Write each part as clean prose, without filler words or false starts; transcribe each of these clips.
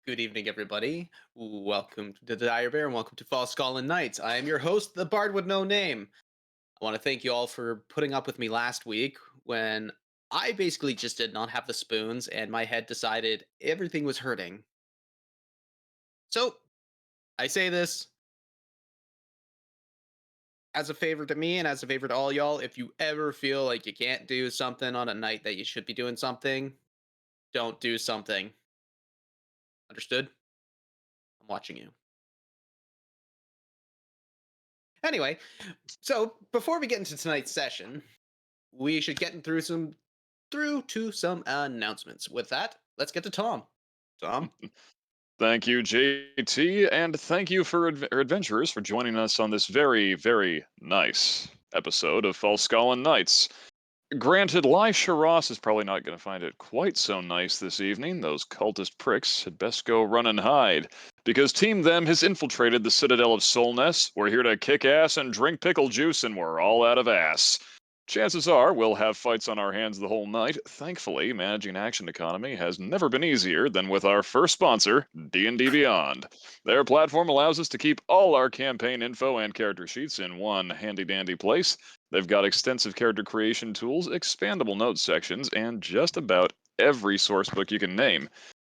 Good evening, everybody. Welcome to the Dire Bear and welcome to Falskallan Nights. I am your host, the Bard with No Name. I want to thank you all for putting up with me last week when I basically just did not have the spoons and my head decided everything was hurting. So, I say this as a favor to me and as a favor to all y'all. If you ever feel like you can't do something on a night that you should be doing something, don't do something. Understood? I'm watching you. Anyway, so before we get into tonight's session, we should get through to some announcements. With that, let's get to Tom. Tom? Thank you, JT, and thank you for adventurers for joining us on this very, very nice episode of Falskallan Nights. Granted, Lai Sharas is probably not going to find it quite so nice this evening. Those cultist pricks had best go run and hide, because Team Them has infiltrated the Citadel of Solness. We're here to kick ass and drink pickle juice, and we're all out of ass. Chances are we'll have fights on our hands the whole night. Thankfully, managing an action economy has never been easier than with our first sponsor, D&D Beyond. Their platform allows us to keep all our campaign info and character sheets in one handy-dandy place. They've got extensive character creation tools, expandable notes sections, and just about every sourcebook you can name.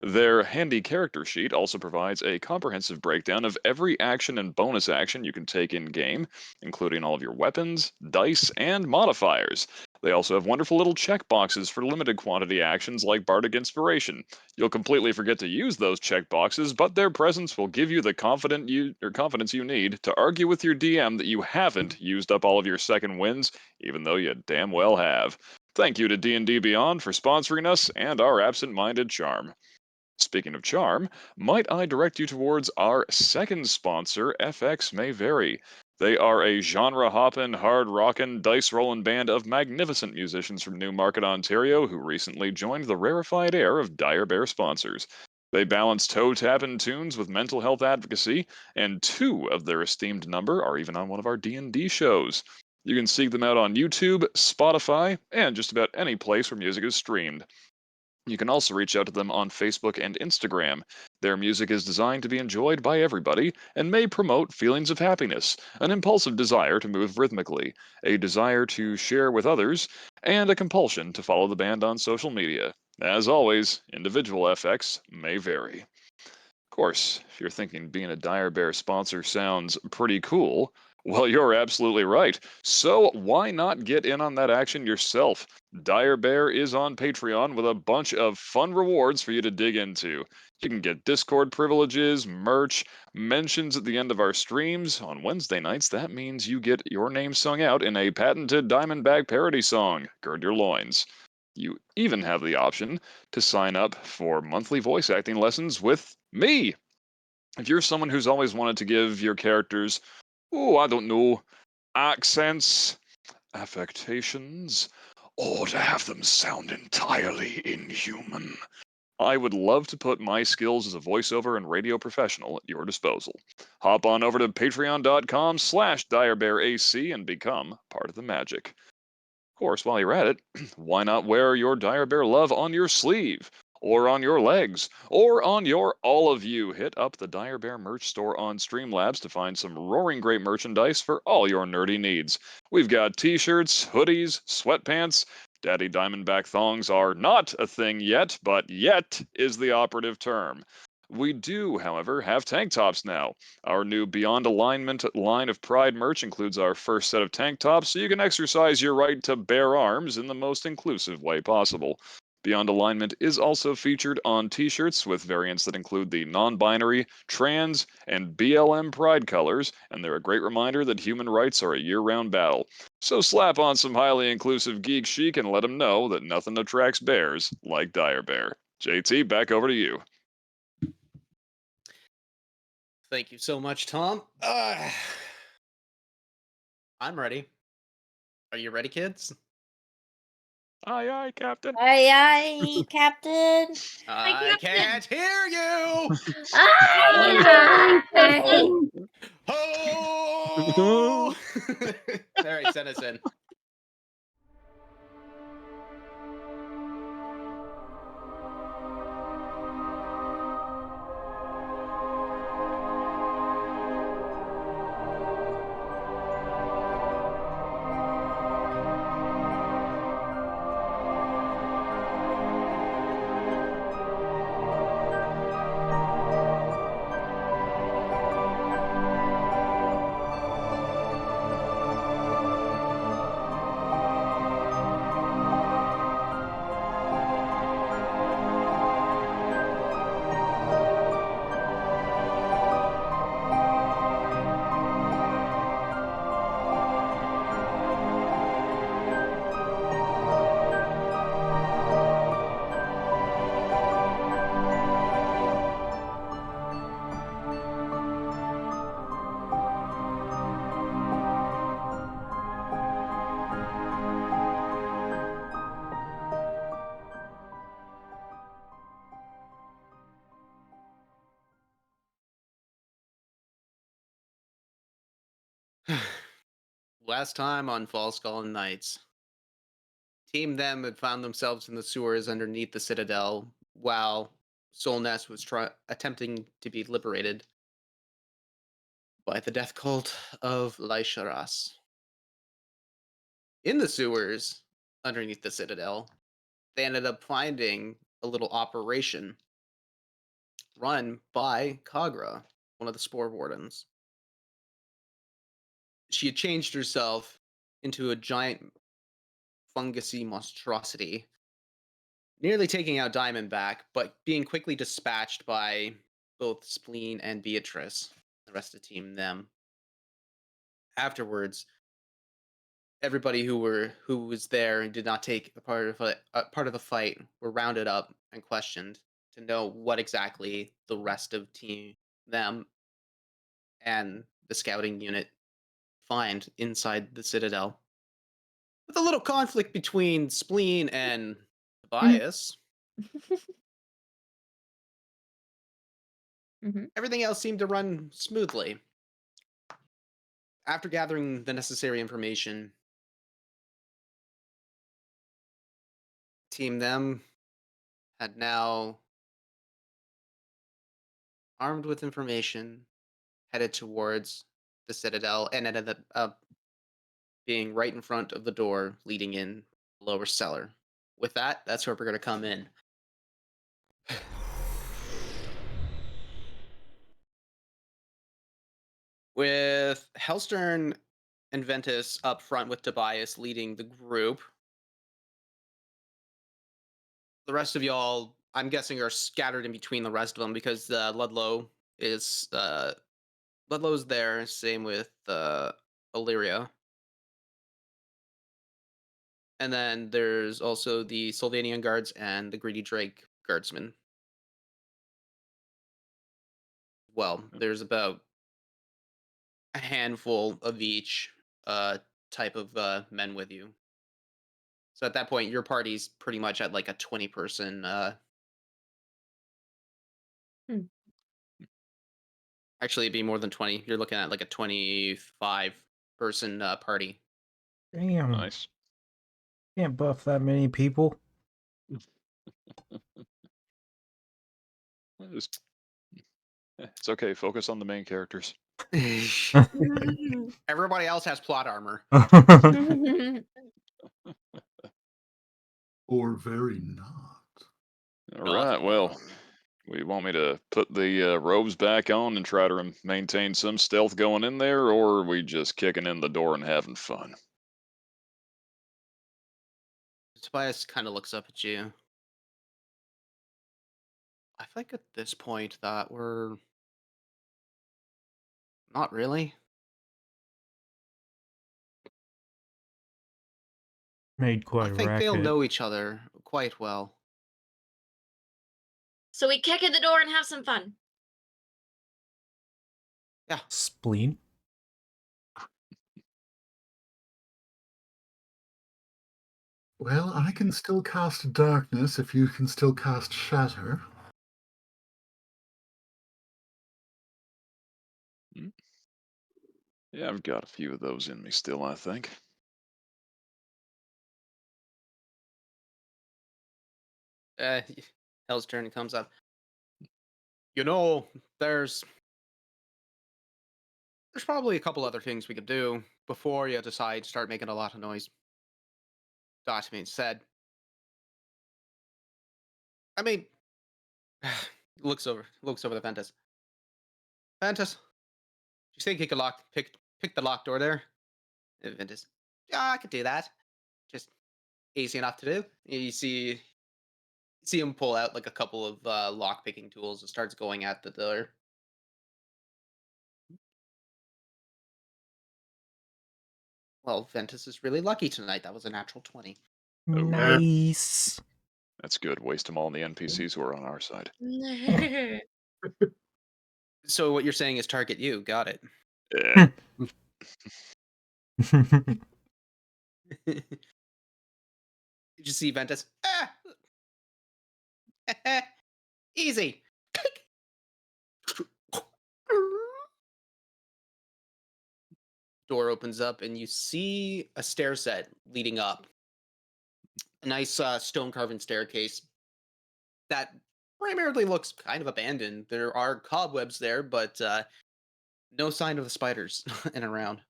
Their handy character sheet also provides a comprehensive breakdown of every action and bonus action you can take in game, including all of your weapons, dice, and modifiers. They also have wonderful little checkboxes for limited quantity actions like Bardic Inspiration. You'll completely forget to use those checkboxes, but their presence will give you the confidence you need to argue with your DM that you haven't used up all of your second wins, even though you damn well have. Thank you to D&D Beyond for sponsoring us and our absent-minded charm. Speaking of charm, might I direct you towards our second sponsor, FX May Vary. They are a genre hoppin', hard rockin', dice rollin' band of magnificent musicians from Newmarket, Ontario, who recently joined the rarefied air of Dire Bear sponsors. They balance toe tapping tunes with mental health advocacy, and two of their esteemed number are even on one of our D&D shows. You can seek them out on YouTube, Spotify, and just about any place where music is streamed. You can also reach out to them on Facebook and Instagram. Their music is designed to be enjoyed by everybody and may promote feelings of happiness, an impulsive desire to move rhythmically, a desire to share with others, and a compulsion to follow the band on social media. As always, individual FX may vary. Of course, if you're thinking being a Dire Bear sponsor sounds pretty cool, well, you're absolutely right. So why not get in on that action yourself? Dire Bear is on Patreon with a bunch of fun rewards for you to dig into. You can get Discord privileges, merch, mentions at the end of our streams. On Wednesday nights, that means you get your name sung out in a patented Diamondbag parody song, Gird Your Loins. You even have the option to sign up for monthly voice acting lessons with me. If you're someone who's always wanted to give your characters, oh, I don't know, accents, affectations, or to have them sound entirely inhuman, I would love to put my skills as a voiceover and radio professional at your disposal. Hop on over to patreon.com/direbearac and become part of the magic. Of course, while you're at it, why not wear your Dire Bear love on your sleeve, or on your legs, or on your all of you? Hit up the Dire Bear merch store on Streamlabs to find some roaring great merchandise for all your nerdy needs. We've got t-shirts, hoodies, sweatpants. Daddy Diamondback thongs are not a thing yet, but yet is the operative term. We do, however, have tank tops now. Our new Beyond Alignment line of Pride merch includes our first set of tank tops so you can exercise your right to bear arms in the most inclusive way possible. Beyond Alignment is also featured on t shirts with variants that include the non binary, trans, and BLM Pride colors, and they're a great reminder that human rights are a year round battle. So slap on some highly inclusive geek chic and let them know that nothing attracts bears like Dire Bear. JT, back over to you. Thank you so much, Tom. I'm ready. Are you ready, kids? Aye, aye, Captain. Aye, aye, Captain. I can't hear you! Aye, aye. Ho! All right, send us in. Last time on Falskallan Nights, Team Them had found themselves in the sewers underneath the Citadel while Solness was attempting to be liberated by the death cult of Laisharas. In the sewers underneath the Citadel, they ended up finding a little operation run by Kagra, one of the Spore Wardens. She had changed herself into a giant fungusy monstrosity, nearly taking out Diamondback, but being quickly dispatched by both Spleen and Beatrice, the rest of the team them. Afterwards, everybody who was there and did not take a part of the fight were rounded up and questioned to know what exactly the rest of team them and the scouting unit find inside the Citadel. With a little conflict between Spleen and Mhm. Tobias, Mhm. everything else seemed to run smoothly. After gathering the necessary information, Team Them had now, armed with information, headed towards the Citadel and ended up being right in front of the door leading in the lower cellar. With that, that's where we're going to come in. With Hellstern and Ventus up front with Tobias leading the group, the rest of y'all, I'm guessing, are scattered in between the rest of them because Ludlow is Ludlow's there. Same with Illyria, and then there's also the Sylvanian guards and the Greedy Drake guardsmen. Well, there's about a handful of each type of men with you. So at that point, your party's pretty much at like a 20-person. Hmm. Actually, it'd be more than 20. You're looking at like a 25-person party. Damn, Nice. can't buff that many people. It's, it's okay. Focus on the main characters. Everybody else has plot armor. Or very not. All Not right. plot Well, armor. we want me to put the robes back on and try to maintain some stealth going in there, or are we just kicking in the door and having fun? Tobias kind of looks up at you. I think at this point that we're not really. Made I quite a think they'll racket. know each other quite well. So we kick in the door and have some fun. Spleen. Well, I can still cast darkness if you can still cast shatter. Yeah, I've got a few of those in me still, I think. Uh, Hell's turn comes up. You know, there's probably a couple other things we could do before you decide to start making a lot of noise. That being said, I mean, looks over the Ventus. Ventus, you think you could pick the lock door there? Ventus, yeah, I could do that. Just easy enough to do. You see him pull out like a couple of lock picking tools and starts going at the door. Well, Ventus is really lucky tonight. That was a natural 20. Nice. That's good. Waste them all on the NPCs who are on our side. So what you're saying is target you. Got it. Yeah. Did you see Ventus? Easy. door opens up and you see a stair set leading up. A nice stone carving staircase that primarily looks kind of abandoned. There are cobwebs there, but no sign of the spiders in and around.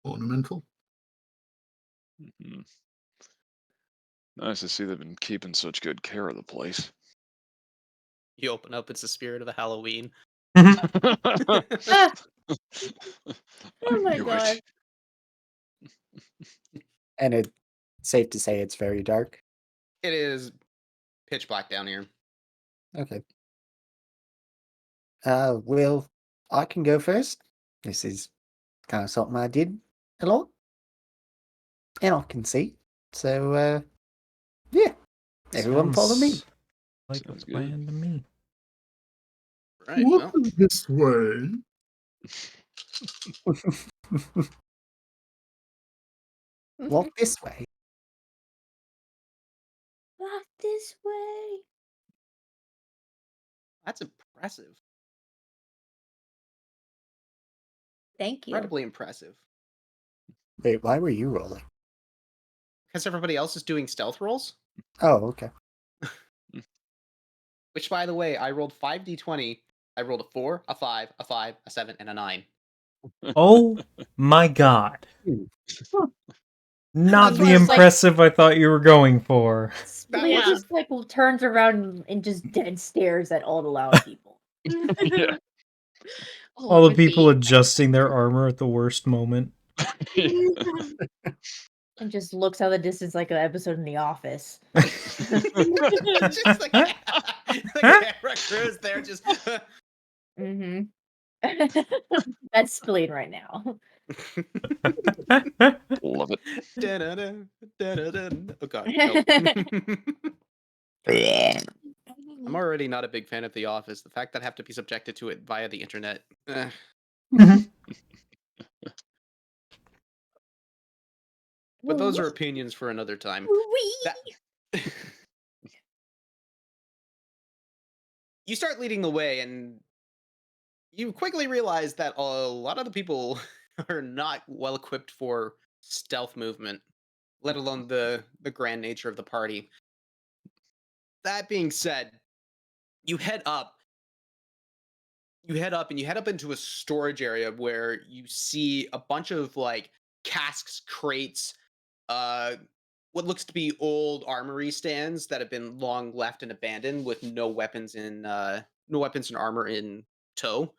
Ornamental. Mhm. Nice to see they've been keeping such good care of the place. You open up, it's the spirit of the Halloween. Ah, I oh my knew god. it. And it's safe to say it's very dark. It is pitch black down here. Okay. Well, I can go first. This is kind of something I did a lot. And I can see. So, yeah. Everyone follow me. Sounds like Sounds a good. plan to me. Right, What well, is this way? Walk this way. Walk this way. that's impressive. Thank you. Incredibly impressive. Wait, why were you rolling? Because everybody else is doing stealth rolls. Oh, okay. Which, by the way, I rolled 5d20. I rolled a 4, a 5, a 5, a 7, and a 9. Oh my god. Hmm. Not That's the why I was like- impressive I thought you were going for. Spleen was- just like turns around and just dead stares at all the loud people. Yeah. All the people adjusting their armor at the worst moment. And just looks out the distance like an episode in The Office. Just the camera crew is there just... Mm-hmm. That's Spleen right now. Love it. Da-da-da, da-da-da. Oh god, nope. I'm already not a big fan of The Office. The fact that I have to be subjected to it via the internet. But those are opinions for another time. That- You start leading the way, and you quickly realize that a lot of the people are not well equipped for stealth movement, let alone the grand nature of the party. That being said, you head up. You head up and you head up into a storage area where you see a bunch of like casks, crates, uh what looks to be old armory stands that have been long left and abandoned with no weapons and armor in tow.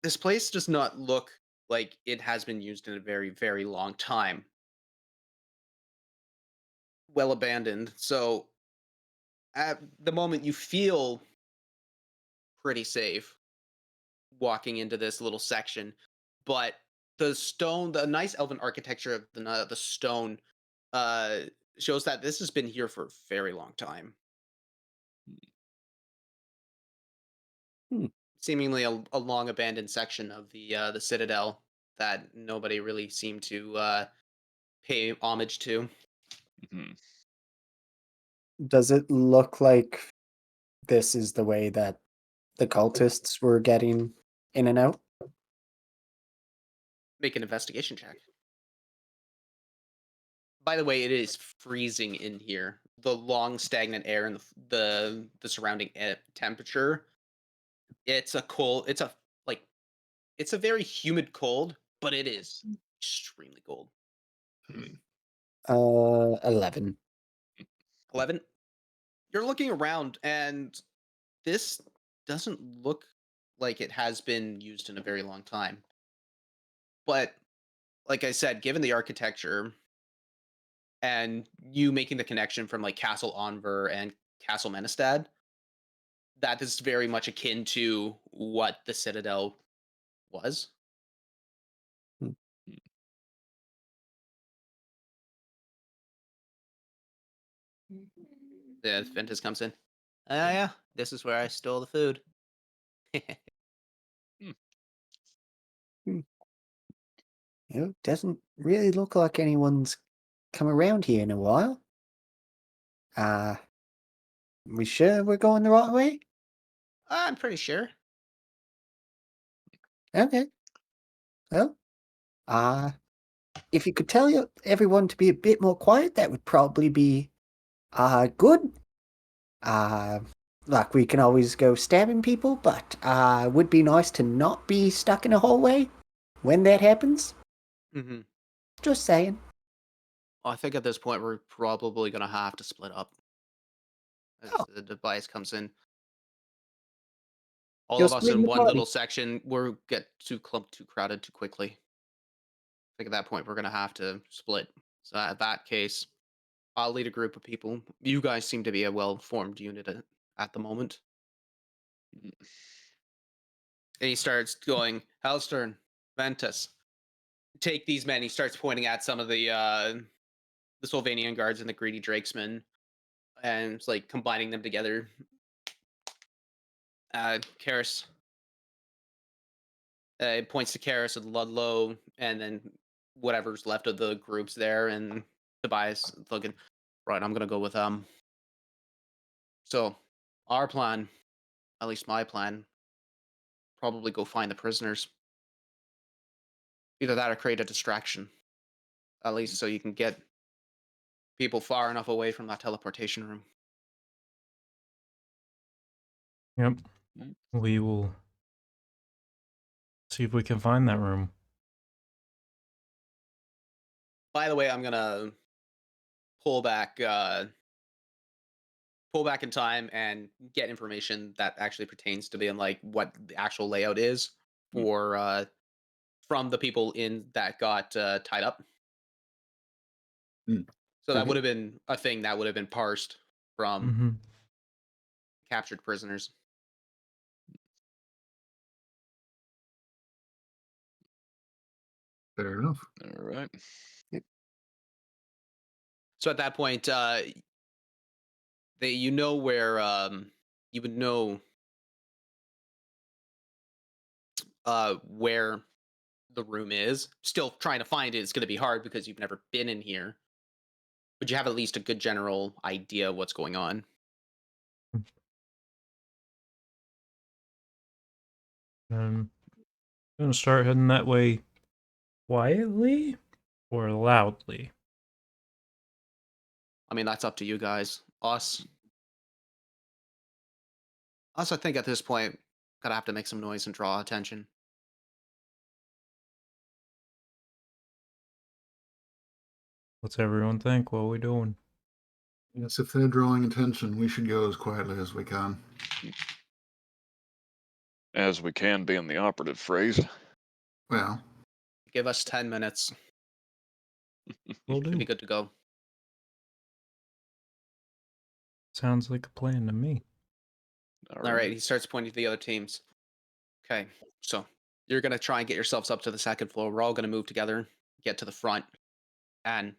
This place does not look like it has been used in a very, very long time. Well abandoned. So at the moment you feel pretty safe walking into this little section, but the nice elven architecture of the stone, uh, shows that this has been here for a very long time. Hmm. Seemingly a long abandoned section of the Citadel that nobody really seemed to pay homage to. Mhm. Does it look like this is the way that the cultists were getting in and out? Make an investigation check. By the way, it is freezing in here. The long stagnant air and the surrounding temperature. It's a cold. It's a very humid cold, but it is extremely cold. 11. 11. You're looking around, and this doesn't look like it has been used in a very long time. But like I said, given the architecture and you making the connection from like Castle Onver and Castle Menestad, that is very much akin to what the Citadel was. Hmm. The Ventus comes in. Yeah, this is where I stole the food. Doesn't really look like anyone's come around here in a while. We sure we're going the right way? I'm pretty sure. Okay. Well, if you could tell everyone to be a bit more quiet, that would probably be good. Like we can always go stabbing people, but would be nice to not be stuck in a hallway when that happens. Mm-hmm. Just saying. Well, I think at this point we're probably gonna have to split up as Oh. the device comes in. All You're of us splitting in the one party. little section, we're get too clumped, too crowded, too quickly. I think at that point we're gonna have to split. So at that case, I'll lead a group of people. You guys seem to be a well-formed unit at the moment. And he starts going, Hellstern, Ventus, take these men. He starts pointing at some of the Sylvanian guards and the greedy Drakesmen, and it's like combining them together. Karis points to Karis and Ludlow, and then whatever's left of the groups there, and Tobias looking, right, I'm gonna go with So, our plan, at least my plan, probably go find the prisoners. Either that or create a distraction. At least so you can get people far enough away from that teleportation room. Yep. We will see if we can find that room. By the way, I'm gonna pull back in time and get information that actually pertains to being like what the actual layout is for from the people in that got tied up. So that Okay. would have been a thing that would have been parsed from Mm-hmm. captured prisoners. Fair enough. All right. So at that point, you know where you would know where the room is. Still trying to find it is going to be hard because you've never been in here. But you have at least a good general idea of what's going on. I'm gonna start heading that way quietly or loudly. I mean, that's up to you guys. Us, I think at this point, gotta have to make some noise and draw attention. What's everyone think? What are we doing? Yes, if they're drawing attention, we should go as quietly as we can. As we can being the operative phrase. Well, Give us 10 minutes. We'll Should do. be good to go. Sounds like a plan to me. All right, he starts pointing to the other teams. Okay, so you're gonna try and get yourselves up to the second floor. We're all gonna move together, get to the front, and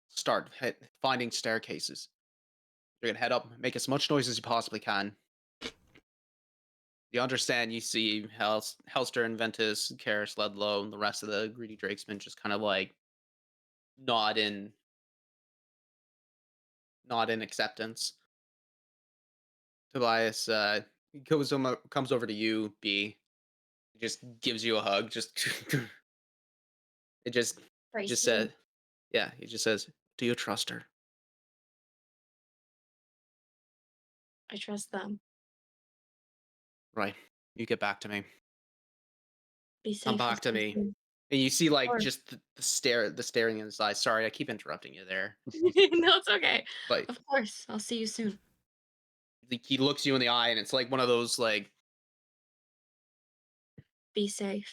start finding staircases. You're gonna head up, make as much noise as you possibly can. You understand, you see Helster, Ventus, Karis, Ledlow, and the rest of the greedy Drakesmen just kind of like nod in acceptance. Tobias comes over to you, B. Just gives you a hug. It just Praise just you. said, yeah. He just says, "Do you trust her?" I trust them. Right. You get back to me. Be safe. Come back to me. And you see like Sure. just the staring in his eyes. Sorry, I keep interrupting you there. No, it's okay. But Of course. I'll see you soon. he looks you in the eye, and it's like one of those like, Be safe.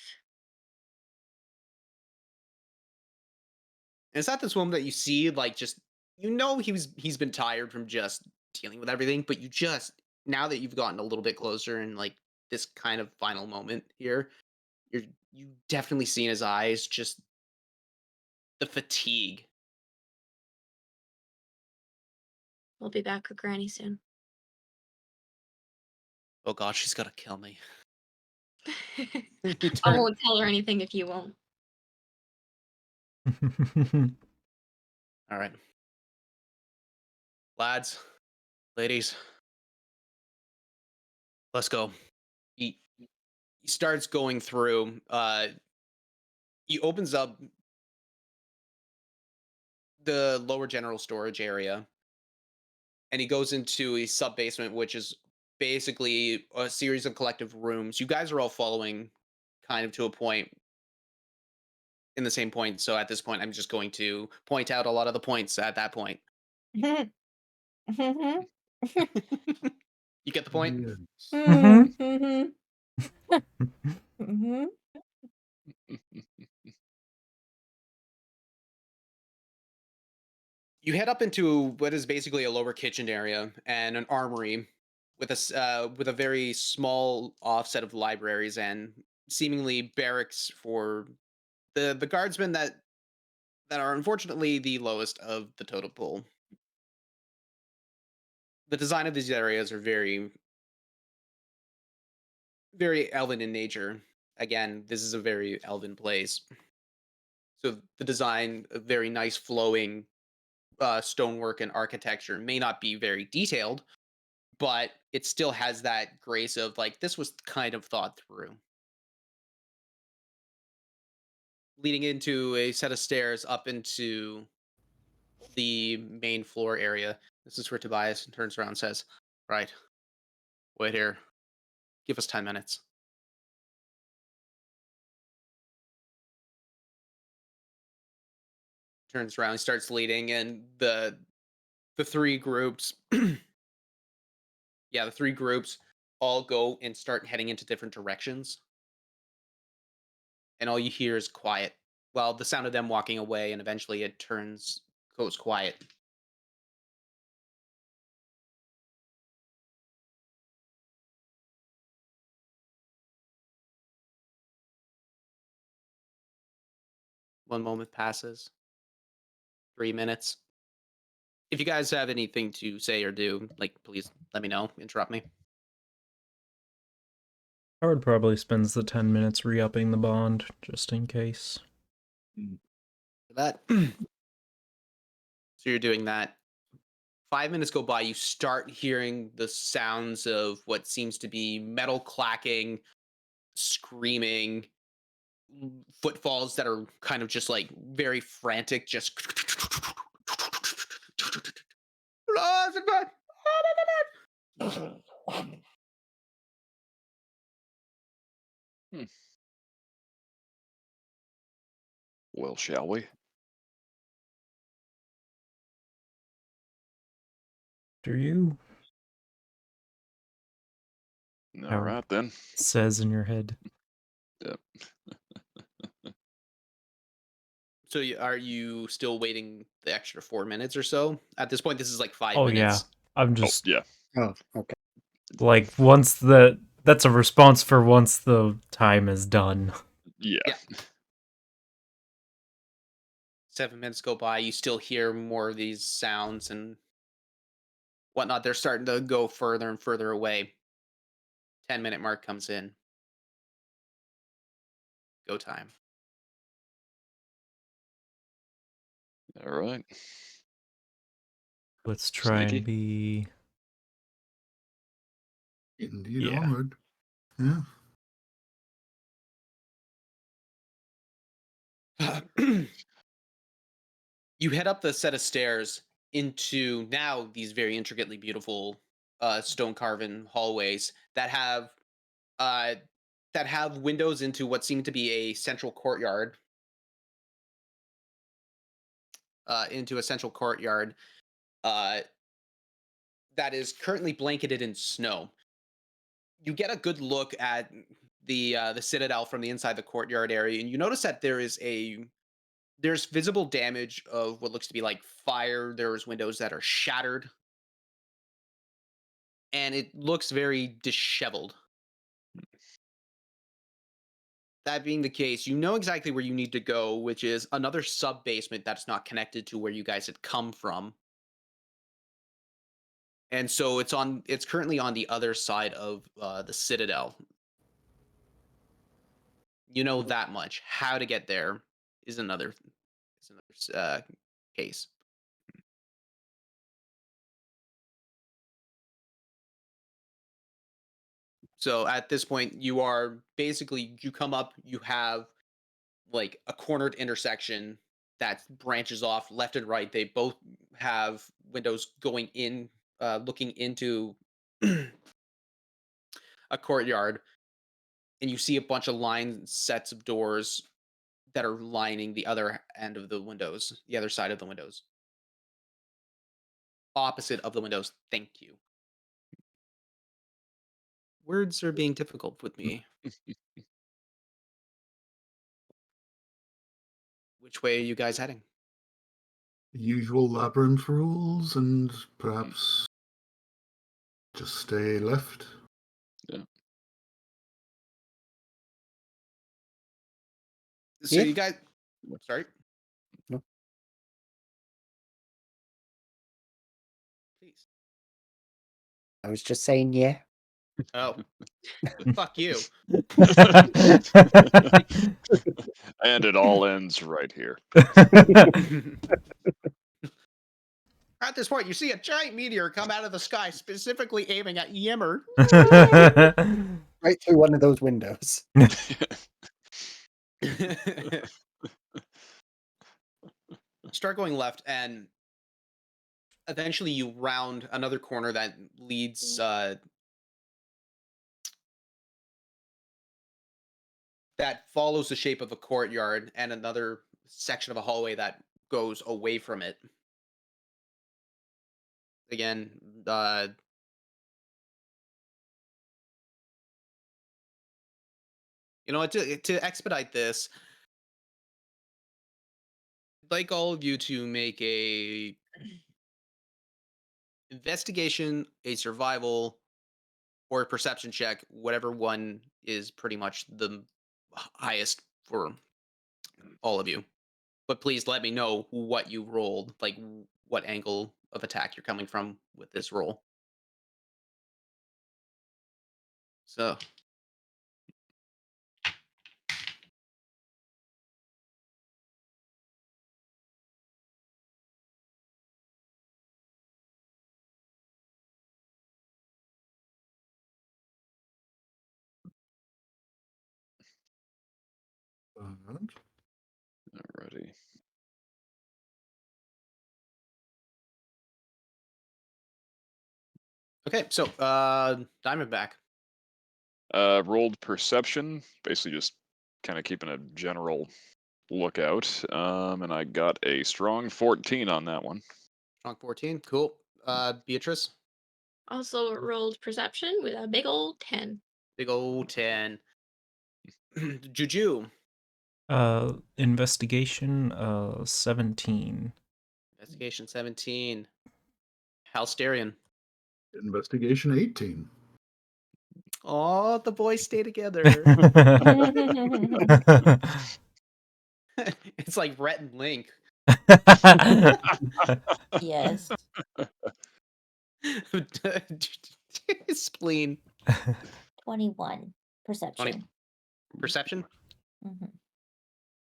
and it's not this woman that you see like just he's been tired from just dealing with everything, but you just now that you've gotten a little bit closer and like this kind of final moment here, you definitely see in his eyes just the fatigue. We'll be back with Granny soon. Oh god, she's gonna kill me. I won't tell her anything if you won't. All right, lads, Ladies, let's go. He starts going through. He opens up the lower general storage area, and he goes into a sub basement, which is basically a series of collective rooms. You guys are all following, kind of to a point, in the same point. So at this point, I'm just going to point out a lot of the points at that point. Mhm. You get the point? Yes. Mhm. Mhm. Mhm. You head up into what is basically a lower kitchen area and an armory with a very small offset of libraries and seemingly barracks for the guardsmen that are unfortunately the lowest of the totem pole. The design of these areas are very elven in nature. Again, this is a very elven place. So the design, very nice flowing stonework and architecture may not be very detailed, but it still has that grace of like this was kind of thought through. Leading into a set of stairs up into the main floor area. This is where Tobias turns around and says, "Right, wait here. Give us 10 minutes." Turns around, he starts leading, and the three groups, yeah, the three groups all go and start heading into different directions. And all you hear is quiet. Well, the sound of them walking away, and eventually it goes quiet. One moment passes, 3 minutes. If you guys have anything to say or do, like, please let me know. Interrupt me. Howard probably spends the 10 minutes re-upping the bond, just in case. For that. So you're doing that. 5 minutes go by, you start hearing the sounds of what seems to be metal clacking, screaming, footfalls that are kind of just like very frantic, just Hmm. Well, shall we? Do you? All Howard right then. says in your head. Yep. So are you still waiting the extra 4 minutes or so? At this point, this is like 5 Oh yeah, minutes. I'm Oh, just yeah. Oh, okay. like that's a response for once the time is done. Yeah. Yeah. 7 minutes go by, you still hear more of these sounds and whatnot. They're starting to go further and further away. 10-minute mark comes in. Go time. All right. Let's try Sneaky. and be Indeed, Yeah. onward. Yeah. You head up the set of stairs into now these very intricately beautiful stone carven hallways uh that have windows into what seem to be a central courtyard. Into a central courtyard uh that is currently blanketed in snow. You get a good look at the Citadel from the inside the courtyard area, and you notice that there's visible damage of what looks to be like fire. There's windows that are shattered, and it looks very disheveled. That being the case, you know exactly where you need to go, which is another sub basement that's not connected to where you guys had come from. And so it's currently on the other side of the Citadel. You know that much. How to get there is another case. So at this point, you are basically, you come up, you have like a cornered intersection that branches off left and right. They both have windows going in, looking into a courtyard, and you see a bunch of line sets of doors that are lining the other end of the windows, the other side of the windows, opposite of the windows. Thank you. Words are being difficult with me. Which way are you guys heading? Usual labyrinth rules, and perhaps just stay left. So Yeah. you guys, sorry. No. Please. I was just saying, yeah. Oh, fuck you. And it all ends right here. At this point, you see a giant meteor come out of the sky, specifically aiming at Yimmer. Right through one of those windows. Start going left, and eventually you round another corner that leads that follows the shape of a courtyard, and another section of a hallway that goes away from it. Again, you know what, to expedite this, I'd like all of you to make a investigation, a survival, or a perception check, whatever one is pretty much the highest for all of you. But please let me know what you rolled, like what angle of attack you're coming from with this roll. So, And Alrighty. okay, so Diamondback. Rolled perception, basically just kind of keeping a general lookout. And I got a strong 14 on that one. Strong 14. Cool. Beatrice. Also rolled perception with a big old 10. Big old 10. Juju. Investigation 17. Investigation 17. Halsterian. investigation 18. Oh, the boys stay together. It's like Rhett and Link. Yes. Spleen. 21. Perception. Perception. Mhm.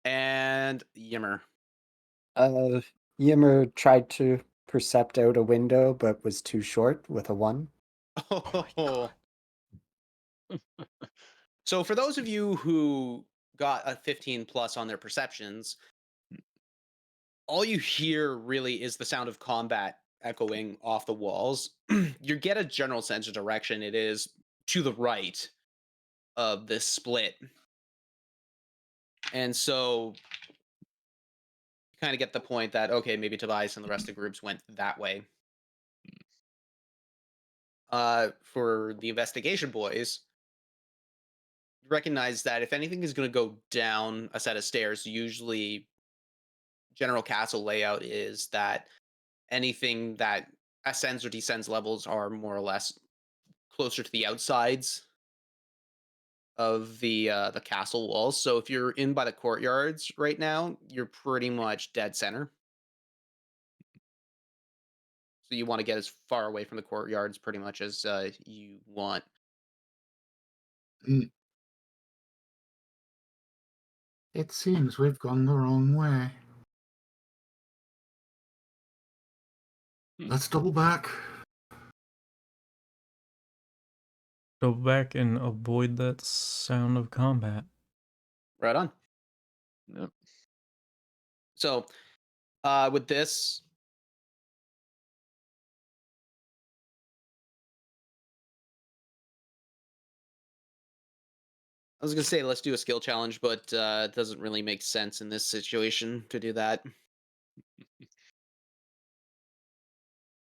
And Yimmer. Yimmer tried to percept out a window, but was too short with a 1. Oh. So for those of you who got a 15 plus on their perceptions, all you hear really is the sound of combat echoing off the walls. You get a general sense of direction. It is to the right of this split. And so you kind of get the point that, okay, maybe Tobias and the rest of the groups went that way. For the investigation boys, recognize that if anything is going to go down a set of stairs, usually general castle layout is that anything that ascends or descends levels are more or less closer to the outsides of the castle walls. So if you're in by the courtyards right now, you're pretty much dead center. So you want to get as far away from the courtyards pretty much as you want. It seems we've gone the wrong way. Let's double back. go back and avoid that sound of combat. Right on. Yep. So, with this, I was gonna say let's do a skill challenge, but it doesn't really make sense in this situation to do that.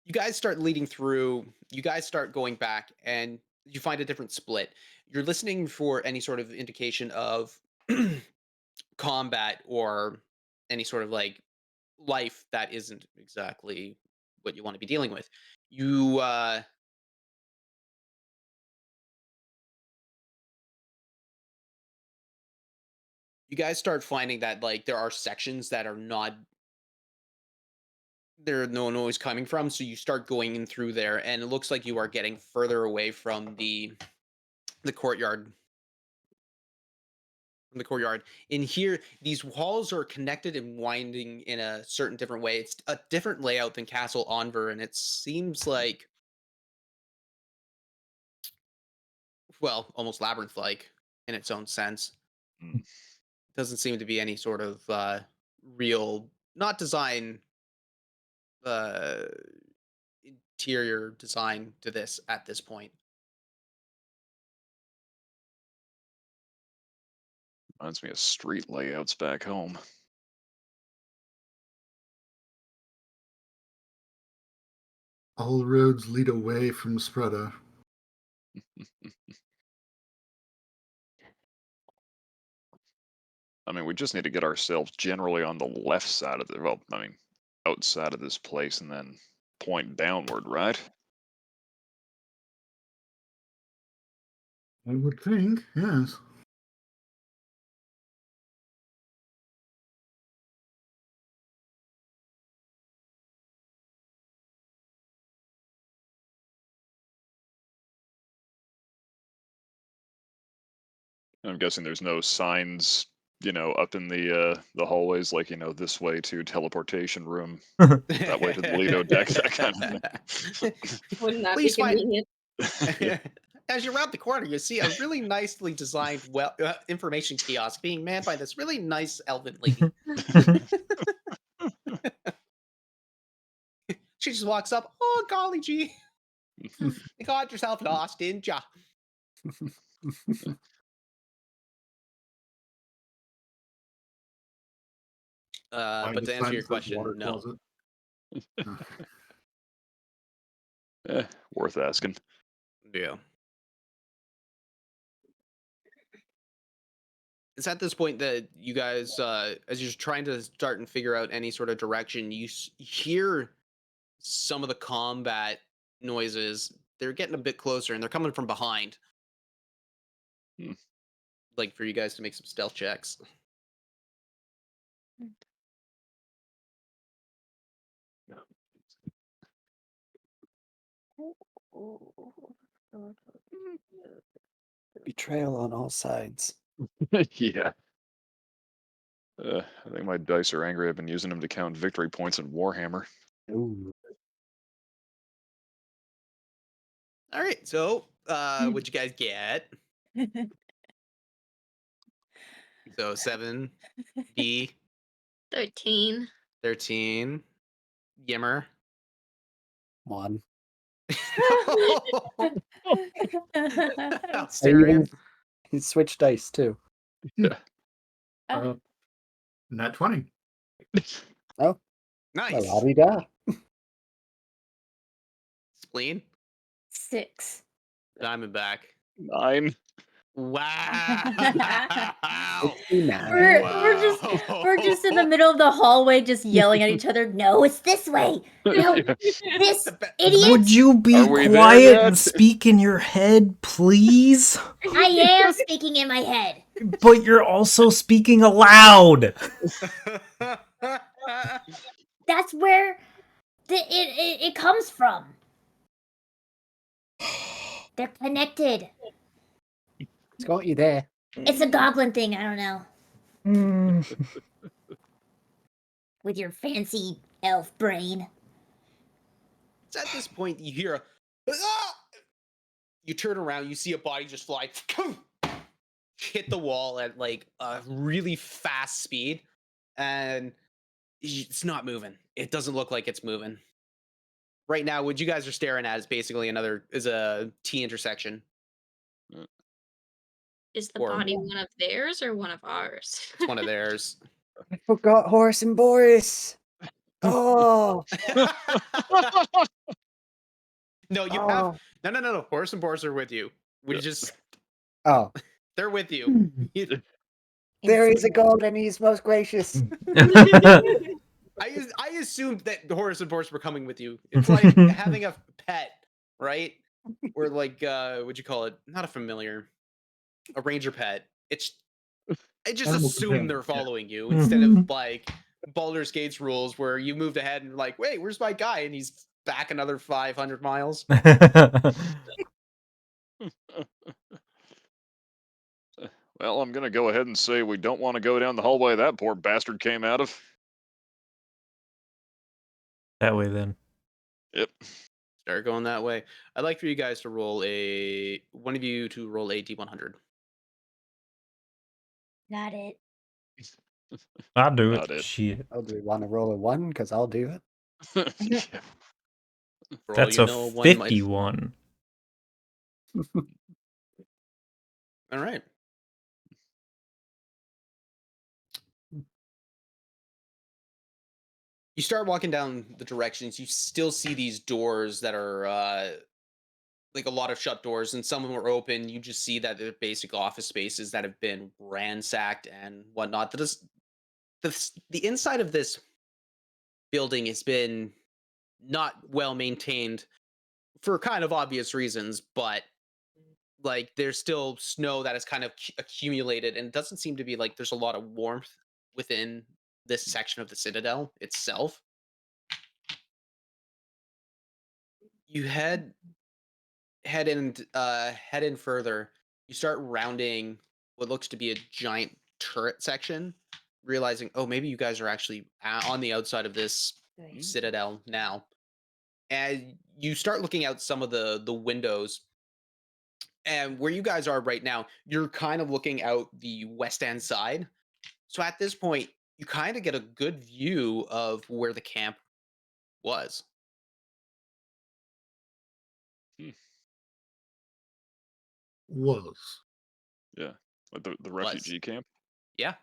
You guys start leading through. You guys start going back, and you find a different split. You're listening for any sort of indication of combat or any sort of like life that isn't exactly what you want to be dealing with. You you guys start finding that like there are sections that are not there no noise coming from, so you start going in through there, and it looks like you are getting further away from the courtyard. From the courtyard. In here, these walls are connected and winding in a certain different way. It's a different layout than Castle Onver, and it seems like, well, almost labyrinth-like in its own sense. Mm. Doesn't seem to be any sort of real, not design, uh, interior design to this at this point. Reminds me of street layouts back home. All roads lead away from Spreda. I mean, we just need to get ourselves generally on the left side of the, well, I mean, outside of this place and then point downward, right? I would think, yes. I'm guessing there's no signs, up in the hallways, like, this way to teleportation room, that way to the Lido deck, that kind of thing. Wouldn't that Please be find- convenient? As you round the corner, you see a really nicely designed information kiosk being manned by this really nice elven lady. She just walks up. Oh, golly gee. You got yourself lost, didn't ya? But to answer your question, no. Worth asking. Yeah. It's at this point that you guys, as you're trying to start and figure out any sort of direction, you hear some of the combat noises. They're getting a bit closer, and they're coming from behind. Hmm. Like for you guys to make some stealth checks. Betrayal on all sides. Yeah. I think my dice are angry. I've been using them to count victory points in Warhammer. Ooh. All right, so what'd you guys get? So 7, B, 13. 13, Yimmer. 1. Alstarian. He switched dice too. Nat 20. Oh, Nice. well, la-di-da. Spleen. 6. Diamondback. 9. Wow. We're just in the middle of the hallway, just yelling at each other. No, it's this way. No, Yeah. this idiot. Would you be Are we there quiet yet? and speak in your head, please? I am speaking in my head. But you're also speaking aloud. That's where it comes from. They're connected. It's got you there. It's a goblin thing. I don't know. With your fancy elf brain. It's at this point you hear You turn around, you see a body just fly, hit the wall at like a really fast speed, and it's not moving. It doesn't look like it's moving. Right now, what you guys are staring at is basically a T intersection. Is the Or- body one of theirs or one of ours? It's one of theirs. I forgot Horace and Boris. Oh, No, you have no. Horace and Boris are with you. We just oh. they're with you. There is a God, and He's most gracious. I assumed that Horace and Boris were coming with you. It's like having a pet, right? Or like what'd you call it? Not a familiar, a ranger pet. I just Animal assume companion, they're yeah. following you instead of like Baldur's Gate's rules where you moved ahead and like, wait, where's my guy? And he's back another 500 miles. Well, I'm gonna go ahead and say we don't want to go down the hallway that poor bastard came out of. That way, then. Yep. Start going that way. I'd like for you guys to roll one of you to roll a D100. Got it. I'll do Not it. it. Shit. Oh, do we want to roll a 1? Because I'll do it. Yeah. For all That's you a know, one might- 51. All right. You start walking down the directions. You still see these doors that are like a lot of shut doors, and some of them are open. You just see that they're basic office spaces that have been ransacked and whatnot. The inside of this building has been not well maintained for kind of obvious reasons, but like there's still snow that has kind of accumulated, and it doesn't seem to be like there's a lot of warmth within this section of the Citadel itself. You head in further. You start rounding what looks to be a giant turret section, realizing, oh, maybe you guys are actually on the outside of this Citadel now. And you start looking out some of the windows, and where you guys are right now, you're kind of looking out the west end side. So at this point, you kind of get a good view of where the camp was. Was. Yeah. Like the refugee camp. Yeah.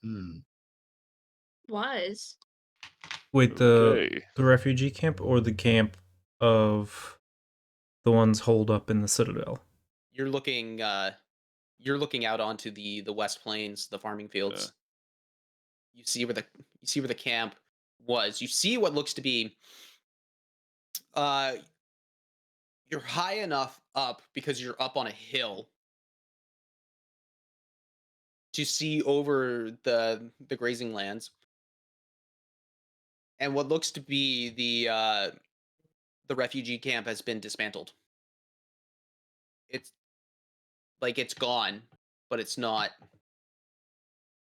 Hmm. Was. Wait, Okay. the refugee camp or the camp of the ones holed up in the Citadel? You're looking out onto the West Plains, the farming fields. You see where the camp was. You see what looks to be you're high enough up because you're up on a hill to see over the grazing lands. And what looks to be the refugee camp has been dismantled. It's like it's gone, but it's not.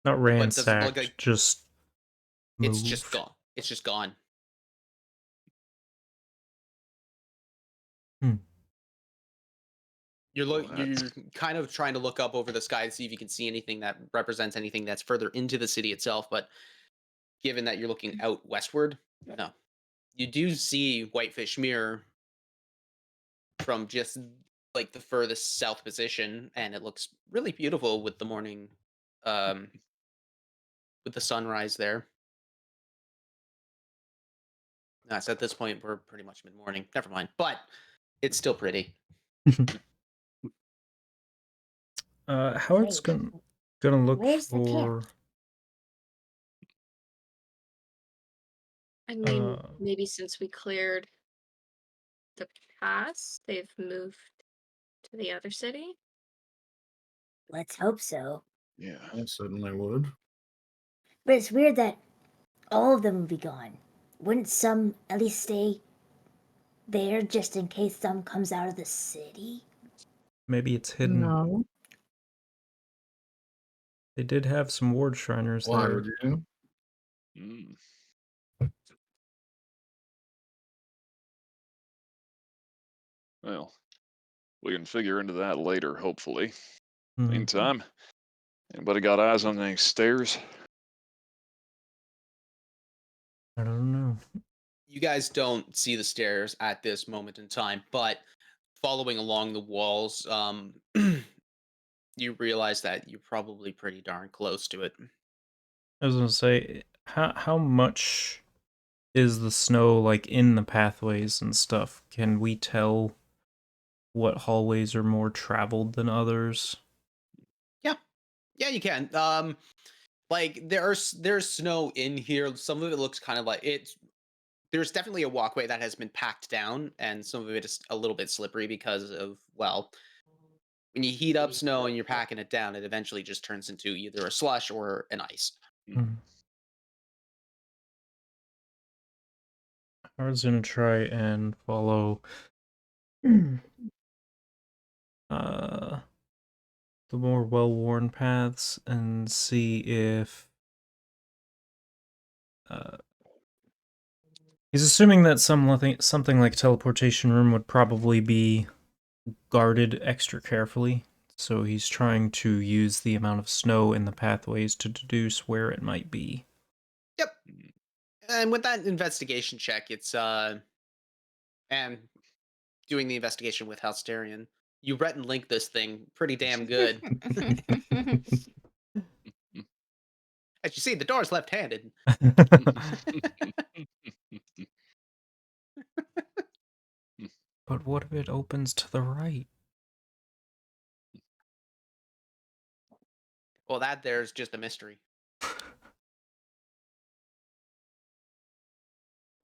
Not But it doesn't ransacked, look like just moved. it's just gone. It's just gone. You're kind of trying to look up over the sky to see if you can see anything that represents anything that's further into the city itself, but given that you're looking out westward, no. You do see Whitefish Mirror from just like the furthest south position, and it looks really beautiful with the morning with the sunrise there. Yes, at this point we're pretty much mid-morning. Never mind. But it's still pretty. Howard's Wait. gonna look Where's the for. camp? I mean, Uh, maybe since we cleared the pass, they've moved to the other city. Let's hope so. Yeah. I certainly would. But it's weird that all of them would be gone. Wouldn't some at least stay there just in case some comes out of the city? Maybe it's hidden. No. They did have some ward shriners Why there. would you? Mm. Well, We can figure into that later, hopefully. Mhm. Meantime, anybody got eyes on any stairs? I don't know. You guys don't see the stairs at this moment in time, but following along the walls, you realize that you're probably pretty darn close to it. I was gonna say, how much is the snow like in the pathways and stuff? Can we tell what hallways are more traveled than others? Yeah, you can. Like there's snow in here. Some of it looks kind of like it's. There's definitely a walkway that has been packed down, and some of it is a little bit slippery because of, well, when you heat up snow and you're packing it down, it eventually just turns into either a slush or an ice. Mhm. I was gonna try and follow uh the more well-worn paths and see if he's assuming that something like teleportation room would probably be guarded extra carefully, so he's trying to use the amount of snow in the pathways to deduce where it might be. Yep. And with that investigation check, it's and doing the investigation with Halsterian, you Rhett and Link this thing pretty damn good. As you see, the door's left-handed. But what if it opens to the right? Well, that there's just a mystery.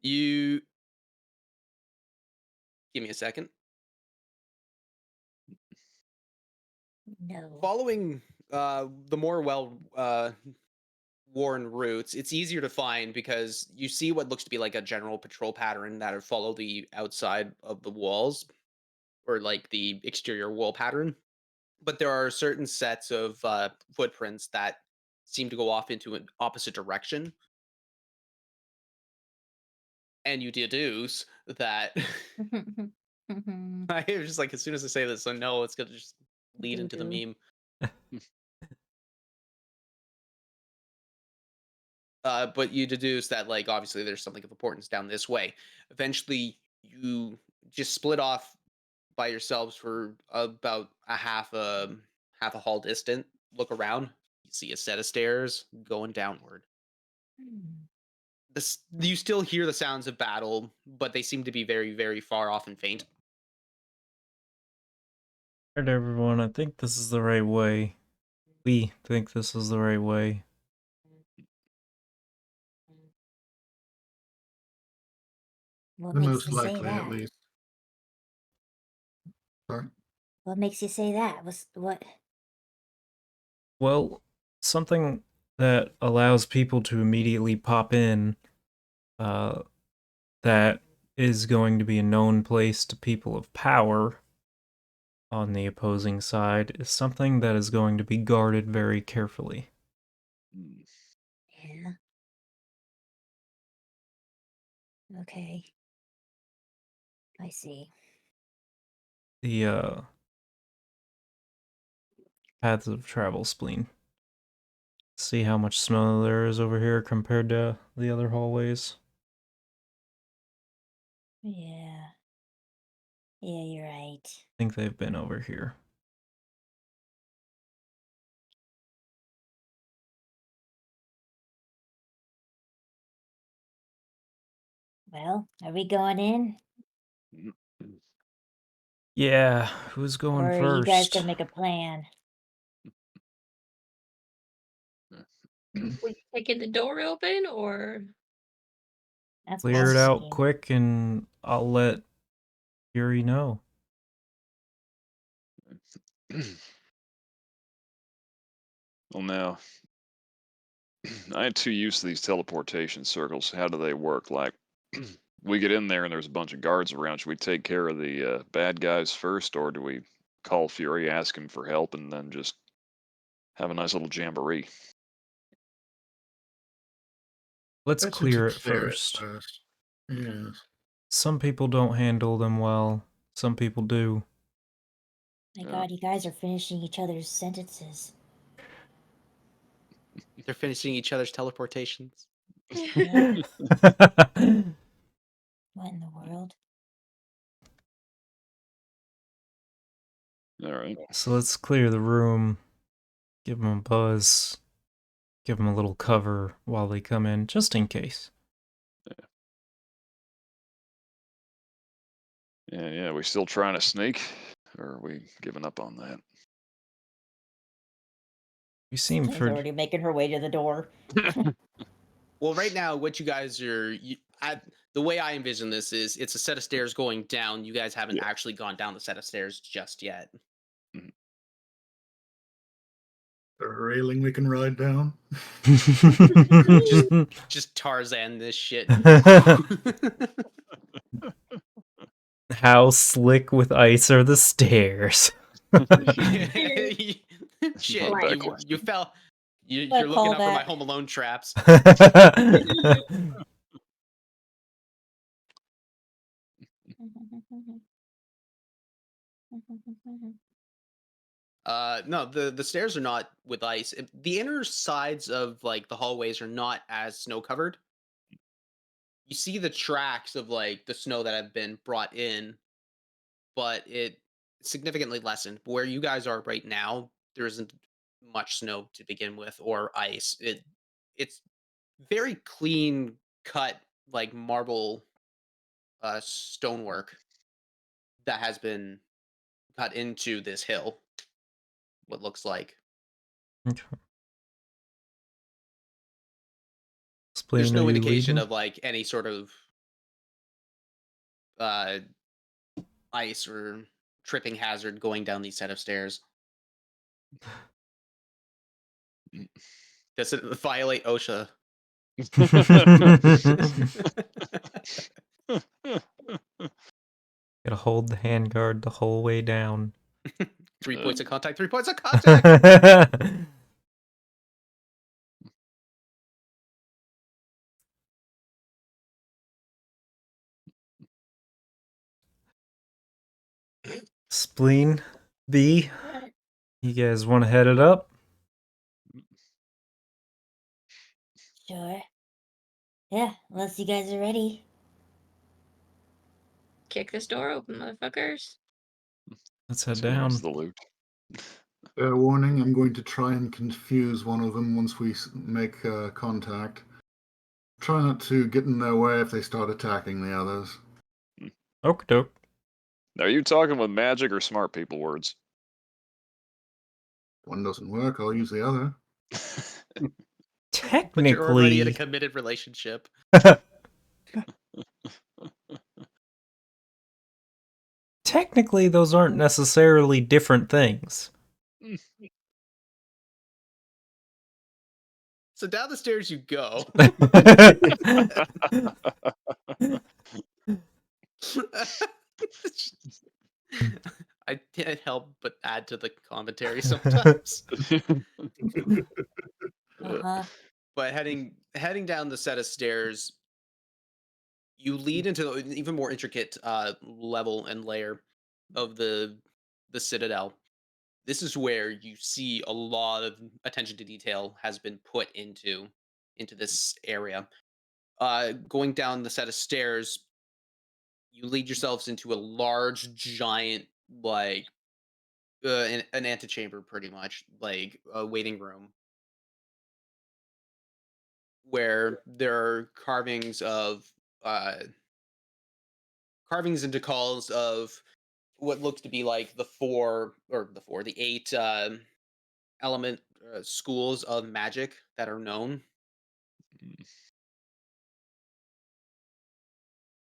You give me a second. No. Following the more well worn routes, it's easier to find because you see what looks to be like a general patrol pattern that would follow the outside of the walls or like the exterior wall pattern. But there are certain sets of footprints that seem to go off into an opposite direction. And you deduce that I was just like, as soon as I say this, I know it's going to just lead into the Doo-doo. meme. But you deduce that, like, obviously there's something of importance down this way. Eventually, you just split off by yourselves for about a half a hall distant. Look around. You see a set of stairs going downward. Hmm. You still hear the sounds of battle, but they seem to be very, very far off and faint. Alright, everyone, I think this is the right way. We think this is the right way. What The makes most you say likely, at that? least. Sorry. What makes you say that? What? Well, something that allows people to immediately pop in, uh, that is going to be a known place to people of power on the opposing side is something that is going to be guarded very carefully. Yeah. Okay. I see. The paths of travel spleen. See how much snow there is over here compared to the other hallways. Yeah. Yeah, you're right. I think they've been over here. Well, are we going in? Yeah, who's going Or are you guys first? gonna make a plan? We kicking the door open or That's Clear it boss out scheme. quick and I'll let Yuri know. Well, now, I ain't too used to these teleportation circles. How do they work? Like, we get in there and there's a bunch of guards around. Should we take care of the bad guys first, or do we call Fury, ask him for help, and then just have a nice little jamboree? Let's Better to clear it clear it first. first. Yes. Some people don't handle them well, some people do. My Yeah. God, you guys are finishing each other's sentences. They're finishing each other's teleportations. Yeah. What in the world? All right. So let's clear the room, give them a buzz, give them a little cover while they come in, just in case. Yeah. We still trying to sneak, or are we giving up on that? We seem She's for already making her way to the door. Well, right now, what you guys are, the way I envision this is it's a set of stairs going down. You guys haven't Yeah. actually gone down the set of stairs just yet. A railing we can ride down. Just Tarzan this shit. How slick with ice are the stairs? Shit, Not a bad question. you fell. You're Better looking call up for my that. Home Alone traps. No, the stairs are not with ice. The inner sides of like the hallways are not as snow covered. You see the tracks of like the snow that have been brought in, but it significantly lessened. Where you guys are right now, there isn't much snow to begin with or ice. It's very clean cut like marble stonework that has been cut into this hill. What looks like Okay. there's Spleen, are no you indication leading? of like any sort of ice or tripping hazard going down these set of stairs. Does it violate OSHA? Gotta hold the handguard the whole way down. 3 points of contact. 3 points of contact. Spleen, B, you guys want to head it up? Sure. Yeah, unless you guys are ready. Kick this door open, motherfuckers. Let's head So who needs down. the loot? Fair warning, I'm going to try and confuse one of them once we make contact. Try not to get in their way if they start attacking the others. Okie doke. Are you talking with magic or smart people words? One doesn't work, I'll use the other. But you're already in a Technically, committed relationship. technically, those aren't necessarily different things. So down the stairs you go. I can't help but add to the commentary sometimes. Uh-huh. But heading down the set of stairs, you lead into an even more intricate level and layer of the Citadel. This is where you see a lot of attention to detail has been put into this area. Going down the set of stairs, you lead yourselves into a large, giant, like an antechamber, pretty much like a waiting room, where there are uh, carvings and decals of what looks to be like the eight element schools of magic that are known.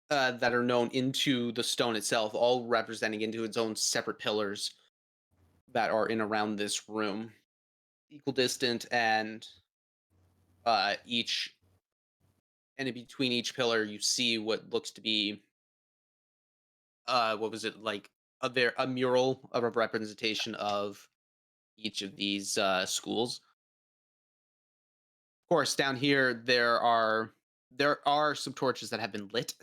That are known into the stone itself, all representing into its own separate pillars that are in around this room, equal distant, and each and in between each pillar, you see what looks to be what was it like a mural of a representation of each of these schools. Of course, down here there are some torches that have been lit,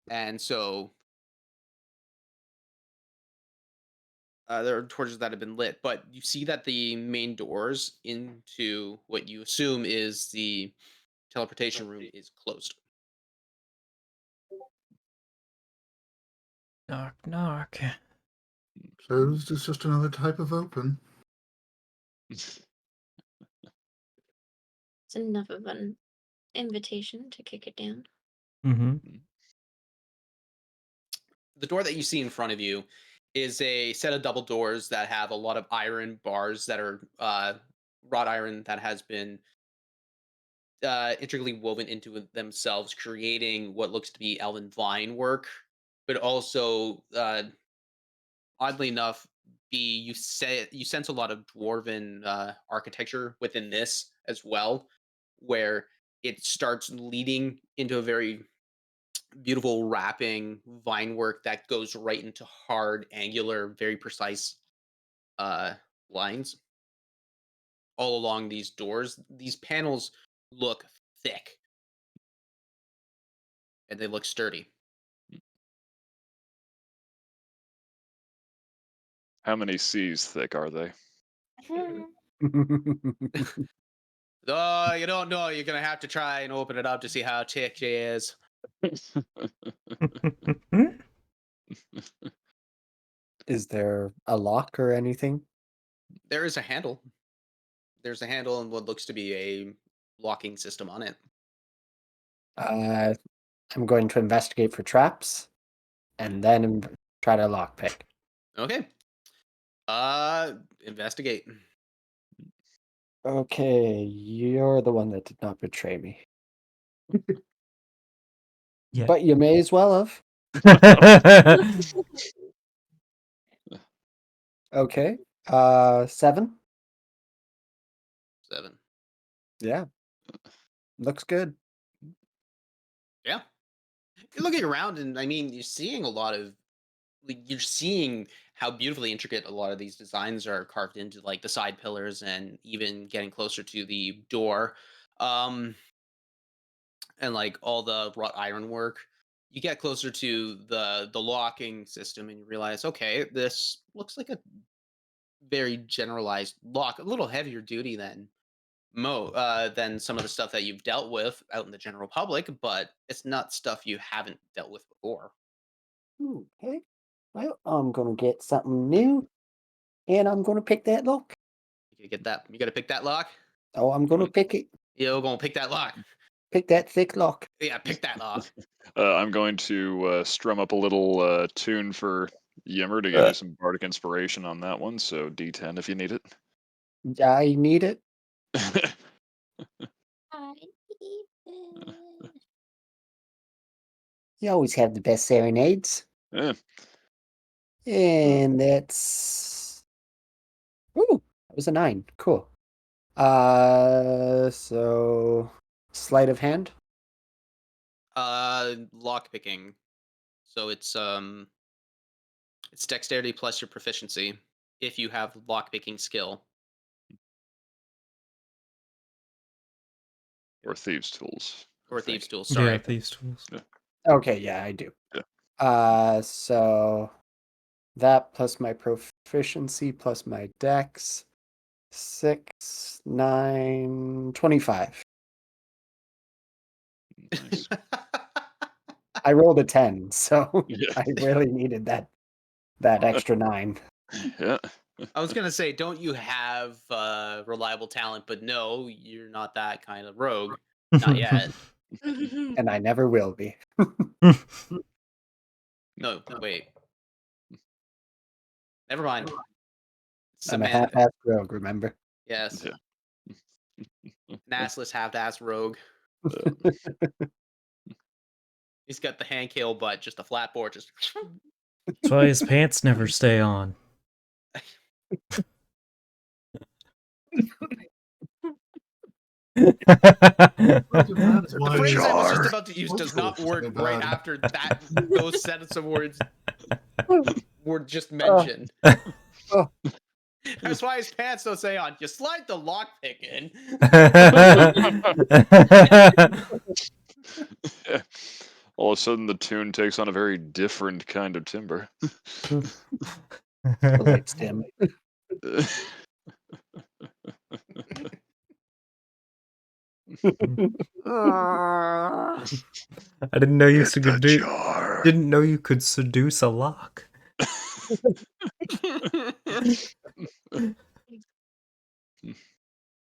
and so there are torches that have been lit, but you see that the main doors into what you assume is the teleportation room is closed. Knock, knock. Closed is just another type of open. It's enough of an invitation to kick it down. Mm-hmm. The door that you see in front of you is a set of double doors that have a lot of iron bars that are wrought iron that has been intricately woven into themselves, creating what looks to be elven vine work, but also oddly enough, you sense a lot of dwarven architecture within this as well, where it starts leading into a very beautiful wrapping vine work that goes right into hard, angular, very precise uh, lines all along these doors. These panels look thick and they look sturdy. How many C's thick are they? Oh, you don't know. You're gonna have to try and open it up to see how thick she is. Is there a lock or anything? There is a handle. There's a handle and what looks to be a locking system on it. I'm going to investigate for traps, and then try to lockpick. Okay. Investigate. Okay, you're the one that did not betray me. Yeah. But you may as well have. Okay. 7. 7. Yeah. Looks good. Yeah. You're looking around, and I mean, you're seeing a lot of. You're seeing how beautifully intricate a lot of these designs are carved into, like the side pillars, and even getting closer to the door, and like all the wrought iron work. You get closer to the locking system, and you realize, okay, this looks like a very generalized lock, a little heavier duty than some of the stuff that you've dealt with out in the general public, but it's not stuff you haven't dealt with before. Okay. Well, I'm going to get something new, and I'm going to pick that lock. You gotta get that. You gotta pick that lock. Oh, I'm going to pick it. You're gonna pick that lock. Pick that thick lock. Yeah, pick that lock. I'm going to strum up a little tune for Yimmer to give you some bardic inspiration on that one, so D10 if you need it. I need it. I need it. You always have the best serenades. Yeah. And that's... Ooh, that was a 9. Cool. So... Sleight of hand? Lock picking. So it's dexterity plus your proficiency if you have lock picking skill. Or thieves' tools. I Or thieves' think. tools, sorry. Yeah, these tools. Okay, yeah, I do. Yeah. So... That plus my proficiency plus my dex. 6, 9, 25. Nice. I rolled a 10, so Yeah. I really needed that extra 9. Yeah. I was gonna say, don't you have reliable talent? But no, you're not that kind of rogue. Not yet. And I never will be. No, wait. Never mind. I'm a half-assed rogue, remember? Yes. Yeah. An assless half-ass rogue. He's got the hand kale butt, just a flat board, just. That's why his pants never stay on. The phrase I was just about to use does not work right after those sentence of words were just mentioned. That's why his pants don't stay on. You slide the lockpick in. All of a sudden, the tune takes on a very different kind of timbre. Relates to him. I didn't know you Get the could do. jar. Didn't know you could seduce a lock.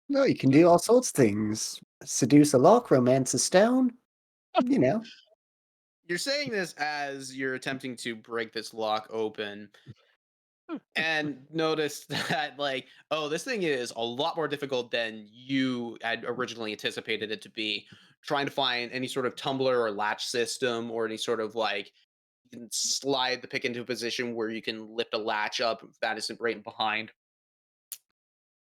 No, you can do all sorts of things. Seduce a lock, romance a stone. You know. You're saying this as you're attempting to break this lock open and notice that, like, oh, this thing is a lot more difficult than you had originally anticipated it to be. Trying to find any sort of tumbler or latch system or any sort of like you can slide the pick into a position where you can lift a latch up if that isn't right behind.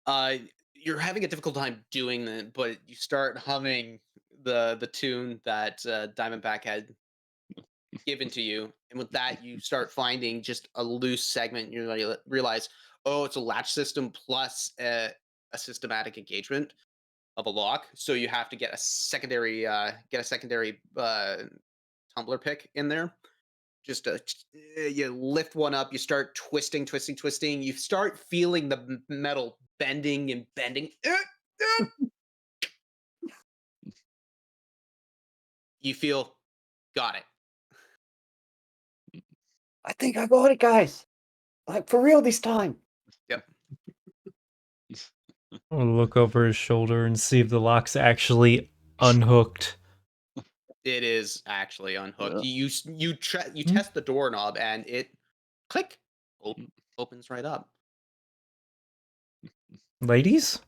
Uh, you're having a difficult time doing that, but you start humming the tune that Diamondback had given to you, and with that, you start finding just a loose segment. You realize, oh, it's a latch system plus a systematic engagement of a lock. So you have to get a secondary tumbler pick in there. Just you lift one up, you start twisting, twisting, twisting. You start feeling the metal bending and bending. You feel, got it. I think I got it, guys. Like for real this time. Yep. I'll look over his shoulder and see if the lock's actually unhooked. It is actually unhooked. Yeah. You Hmm? test the doorknob and it click opens right up. Ladies?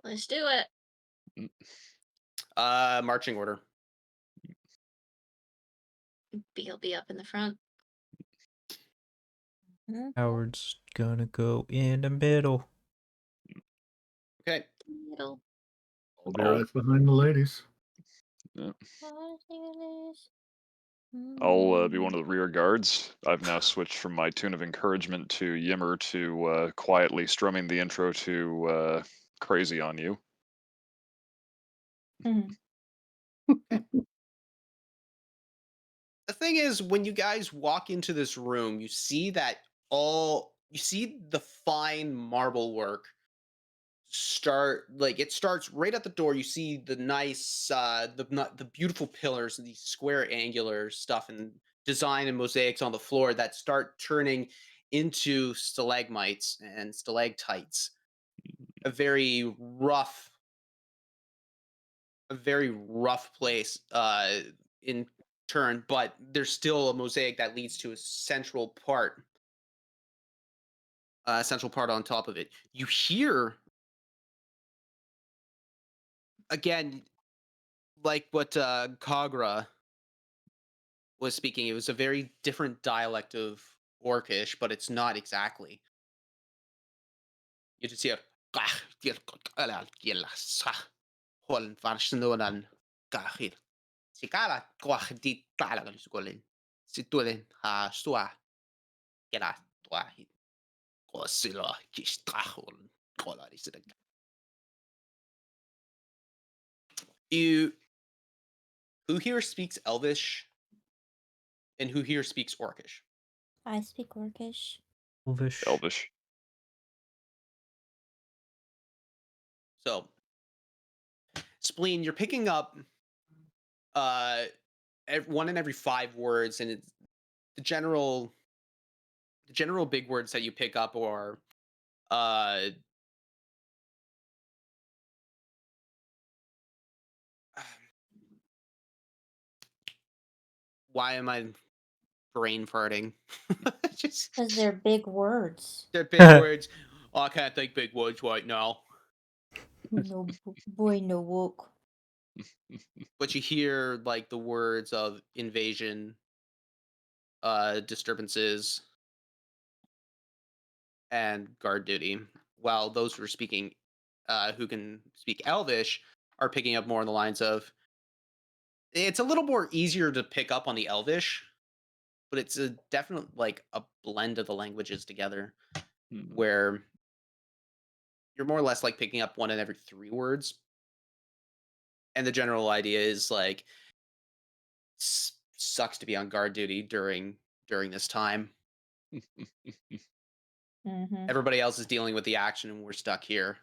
Let's do it. Marching order. He'll be up in the front. Howard's gonna go in the middle. Okay. Middle. I'll be right behind the ladies. I'll be one of the rear guards. I've now switched from my tune of encouragement to Yimmer to quietly strumming the intro to Crazy on You. The thing is, when you guys walk into this room, you see that you see the fine marble work it starts right at the door. You see the nice the beautiful pillars and these square angular stuff and design and mosaics on the floor that start turning into stalagmites and stalactites. A very rough place in turn, but there's still a mosaic that leads to a central part on top of it. You hear again, like what Kagra was speaking. It was a very different dialect of Orcish, but it's not exactly. You just hear you who here speaks Elvish and who here speaks Orcish? I speak Orcish. Elvish. So, Spleen, you're picking up one in every 5 words, and it's the general big words that you pick up are uh why am I brain farting? Just Because they're big words. they're big words. Oh, I can't think big words right now. No boy, no woke. But you hear like the words of invasion, disturbances, and guard duty. While those who are speaking, who can speak Elvish, are picking up more on the lines of. It's a little more easier to pick up on the Elvish, but it's a definite like a blend of the languages together, where you're more or less like picking up one in every 3 words. And the general idea is like sucks to be on guard duty during during this time. Mm-hmm. Everybody else is dealing with the action, and we're stuck here.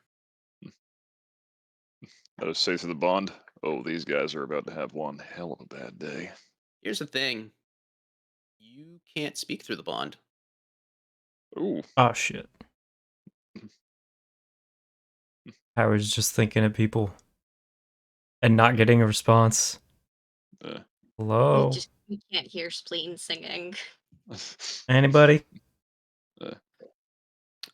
I would say to the Bond, oh, these guys are about to have one hell of a bad day. Here's the thing: you can't speak through the bond. Ooh. Oh shit. Howard's just thinking of people and not getting a response. Hello? We can't hear Spleen singing. Anybody?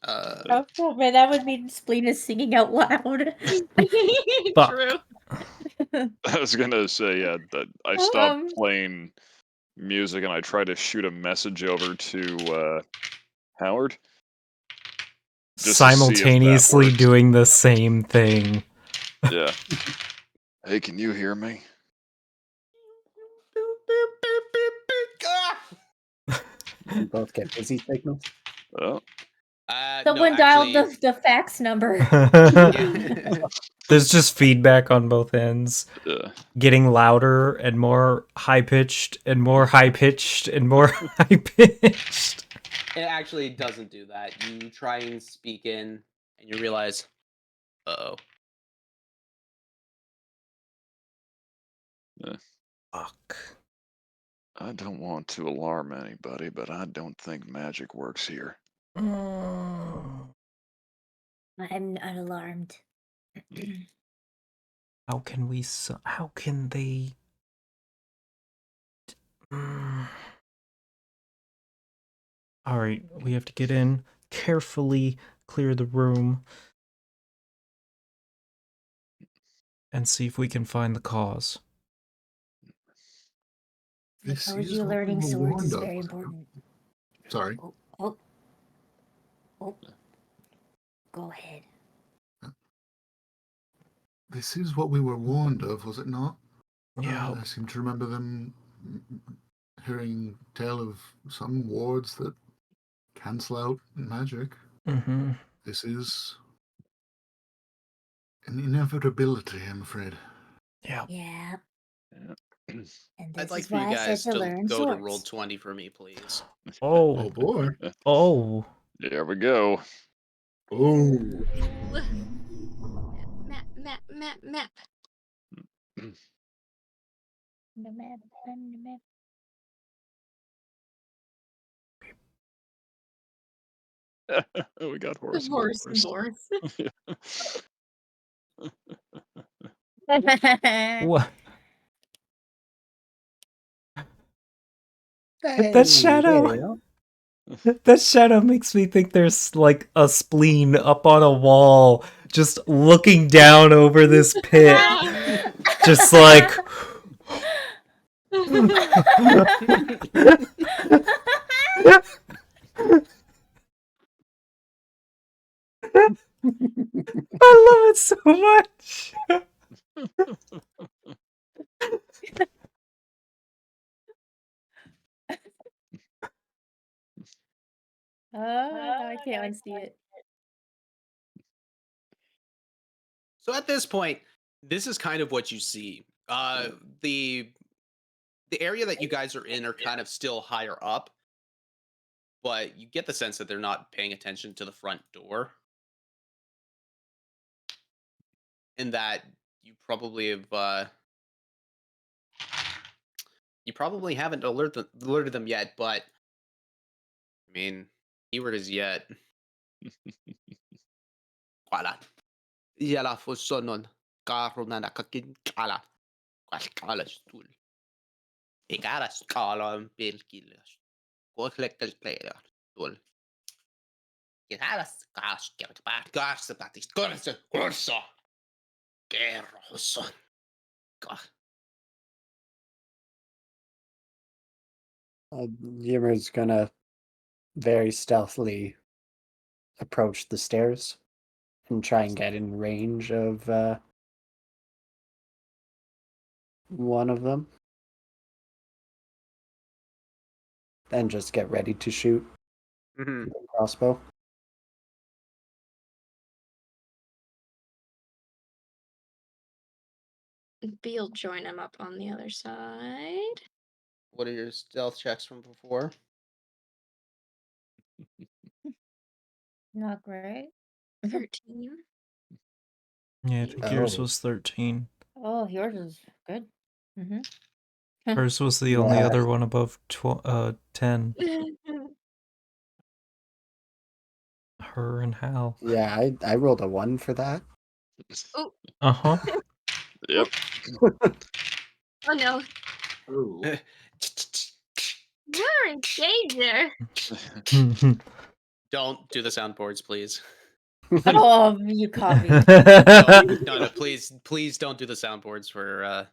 Oh man, that would mean Spleen is singing out loud. Fuck. True. I was gonna say, yeah, that I stopped playing music and I tried to shoot a message over to Howard. Just to see if that Simultaneously works. doing the same thing. Yeah. Hey, can you hear me? You both get busy signals. Oh. Someone no, dialed actually, the fax number. There's just feedback on both ends. Yeah. Getting louder and more high pitched and more high pitched and more high pitched. It actually doesn't do that. You try and speak in, and you realize, uh-oh. Yeah. Fuck. I don't want to alarm anybody, but I don't think magic works here. I'm not alarmed. How can we... How can they... Alright, we have to get in, carefully clear the room, and see if we can find the cause. I told you learning swords is very important. Sorry. Oh. Go ahead. This is what we were warned of, was it not? Yeah. I seem to remember them hearing tale of some wards that cancel out magic. Mm-hmm. This is an inevitability, I'm afraid. Yeah. Yeah. And this I'd like is for you why I guys said to to learn go swords. to roll 20 for me, please. Oh boy. Oh. There we go. Oh. Map. The map. We got horse. Horse and horse. What? Hey, That shadow. there we are. That shadow makes me think there's like a spleen up on a wall, just looking down over this pit. Just like. I love it so much. Now I can't unsee it. So at this point, this is kind of what you see. The area that you guys are in are kind of still higher up, but you get the sense that they're not paying attention to the front door. In that you probably have you probably haven't alerted them yet, but I mean, keyword is yet. Wala. Yala fusonon. Karo na nakakinkala. Kwalkala stul. Igara skala en pilkilas. Kohlekkelkleja stul. Igara skasket bát garsabatis kursa. Kerroson. Yimmer's gonna very stealthily approach the stairs and try and get in range of one of them. Then just get ready to shoot with the crossbow. Be'll join him up on the other side. What are your stealth checks from before? Not great. 13. Yeah, I think yours Oh. was 13. Oh, yours is good. Mm-hmm. Hers was the only Yeah. other one above 10. Her and Hal. Yeah, I rolled a 1 for that. Oh, Uh-huh. Yep. oh no. Ooh. You're in danger. Don't do the soundboards, please. Oh, you copy. No, please don't do the soundboards for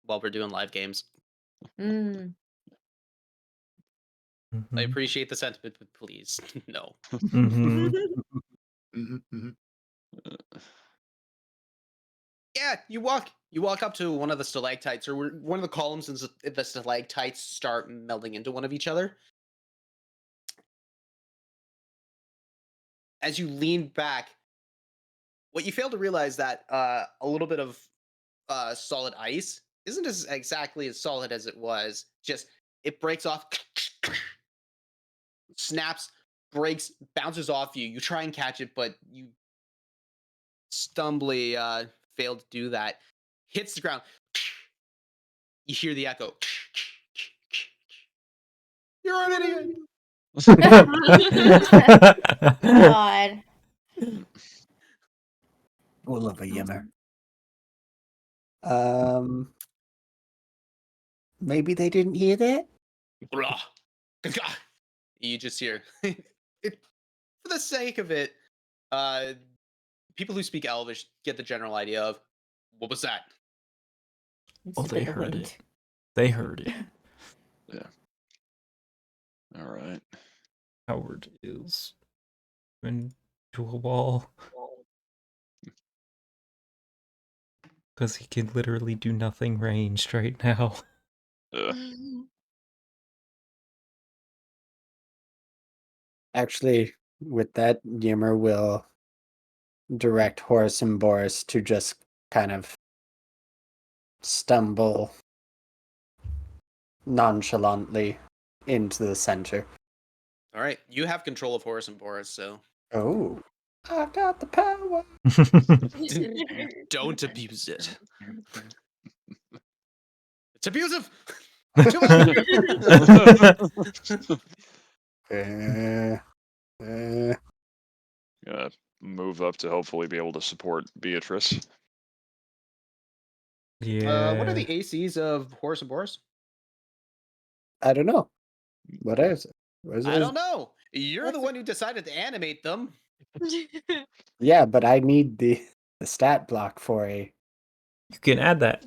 while we're doing live games. Mm. I appreciate the sentiment, but please, no. Mhm. Yeah, you walk up to one of the stalactites, or one of the columns, and the stalactites start melding into one of each other. As you lean back, what you fail to realize that a little bit of solid ice isn't exactly as solid as it was. Just it breaks off, snaps, breaks, bounces off you. You try and catch it, but you stumbly fail to do that. Hits the ground. You hear the echo. You're an idiot. God. Full of a yimmer. Maybe they didn't hear that? You just hear for the sake of it, people who speak Elvish get the general idea of what was that? It's Oh, a they bit of heard wind. it. They heard it. All right. Howard is into a wall. Because he can literally do nothing ranged right now. Actually, with that, Yimmer will direct Horace and Boris to just kind of stumble nonchalantly into the center. All right, you have control of Horus and Boris, so Oh, I got the power. don't abuse it. It's abusive. Gonna move up to hopefully be able to support Beatrice. Yeah. What are the ACs of Horus and Boris? I don't know. What is it? What is I it? don't know. You're the What's one who decided to animate them. Yeah, but I need the stat block for a. You can add that.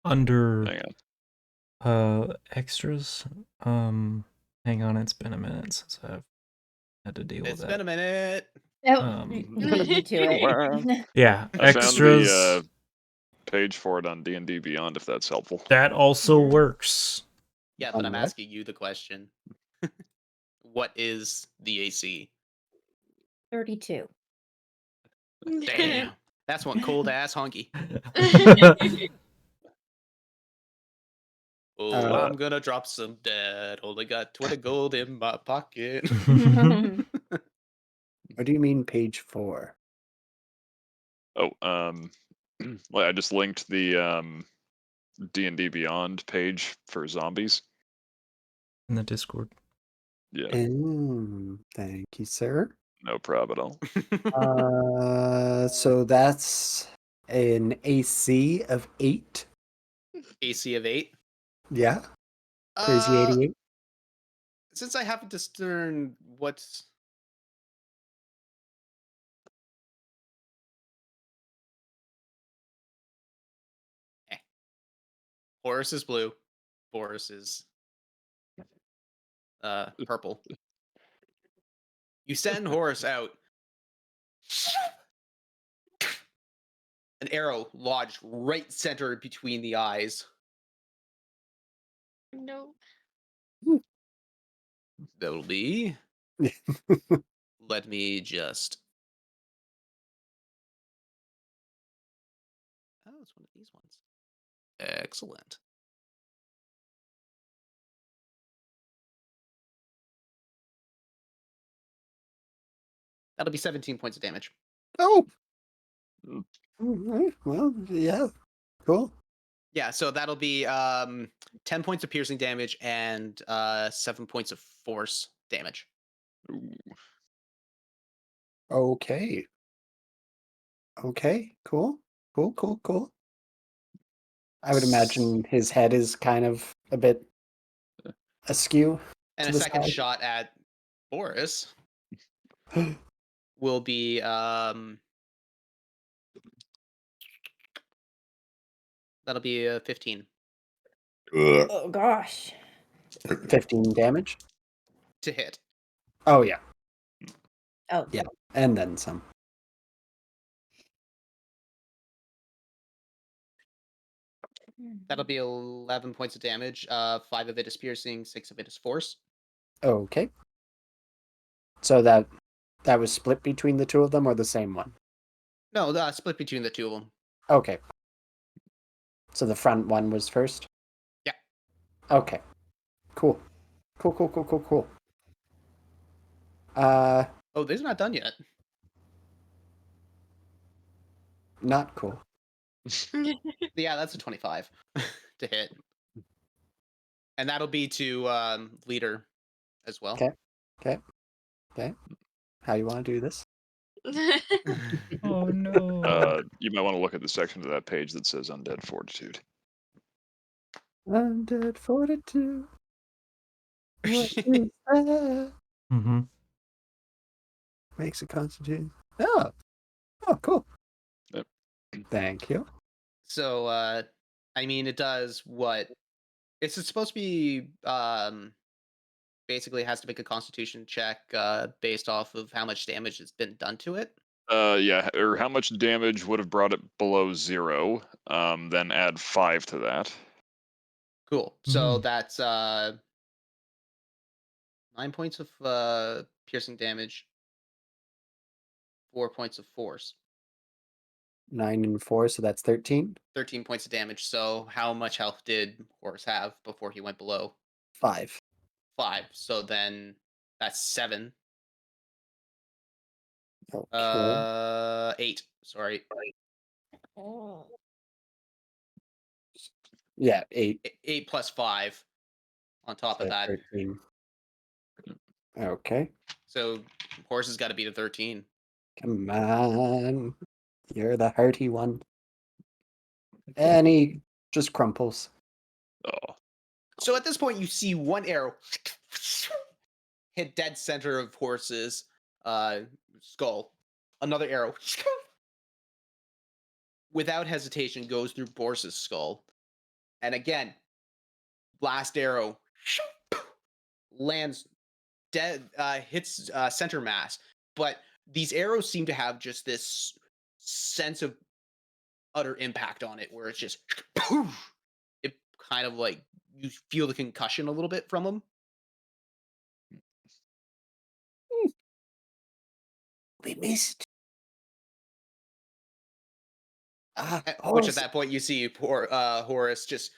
Under Hang on. extras. Hang on, it's been a minute since I've had to deal with It's that. been a minute. Oh, you beat me to it. Yeah, I found extras. the page for it on D&D Beyond, if that's helpful. That also works. Yeah, but I'm what? asking you the question. What is the AC? 32. Damn. That's one cold ass honky. Oh, I'm gonna drop some dead. Only got 20 gold in my pocket. What do you mean, page 4? Oh, well, I just linked the D&D Beyond page for zombies. In the Discord. Yeah, Thank you, sir. no problem at all. So that's an AC of 8. AC of 8. Yeah, crazy 88. Since I haven't discerned what's Horus is blue, Boris is purple. You send Horus out. An arrow lodged right center between the eyes. No. That'll be. Let me just. Oh, it's one of these ones. Excellent. That'll be 17 points of damage. Oh. Mm. Alright, well, yeah. Cool. Yeah, so that'll be 10 points of piercing damage and 7 points of force damage. Ooh. Okay. Okay. Cool. Cool. I would imagine his head is kind of a bit askew. And to a the second side. shot at Boris will be that'll be 15 Oh gosh. 15 damage. to hit. Oh yeah, Oh. Yeah. And then some. That'll be 11 points of damage. 5 of it is piercing, 6 of it is force. Okay. So that was split between the two of them, or the same one? No, split between the two of them. Okay. So the front one was first? Yeah. Okay. Cool. Cool. Oh, these are not done yet. Not cool. Yeah, that's a 25 to hit. And that'll be to leader as well. Okay. How you want to do this? Oh no. You might want to look at the section of that page that says Undead Fortitude. Undead fortitude. What is that? Mm-hmm. Makes a constitution. Oh, cool. Yep. Thank you. So I mean it does what it's supposed to be basically has to make a constitution check based off of how much damage has been done to it. Yeah, or how much damage would have brought it below 0? Then add 5 to that. Cool. So Mhm. that's 9 points of piercing damage, 4 points of force, 9 and 4, so that's 13. 13 points of damage. So how much health did Horus have before he went below 5. 5? So then that's 7. Okay. 8. Sorry. Yeah, 8. 8 plus 5 on top of So that. 13. Okay. So Horus has got to beat a 13. Come on. You're the hearty one. And he just crumples. Oh. So at this point, you see one arrow hit dead center of Horus's skull. Another arrow, without hesitation, goes through Boris's skull. And again, blast arrow lands dead, hits center mass. But these arrows seem to have just this sense of utter impact on it, where it's just it kind of like you feel the concussion a little bit from them. We missed. Which at that point you see poor Horus just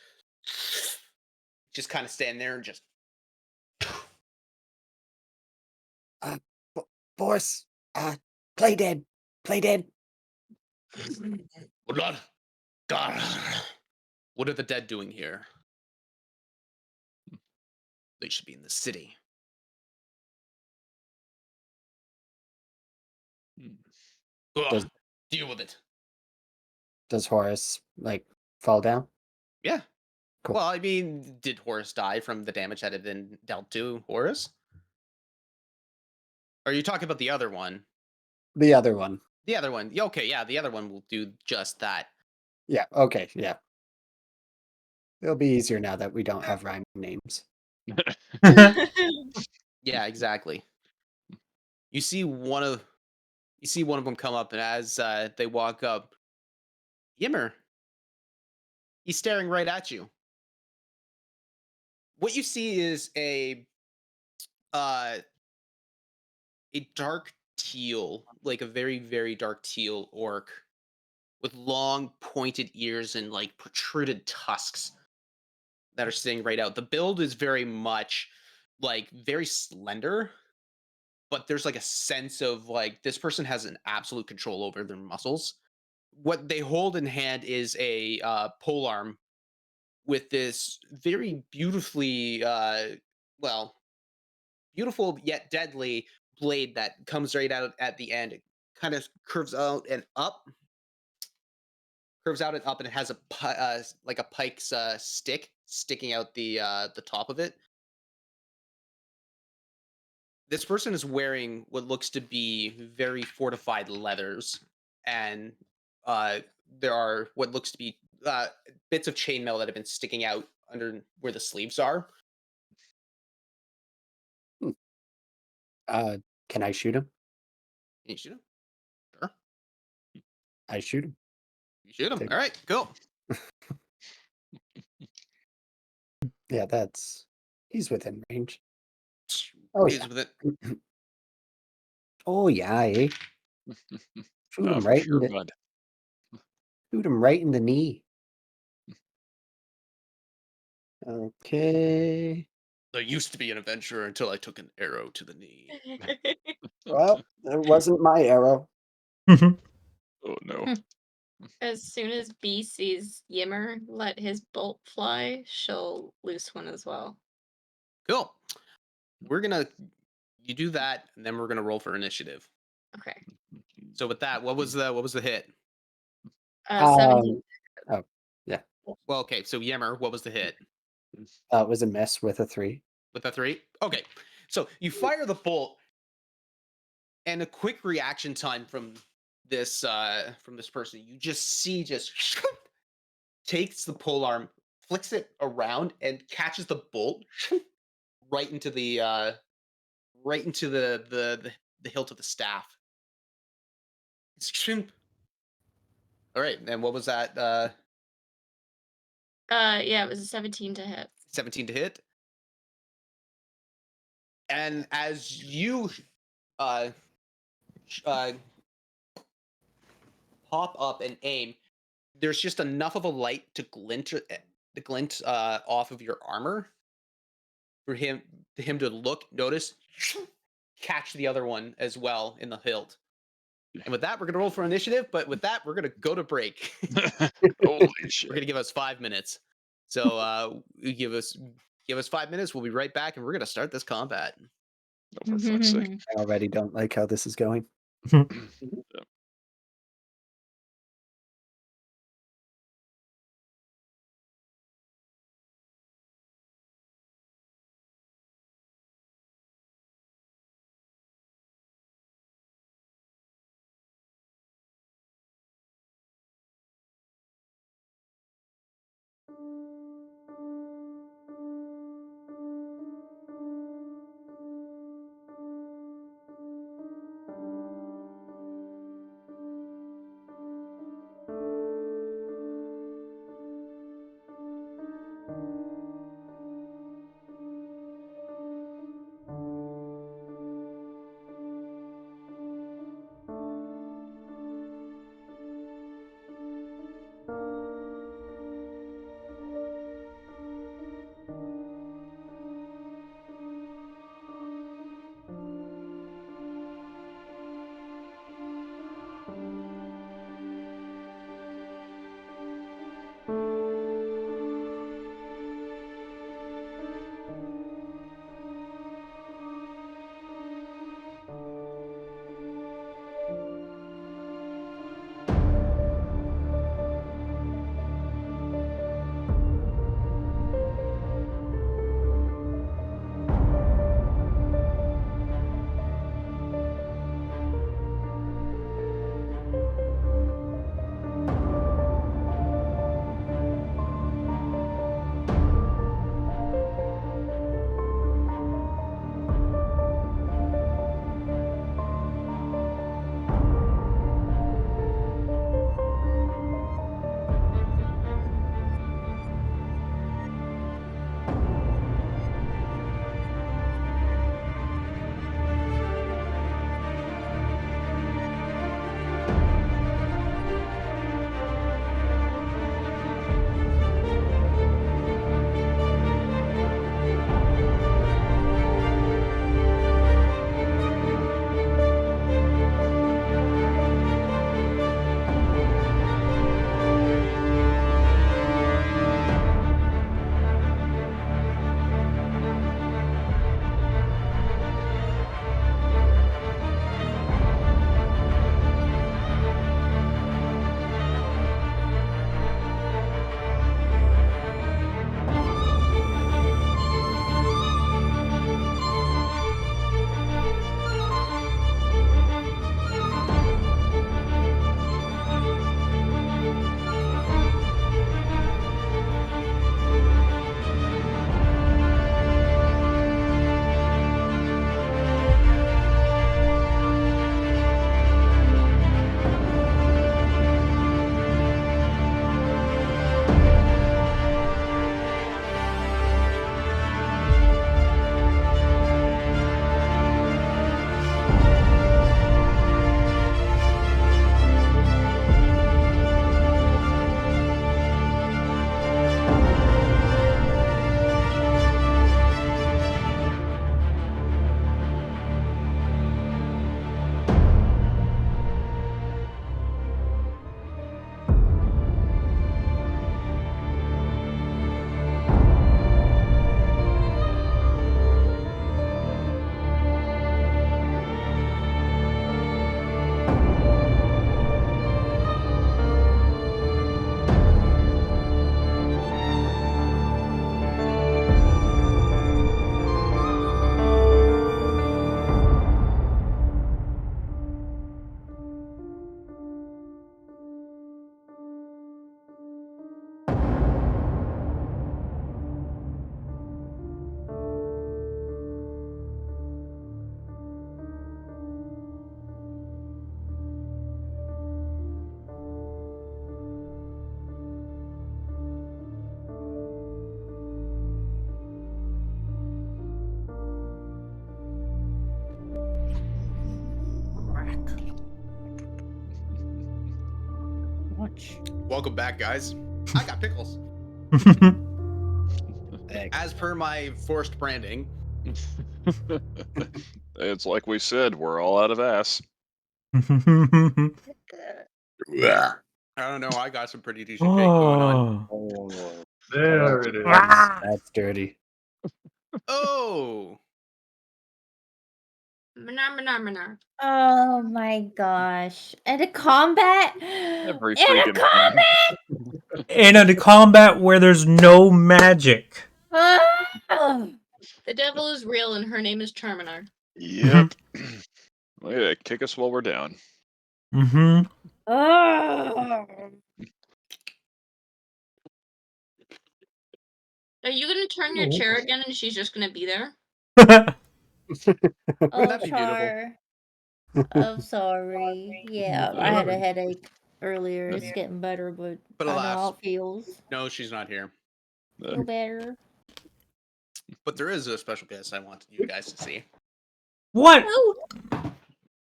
kind of stand there and just Boris, play dead. God, what are the dead doing here? They should be in the city. Does- Deal with it. Does Horus, fall down? Yeah. Cool. Well, I mean, did Horus die from the damage that had been dealt to Horus? Or are you talking about the other one? The other one. The other one. Yeah, okay, yeah, the other one will do just that. Yeah, okay, yeah. It'll be easier now that we don't have rhyming names. Yeah, exactly. You see one of them come up, and as they walk up, Yimmer, he's staring right at you. What you see is a dark teal, like a very, very dark teal orc with long pointed ears and like protruded tusks that are sitting right out. The build is very much like very slender, but there's like a sense of like this person has an absolute control over their muscles. What they hold in hand is a pole arm with this very beautifully, well, beautiful yet deadly blade that comes right out at the end. It kind of curves out and up, and it has like a pike's stick sticking out the top of it. This person is wearing what looks to be very fortified leathers, and uh, there are what looks to be bits of chainmail that have been sticking out under where the sleeves are. Hmm. Can I shoot him? Can you shoot him? Sure. I shoot him. You shoot him. Take- All right, cool. Yeah, he's within range. Oh He's yeah. with it. Oh yeah, eh? Shoot him For right in sure, the bud. shoot him right in the knee. Okay. There used to be an adventurer until I took an arrow to the knee. Well, it wasn't my arrow. Oh no. As soon as B sees Yimmer let his bolt fly, she'll loose one as well. Cool. You do that, and then we're gonna roll for initiative. Okay. So with that, what was the hit? 17. Oh, yeah. Well, okay, so Yemmer, what was the hit? It was a miss with a 3. With a 3? Okay. So you fire the bolt, and a quick reaction time from this person. You just see takes the pole arm, flicks it around, and catches the bolt right into the hilt of the staff. All right, and what was that? Yeah, it was a 17 to hit. 17 to hit. And as you uh, uh, pop up and aim, there's just enough of a light to glint off of your armor for him to look, notice, catch the other one as well in the hilt. And with that, we're gonna roll for initiative. But with that, we're gonna go to break. Holy We're shit. gonna give us 5 minutes. So give us 5 minutes. We'll be right back, and we're gonna start this combat. Oh, for fuck's sake. I already don't like how this is going. Yeah. much. Welcome back, guys. I got pickles. As per my forced branding. It's like we said, we're all out of ass. I don't know. I got some pretty decent cake going on. Oh, There it is. that's dirty. Oh, Manar. Oh my gosh. And a combat? Every In a freaking time. combat! In a combat where there's no magic. Ah! The devil is real and her name is Charminar. Yep. Look at that. Kick us while we're down. Mm-hmm. Ah! Are you gonna turn your chair again and she's just gonna be there? Oh, that'd be beautiful. Char. I'm sorry. Yeah, I had a headache earlier. It's getting better, but But I know alas. how it feels. No, she's not here. Feel better. But there is a special guest I want you guys to see. What? Oh,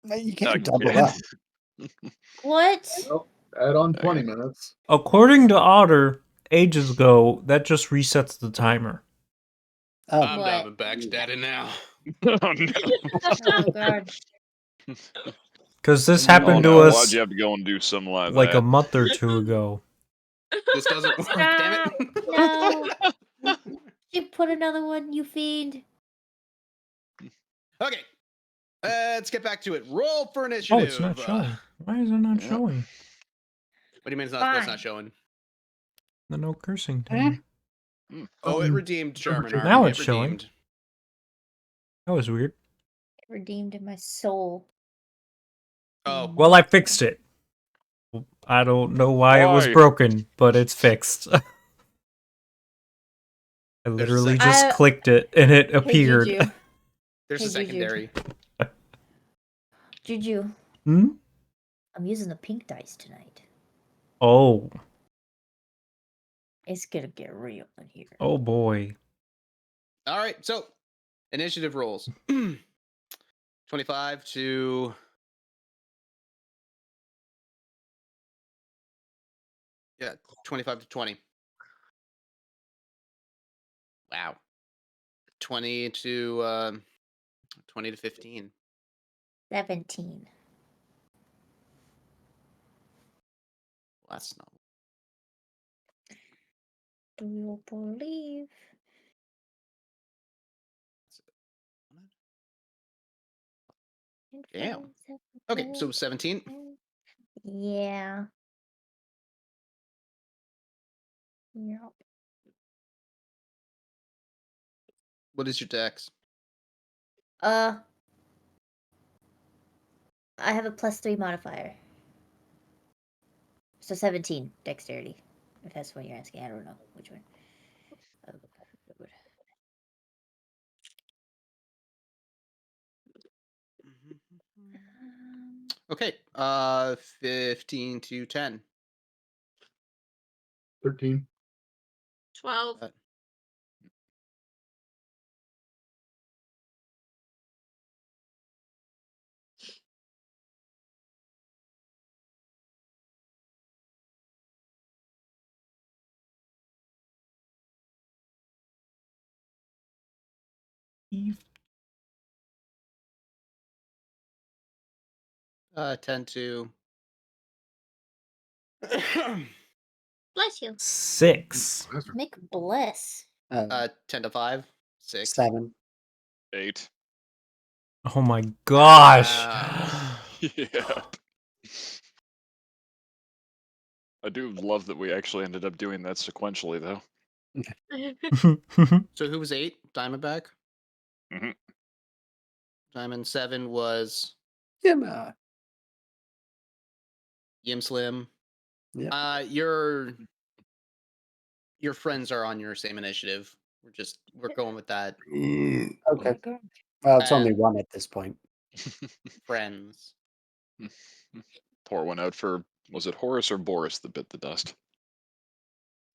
No, you can't Okay. double up. what? Well, add on 20 minutes. According to Otter, ages ago, that just resets the timer. Oh, I'm What? diving back to daddy now. Oh no. Oh god. Because this Oh happened no, to why'd us you have to go and do something like like a that? month or two ago. This doesn't work, damn it. No. You put another one, you fiend. Okay. Let's get back to it. Roll for Oh, initiative. it's not showing. Why is it not yeah. showing? What do you mean it's not, that's Fine. not showing? The no cursing timer. Oh, it redeemed Charminar. Now It it's showing. redeemed. That was weird. It redeemed in my soul. Oh, Well, I fixed it. I don't know why it was Why? broken, but it's fixed. I literally second- just clicked it and it Hey, appeared. Juju. there's Hey, a Juju. secondary. Juju, Hmm? I'm using the pink dice tonight. Oh. It's gonna get real in here. Oh boy. All right, so initiative rolls. 25 to... Yeah, 25 to 20. Wow. 20 to 15. 17. Well, that's not. Do you believe? in Damn. friends of Okay, so love? 17. Yeah. Yep. What is your dex? I have a +3 modifier. So 17 dexterity. If that's what you're asking, I don't know which one. Okay, 15 to 10. 13. 12. Eve. 10 to... Bless you. 6. Make bless. 10 to 5. 6. 7. 8. Oh my gosh. Yeah. I do love that we actually ended up doing that sequentially, though. So who was 8? Diamondback? Mhm. Diamond 7 was Yeah, no. Yim Slim. Yep. Your friends are on your same initiative. We're going with that. Okay. Well, it's only And- one at this point. Friends. Pour one out for, was it Horace or Boris that bit the dust?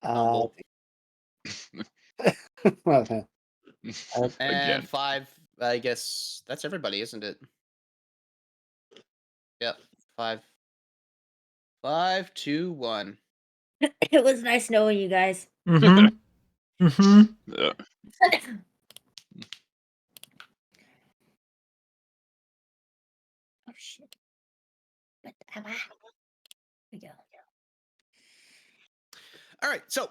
Uh, Humble. well, And Again. 5, I guess that's everybody, isn't it? Yep. 5 5, 2, 1. It was nice knowing you guys. Mm-hmm. Mm-hmm. Yeah. Oh shit. But here we go. All right, so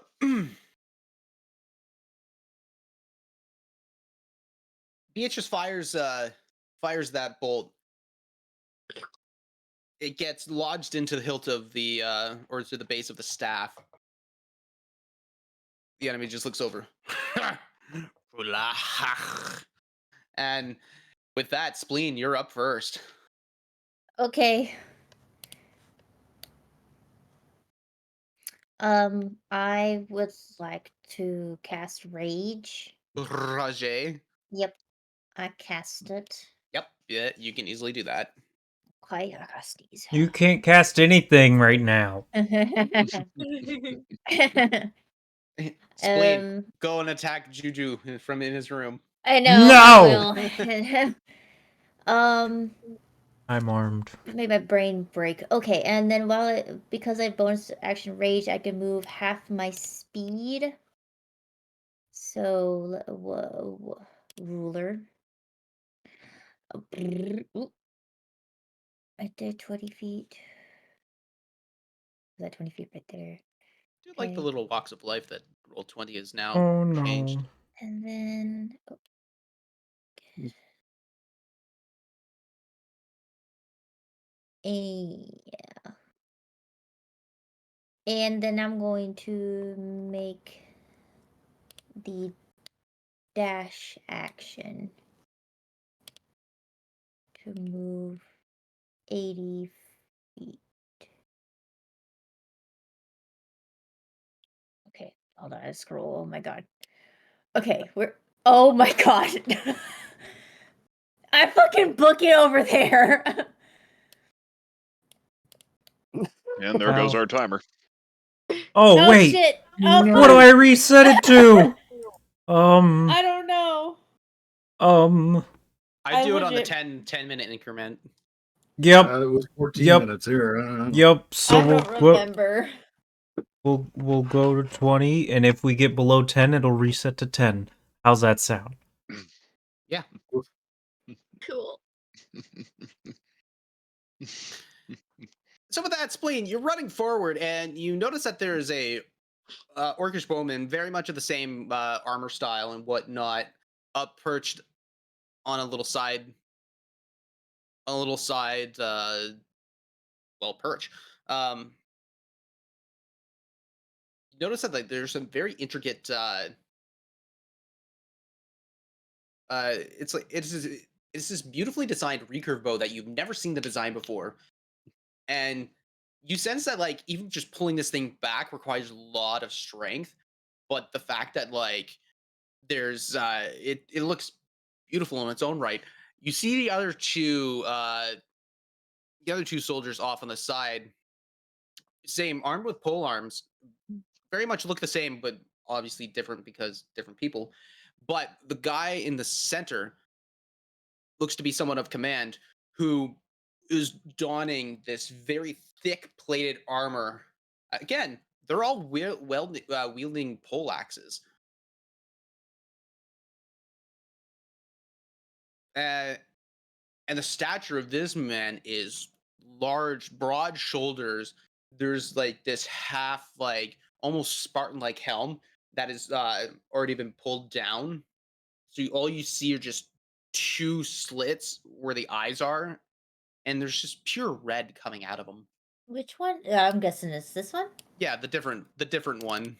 Beatrice fires that bolt. It gets lodged into the hilt of the or to the base of the staff. The enemy just looks over. And with that, Spleen, you're up first. Okay. I would like to cast Rage. Rage. Yep, I cast it. Yep, yeah, you can easily do that. Okay, I cast these. You can't cast anything right now. Spleen, go and attack Juju from in his room. I know. No! I will. I'm armed. Made my brain break. Okay, and then because I bonus action rage, I can move half my speed. So, ruler. Ooh. Right there, 20 feet. Is that 20 feet right there? I do like the Okay. little walks of life that Roll20 is now Oh no. changed. And then. Yeah. And then I'm going to make the dash action to move 80 feet. Okay, hold on, I scroll. Oh my god. Okay, oh my god. I fucking book it over there. And there goes Wow. our timer. Oh, wait. Shit. Oh, What do I reset it to? I don't know. I do it on the legit- 10-minute increment. Yep. It was 14 Yep. minutes here. I don't know. Yep. So I don't remember. we'll go to 20, and if we get below 10, it'll reset to 10. How's that sound? Yeah. Cool. So with that, Spleen, you're running forward, and you notice that there's a orcish bowman, very much of the same armor style and whatnot, up perched on a little side, perch. Notice that like there's some very intricate. It's this beautifully designed recurve bow that you've never seen the design before, and you sense that like even just pulling this thing back requires a lot of strength. But the fact that like there's it looks beautiful in its own right. You see the other two soldiers off on the side, same armed with pole arms, very much look the same, but obviously different because different people. But the guy in the center looks to be someone of command who is donning this very thick plated armor. Again, they're all wielding pole axes. And the stature of this man is large, broad shoulders. There's like this half, like almost Spartan-like helm that is already been pulled down. So all you see are just two slits where the eyes are, and there's just pure red coming out of them. Which one? I'm guessing it's this one. Yeah, the different one.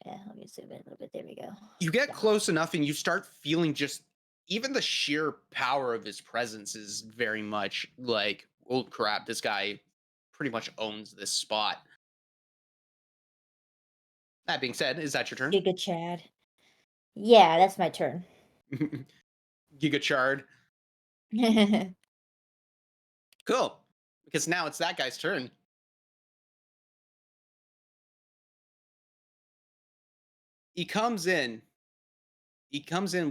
Yeah, let me zoom in a little bit. There we go. You get close enough, and you start feeling just even the sheer power of his presence is very much like, oh crap, this guy pretty much owns this spot. That being said, is that your turn? Giga Chad. Yeah, that's my turn. Giga Chard. Cool. Because now it's that guy's turn. He comes in,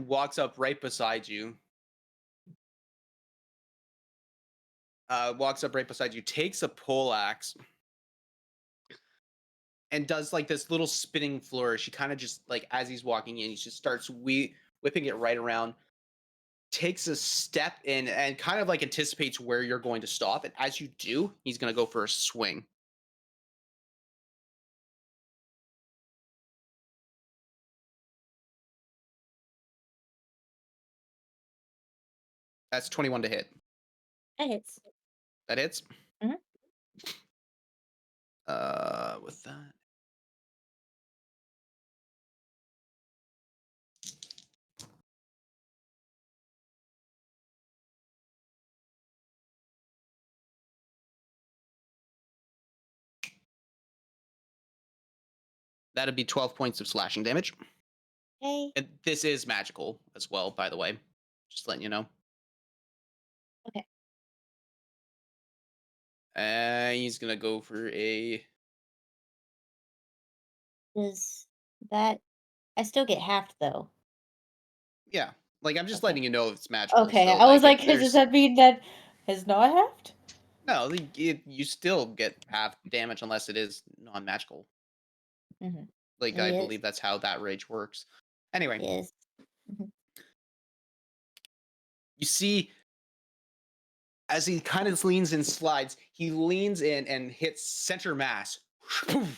walks up right beside you. Takes a pole axe, and does like this little spinning flourish. He kind of just like as he's walking in, he just starts whipping it right around, takes a step in, and kind of like anticipates where you're going to stop. And as you do, he's going to go for a swing. That's 21 to hit. That hits. That hits. Mhm. With that. That'd be 12 points of slashing damage. Okay. And this is magical as well, by the way. Just letting you know. Okay. He's gonna go for a. Does that? I still get half though. Yeah, like I'm just Okay. letting you know it's magical. Okay, So, I was like, like, does that mean that has not halved? No, you still get half damage unless it is non-magical. Mhm. Like, It I is. believe that's how that rage works. Anyway, Yes. you see, as he kind of leans and slides, he leans in and hits center mass. And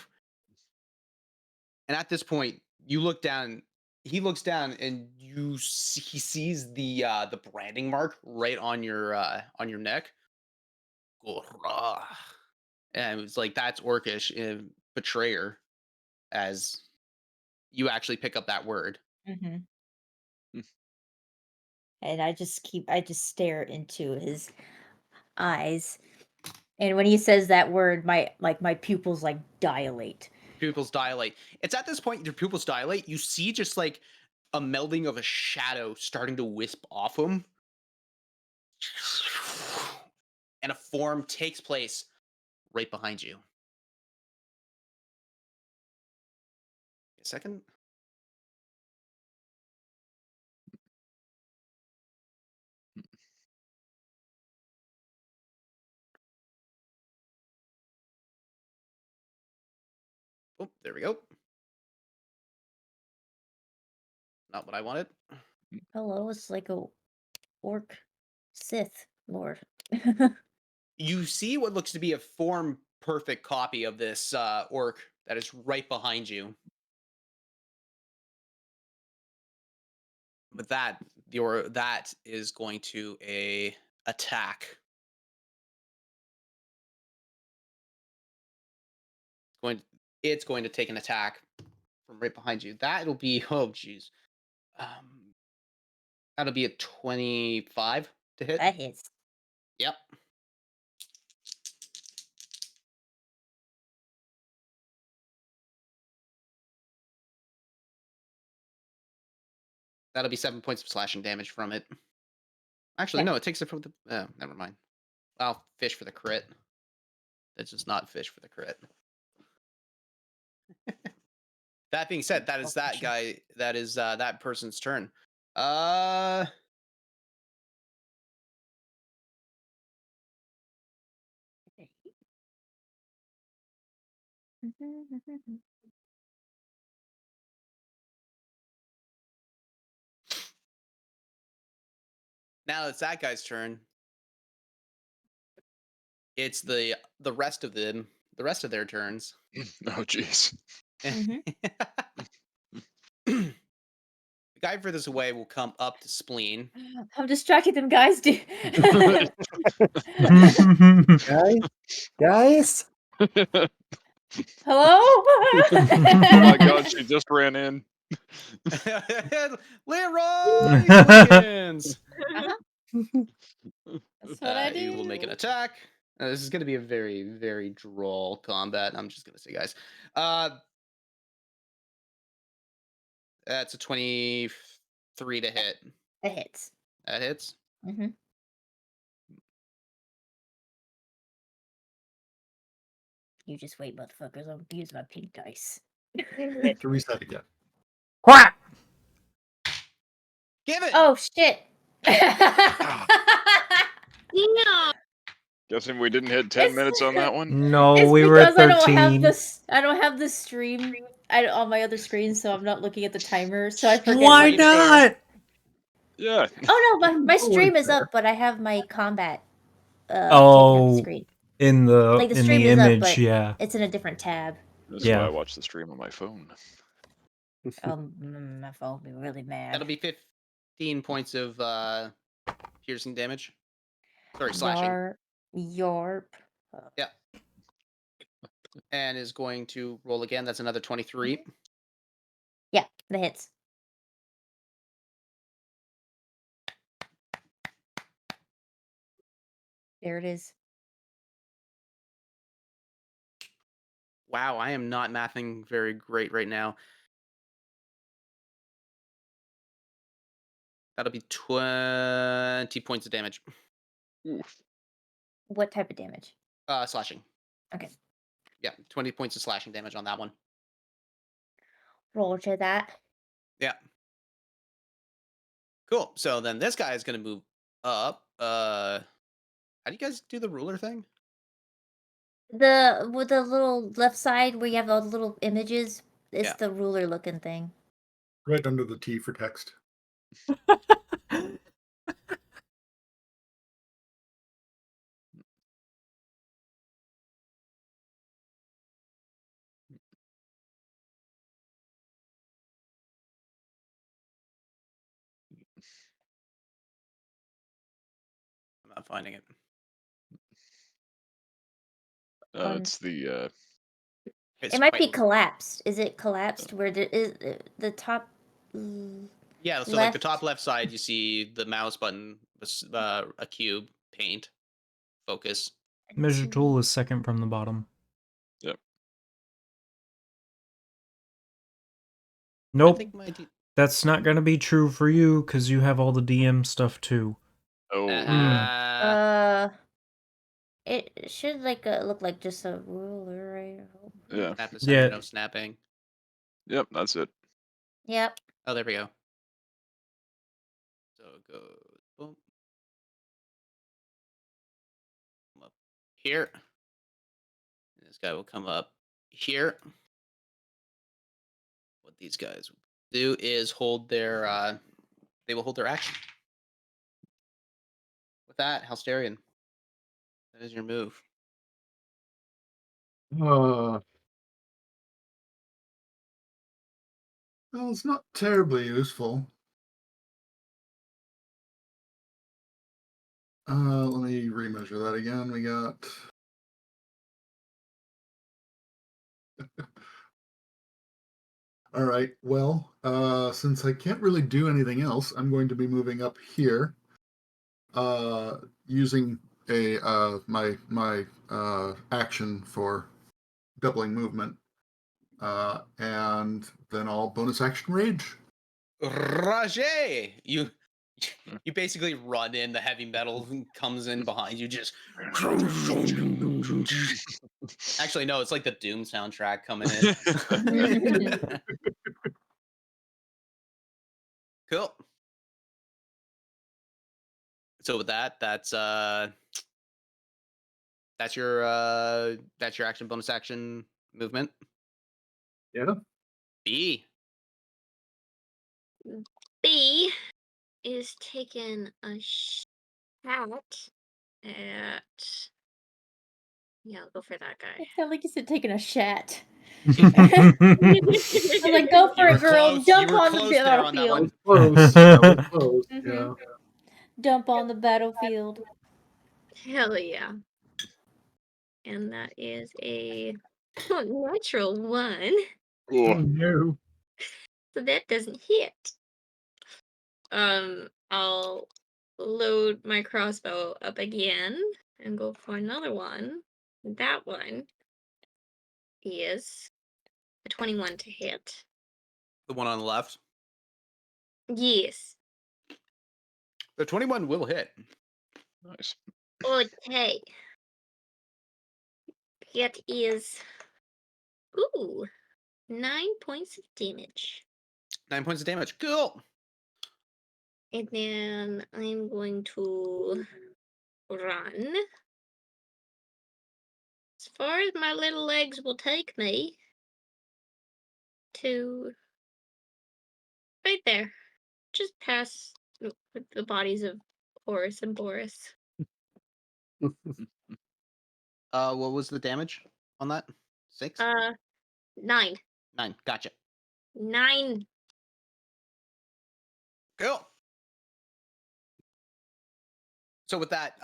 at this point, you look down. He looks down, and he sees the branding mark right on your neck. Gorah. And it was like that's Orcish betrayer, as you actually pick up that word. Mm-hmm. Hmm. And I just stare into his eyes, and when he says that word, my pupils like dilate. Pupils dilate. It's at this point your pupils dilate. You see just like a melding of a shadow starting to wisp off him, and a form takes place right behind you. A second. Oh, there we go. Not what I wanted. Hello, it's like a orc Sith Lord. You see what looks to be a form perfect copy of this orc that is right behind you. With that, that is going to attack. It's going to take an attack from right behind you. That'll be geez. That'll be a 25 to hit. That hits. Yep. That'll be 7 points of slashing damage from it. Actually, Okay. no, it takes it from the. Oh, never mind. I'll fish for the crit. That's just not fish for the crit. That being said, that is that guy. That is that person's turn. Now it's that guy's turn. It's the rest of them. The rest of their turns. Oh, jeez. Mhm. The guy furthest away will come up to Spleen. I'm distracting them, guys. Guys? Hello? Oh my god, she just ran in. Leroy Wiggins! That's what I do. He will make an attack. This is going to be a very, very droll combat. I'm just going to say, guys. That's a 23 to hit. It hits. That hits. Mm-hmm. You just wait, motherfuckers. I'm gonna use my pink dice. To reset again. Quack! Give it! Oh shit! No. Guessing we didn't hit 10 minutes on that one? No, It's we were at because I don't have 13. this. I don't have the stream on my other screen, so I'm not looking at the timer. So I forget. Why when it's there. not? Yeah. Oh no, my Oh, stream it's is up, but I have my combat taken off the Oh, screen. in Like the the stream is image, up, but yeah. it's in a different tab. That's Yeah. why I watch the stream on my phone. My phone will be really mad. That'll be 15 points of piercing damage. Sorry, slashing. Yarp. Yeah. And is going to roll again. That's another 23. Yeah, the hits. There it is. Wow, I am not mathing very great right now. That'll be 20 points of damage. Oof. What type of damage? Slashing. Okay. Yeah, 20 points of slashing damage on that one. Roll to that. Yeah. Cool. So then this guy is going to move up. How do you guys do the ruler thing? With the little left side where you have all the little images, it's Yeah. the ruler looking thing. Right under the T for text. I'm not finding it. It's the It's It might be quite- collapsed. Is it collapsed where there is the top? Yeah, so like the left? top left side, you see the mouse button, a cube, paint, focus. Measure tool is second from the bottom. Yep. I Nope, think my that's not gonna be true for you because you have all the DM stuff too. oh It should look like just a ruler, right? yeah. snap the center, Yeah. no snapping. Yep, that's it. Yep. Oh, there we go. So it goes boom. Come up here. This guy will come up here. What these guys will do is hold their they will hold their action. With that, Halsterian, that is your move. Well, it's not terribly useful. Let me remeasure that again. We got. All right. Well, since I can't really do anything else, I'm going to be moving up here. Using a my action for doubling movement. And then I'll bonus action rage. Rajay, you basically run in. The heavy metal comes in behind you. Just actually, no, it's like the Doom soundtrack coming in. Cool. So with that, that's your action, bonus action, movement. Yeah. B. B is taking a shot at. Yeah, I'll go for that guy. It sounded like you said taking a shat. Yeah. I was like, go for You it, were girl. close. Dump You were on the close there on that That battlefield. one. was close. That was close. Mhm. Yeah. Dump on the battlefield. Hell yeah. And that is a natural one. Oh Oh, no. So that doesn't hit. I'll load my crossbow up again and go for another one. That one is a 21 to hit. The one on the left. Yes. The 21 will hit. nice. Okay. That is 9 points of damage. 9 points of damage. Cool. And then I'm going to run as far as my little legs will take me to right there, just past the bodies of Horus and Boris. What was the damage on that? 6? 9. 9. Gotcha. 9. Cool. So with that,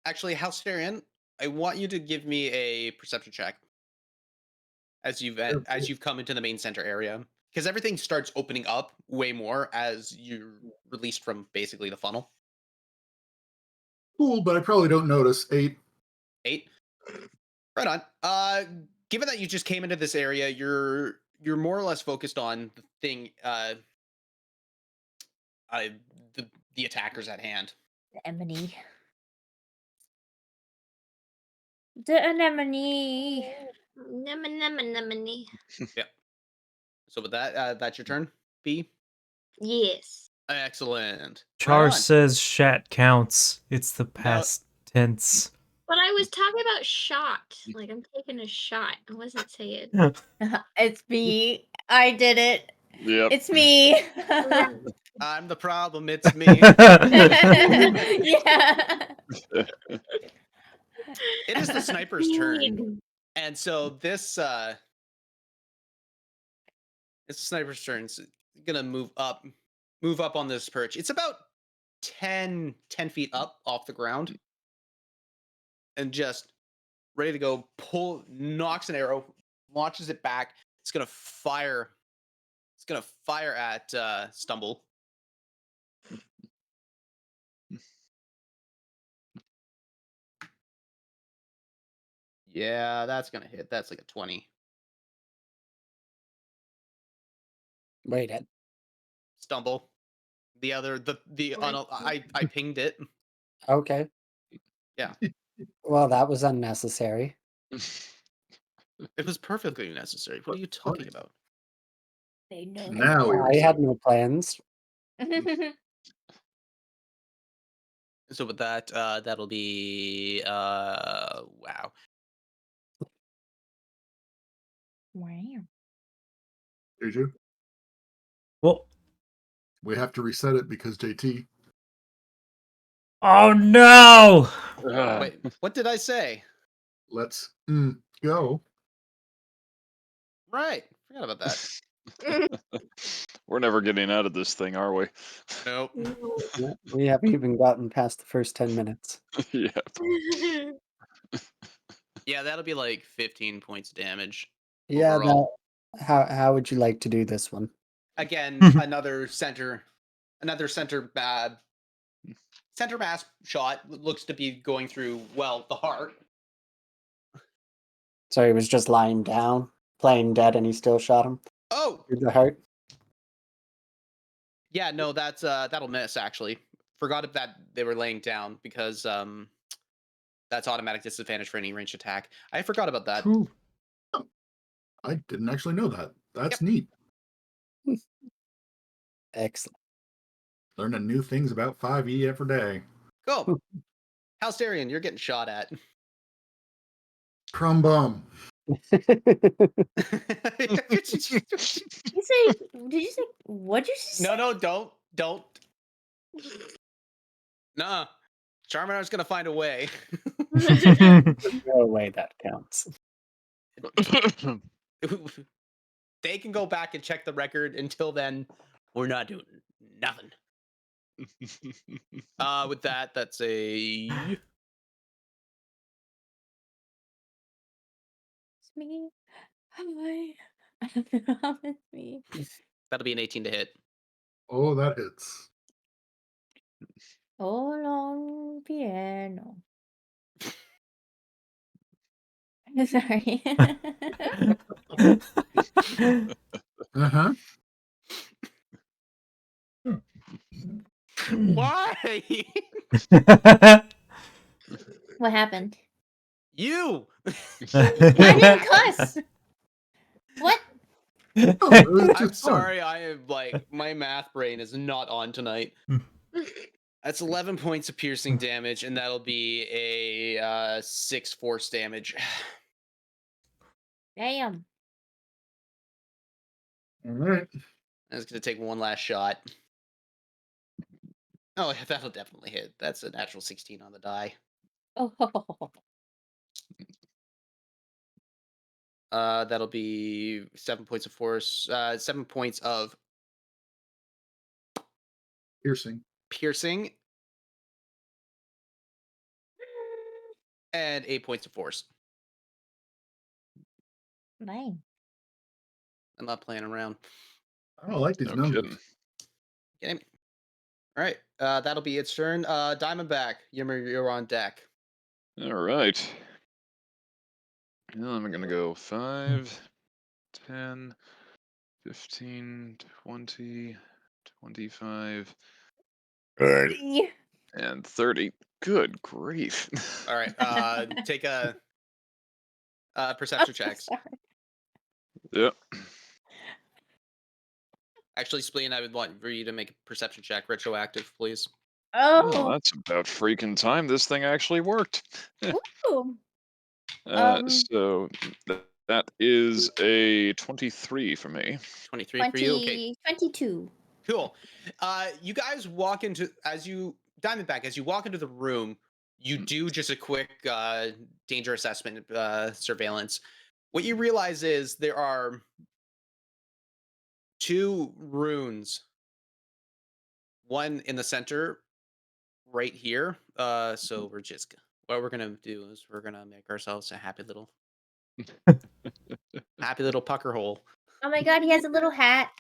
actually, Halcyon, I want you to give me a perception check as you've come into the main center area, because everything starts opening up way more as you're released from basically the funnel. Cool, but I probably don't notice. 8. 8. Right on. Given that you just came into this area, you're more or less focused on the thing, the attackers at hand. The anemone. The anemone. Anemone. Yeah. So with that, that's your turn, B. Yes. Excellent. Char Right on. says shat counts. It's the past tense. But I was talking about shot. Like, I'm taking a shot. I wasn't saying. It's me. I did it. Yep. It's me. I'm the problem. It's me. Yeah. It is the sniper's turn, and so this it's the sniper's turn. It's gonna move up on this perch. It's about 10 feet up off the ground, and just ready to go. Knocks an arrow, launches it back. It's gonna fire. It's gonna fire at Stumble. Yeah, that's gonna hit. That's like a 20. Wait, Stumble. The other, I pinged it. okay. Yeah. Well, that was unnecessary. It was perfectly necessary. What are you talking about? They know. Now we I had no plans. So with that, that'll be wow. Wow. Juju. Well, We have to reset it because JT. oh no! Wait, what did I say? Let's go. Right, forgot about that. We're never getting out of this thing, are we? Nope. Yeah, we haven't even gotten past the first 10 minutes. Yep. Yeah, that'll be like 15 points damage. Yeah, Overall. how would you like to do this one? Again, another center mass shot looks to be going through the heart. So he was just lying down, playing dead, and he still shot him Oh, through the heart. yeah, no, that's that'll miss actually. Forgot that they were laying down because that's automatic disadvantage for any ranged attack. I forgot about that. True. I didn't actually know that. That's neat. Excellent. Learning new things about 5e every day. Cool. Halcyon, you're getting shot at. Crumb bum. Did you say? What'd you say? No, don't. Nah, Charmanar's gonna find a way. No way that counts. They can go back and check the record. Until then, we're not doing nothing. With that, that's a It's me. Hi. It's me. that'll be an 18 to hit. Oh, that hits. All on piano. Sorry. Uh-huh. Why? What happened? You. I didn't cuss. What? It was I'm just fun. sorry. I am like my math brain is not on tonight. That's 11 points of piercing damage, and that'll be a 6 force damage. Damn. All right. I was going to take one last shot. Oh, yeah, that'll definitely hit. That's a natural 16 on the die. Oh. That'll be 7 points of force. 7 points of Piercing. piercing. And 8 points of force. Nice. I'm not playing around. I don't like these No numbers. kidding. Getting me? All right. That'll be its turn. Diamondback, you're on deck. All right. Now I'm going to go 5, 10, 15, 20, 25, 30. and 30. Good grief. All right. Take a perception checks. Sorry. Yep. Actually, Spleen, I would want for you to make a perception check, retroactive, please. Oh, Oh. that's about freaking time this thing actually worked. Ooh. So that is a 23 for me. 23 for you. Okay, 22. cool. You guys walk into Diamondback, as you walk into the room, you do just a quick danger assessment surveillance. What you realize is there are 2 runes. One in the center, right here. So what we're gonna do is we're gonna make ourselves a happy little pucker hole. Oh my god, he has a little hat.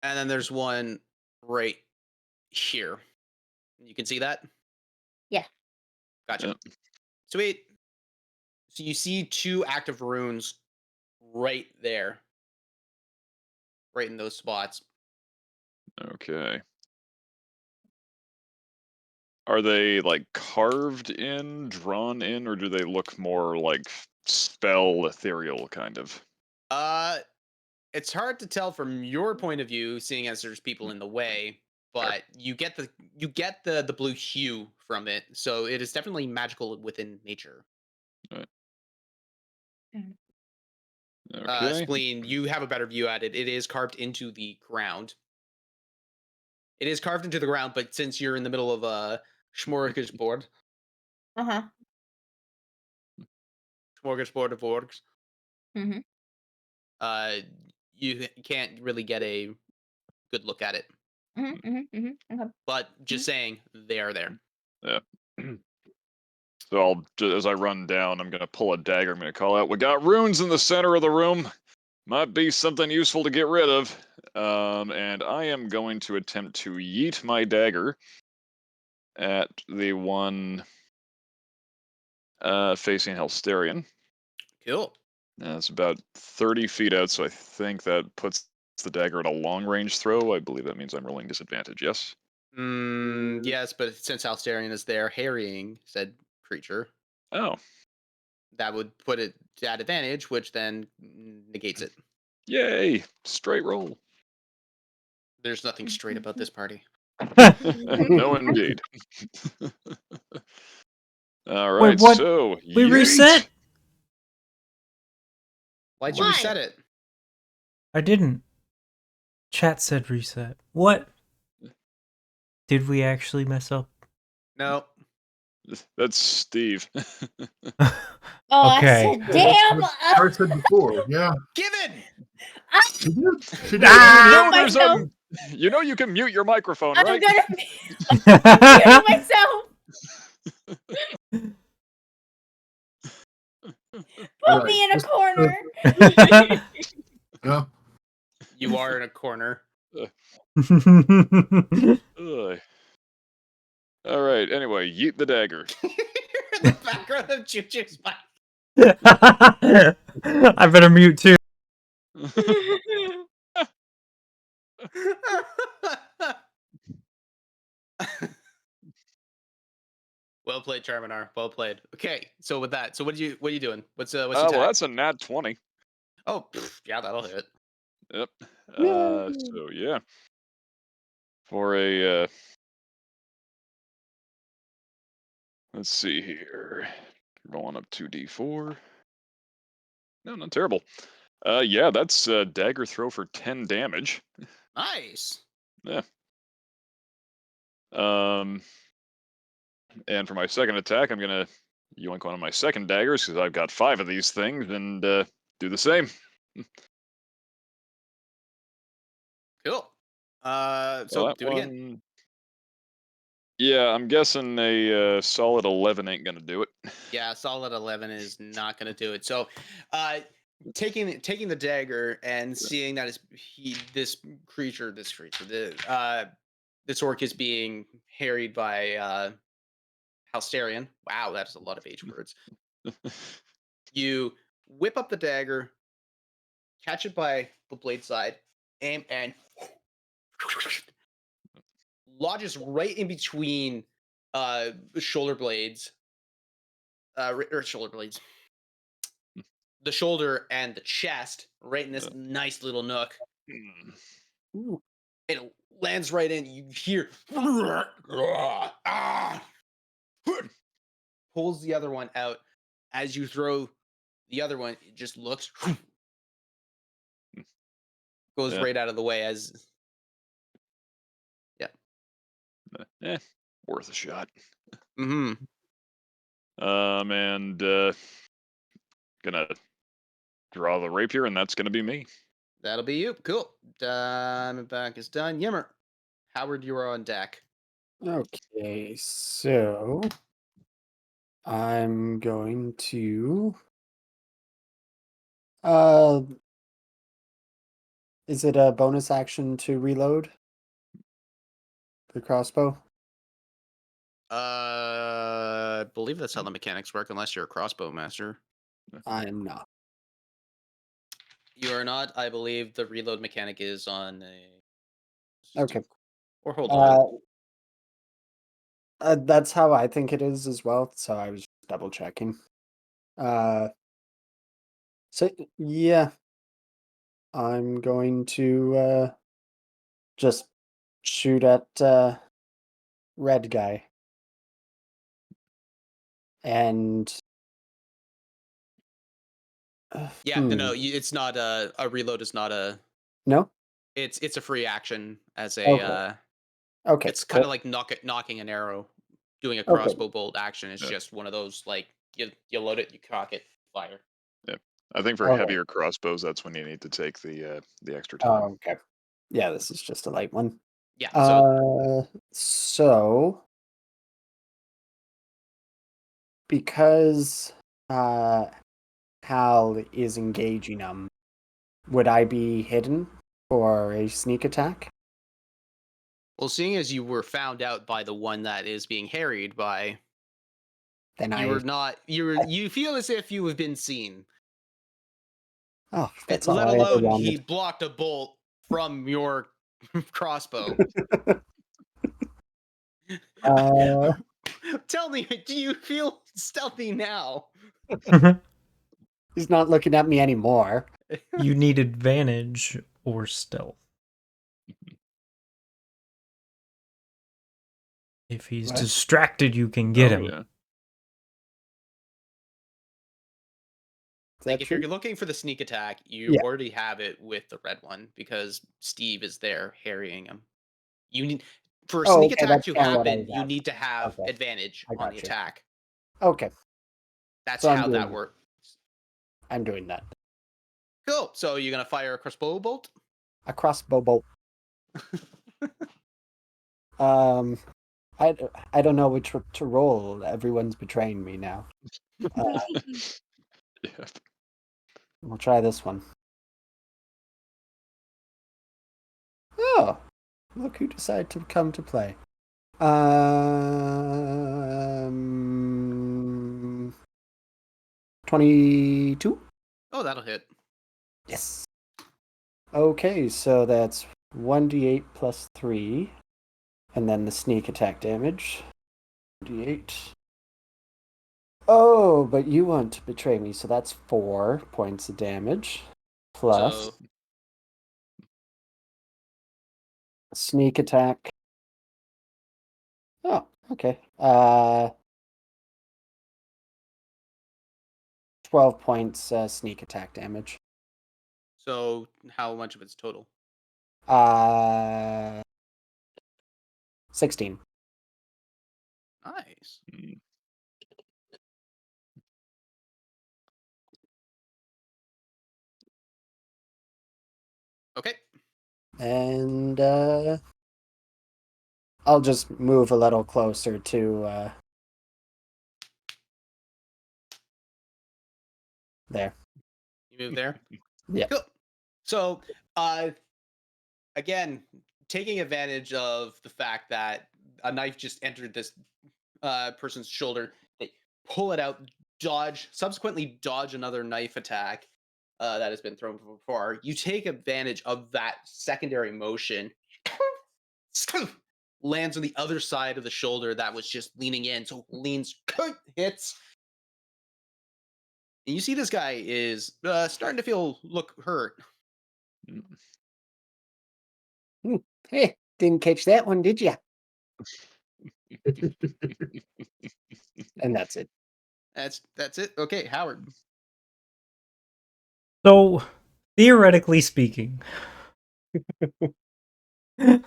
And then there's one right here. You can see that? Yeah. Gotcha. Yep. Sweet. So you see 2 active runes right there. Right in those spots. Okay. Are they like carved in, drawn in, or do they look more like spell ethereal kind of? It's hard to tell from your point of view, seeing as there's people in the way, but you get the blue hue from it, so it is definitely magical within nature. Right. Mm. Okay. Spleen, you have a better view at it. It is carved into the ground. It is carved into the ground, but since you're in the middle of a smorgasbord Uh-huh. of orgs, Mm-hmm. you can't really get a good look at it. Mm-hmm. Mm-hmm. Mm-hmm. Okay. But just saying, they are there. Yeah. So as I run down, I'm gonna pull a dagger. I'm gonna call out, "We got runes in the center of the room. Might be something useful to get rid of." And I am going to attempt to yeet my dagger at the one facing Helsterian. Cool. It's about 30 feet out, so I think that puts the dagger at a long-range throw. I believe that means I'm rolling disadvantage, yes? Yes, but since Alstarian is there harrying said creature, Oh, that would put it at advantage, which then negates it. yay! Straight roll. There's nothing straight about this party. No, indeed. All Wait, right, what? so We yeet! reset? Why'd you Why? reset it? I didn't. Chat said reset. What? Did we actually mess up? No. That's Steve. Oh, Okay. I said, damn! I said before, yeah. Given! She did. She did. Ah! there's myself. you know you can mute your microphone, I'm right? gonna mute myself. Put me in a corner. Yeah. You are in a corner. Ugh. All right, anyway, yeet the dagger. In the background of Choo-Choo's mic. I better mute too. Well played, Charminar. Well played. Okay, so with that, so what are you doing? What's your Well, attack? that's a nat 20. Oh, yeah, that'll hit. Yep. Yay! So yeah, for a let's see here, rolling up 2d4. No, not terrible. Yeah, that's a dagger throw for 10 damage. Nice. Yeah. And for my second attack, I'm gonna yoink one of my second daggers because I've got 5 of these things, and do the same. Cool. Well, So that do it again. one. Yeah, I'm guessing a solid 11 ain't gonna do it. Yeah, solid 11 is not going to do it. So, uh, taking the dagger and seeing that this creature, this orc is being harried by Halsterian. Wow, that's a lot of H words. You whip up the dagger, catch it by the blade side, aim, and lodges right in between shoulder blades, or shoulder blades, the shoulder and the chest, right in this nice little nook. Hmm. Ooh. It lands right in. You hear pulls the other one out. As you throw the other one, it just looks goes Yeah. right out of the way. As yeah, Worth a shot. mm-hmm. And gonna draw the rapier, and that's gonna be me. That'll be you. Cool. Diamondback is done. Yimmer, Howard, you are on deck. Okay, so I'm going to. Uh, is it a bonus action to reload the crossbow? I believe that's how the mechanics work, unless you're a crossbow master. I am not. You are not. I believe the reload mechanic is on a. Okay. Or hold on. That's how I think it is as well. So I was just double checking. So yeah, I'm going to just shoot at red guy, and Yeah, no, it's not a reload. Is not a. no. It's a free action as a. Okay. Okay, It's kind of cool. like knocking an arrow, doing a Okay. crossbow bolt action. It's Yeah. just one of those like you load it, you cock it, fire. Yeah. I think for Okay. heavier crossbows, that's when you need to take the extra time. Oh, okay. Yeah, this is just a light one. Yeah. So So because Hal is engaging him, would I be hidden for a sneak attack? well, seeing as you were found out by the one that is being harried by, Then you were not. You feel as if you have been seen. Oh, that's all Let I ever alone he wanted. blocked a bolt from your crossbow. Tell me, do you feel stealthy now? He's not looking at me anymore. You need advantage or stealth. If he's What? distracted, you can get him. Yeah. Is Like that if you're true? looking for the sneak attack, you Yeah. already have it with the red one because Steve is there harrying him. You need for a Oh, sneak okay, attack that's to kinda what I happen, was you need to asking. have Okay, advantage I on the got you. attack. Okay, That's so I'm how that doing works. I'm doing that. Cool. So you're gonna fire a crossbow bolt? A crossbow bolt. I don't know which to roll. Everyone's betraying me now. Yeah. We'll try this one. Oh, look who decided to come to play. 22? Oh, that'll hit. Yes. Okay, so that's 1d8 plus 3. And then the sneak attack damage. D8. Oh, but you want to betray me, so that's 4 points of damage. plus So sneak attack. Oh, okay. 12 points sneak attack damage. so how much of it's total? 16. Nice. Okay. And I'll just move a little closer to there. You move there. Yeah. Cool. So, again, taking advantage of the fact that a knife just entered this person's shoulder, they pull it out, subsequently dodge another knife attack that has been thrown before. You take advantage of that secondary motion, lands on the other side of the shoulder that was just leaning in, so leans, hits. And you see this guy is starting to look hurt. Hey, didn't catch that one, did you? And that's it. That's it. Okay, Howard. So, theoretically speaking, would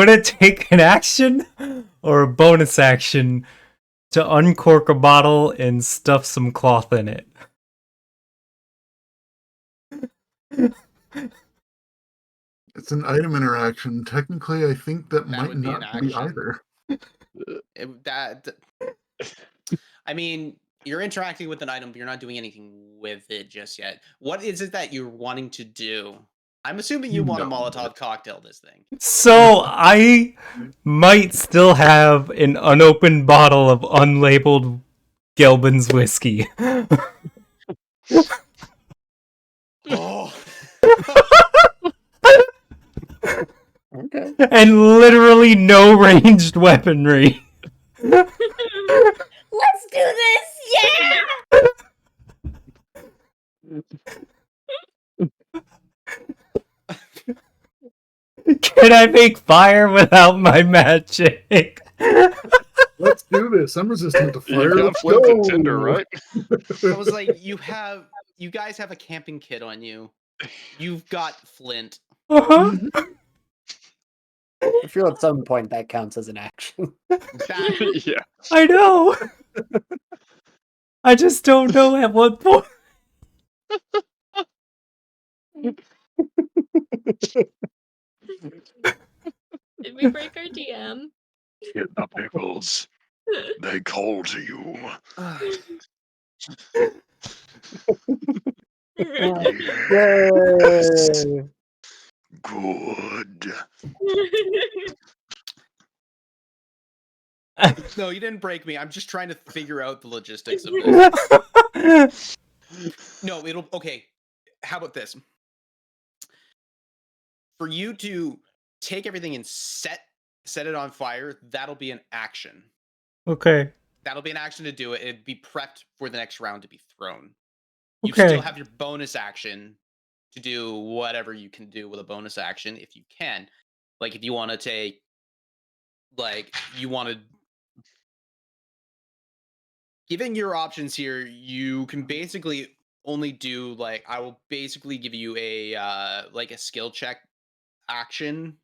it take an action or a bonus action to uncork a bottle and stuff some cloth in it? It's an item interaction. Technically, I think that might would be an not be action. either. I mean, you're interacting with an item, but you're not doing anything with it just yet. What is it that you're wanting to do? I'm assuming you want to No. Molotov cocktail this thing. So, I might still have an unopened bottle of unlabeled Gelbin's whiskey. Oh. Okay. And literally no ranged weaponry. Let's do this! Yeah! Can I make fire without my magic? Let's do this. I'm resistant to fire. You got Let's flint and go. tinder, right? I was like, you guys have a camping kit on you. You've got flint. Uh-huh. I feel at some point that counts as an action. Yeah. I know. I just don't know at what point. Did we break our DM? Get the pickles. They call to you. Yay! Good. No, you didn't break me. I'm just trying to figure out the logistics of this. No, okay. How about this? For you to take everything and set it on fire, that'll be an action. Okay. That'll be an action to do it. It'd be prepped for the next round to be thrown. You Okay. still have your bonus action to do whatever you can do with a bonus action if you can. Like if you want to take, given your options here, you can basically only do I will basically give you a a skill check action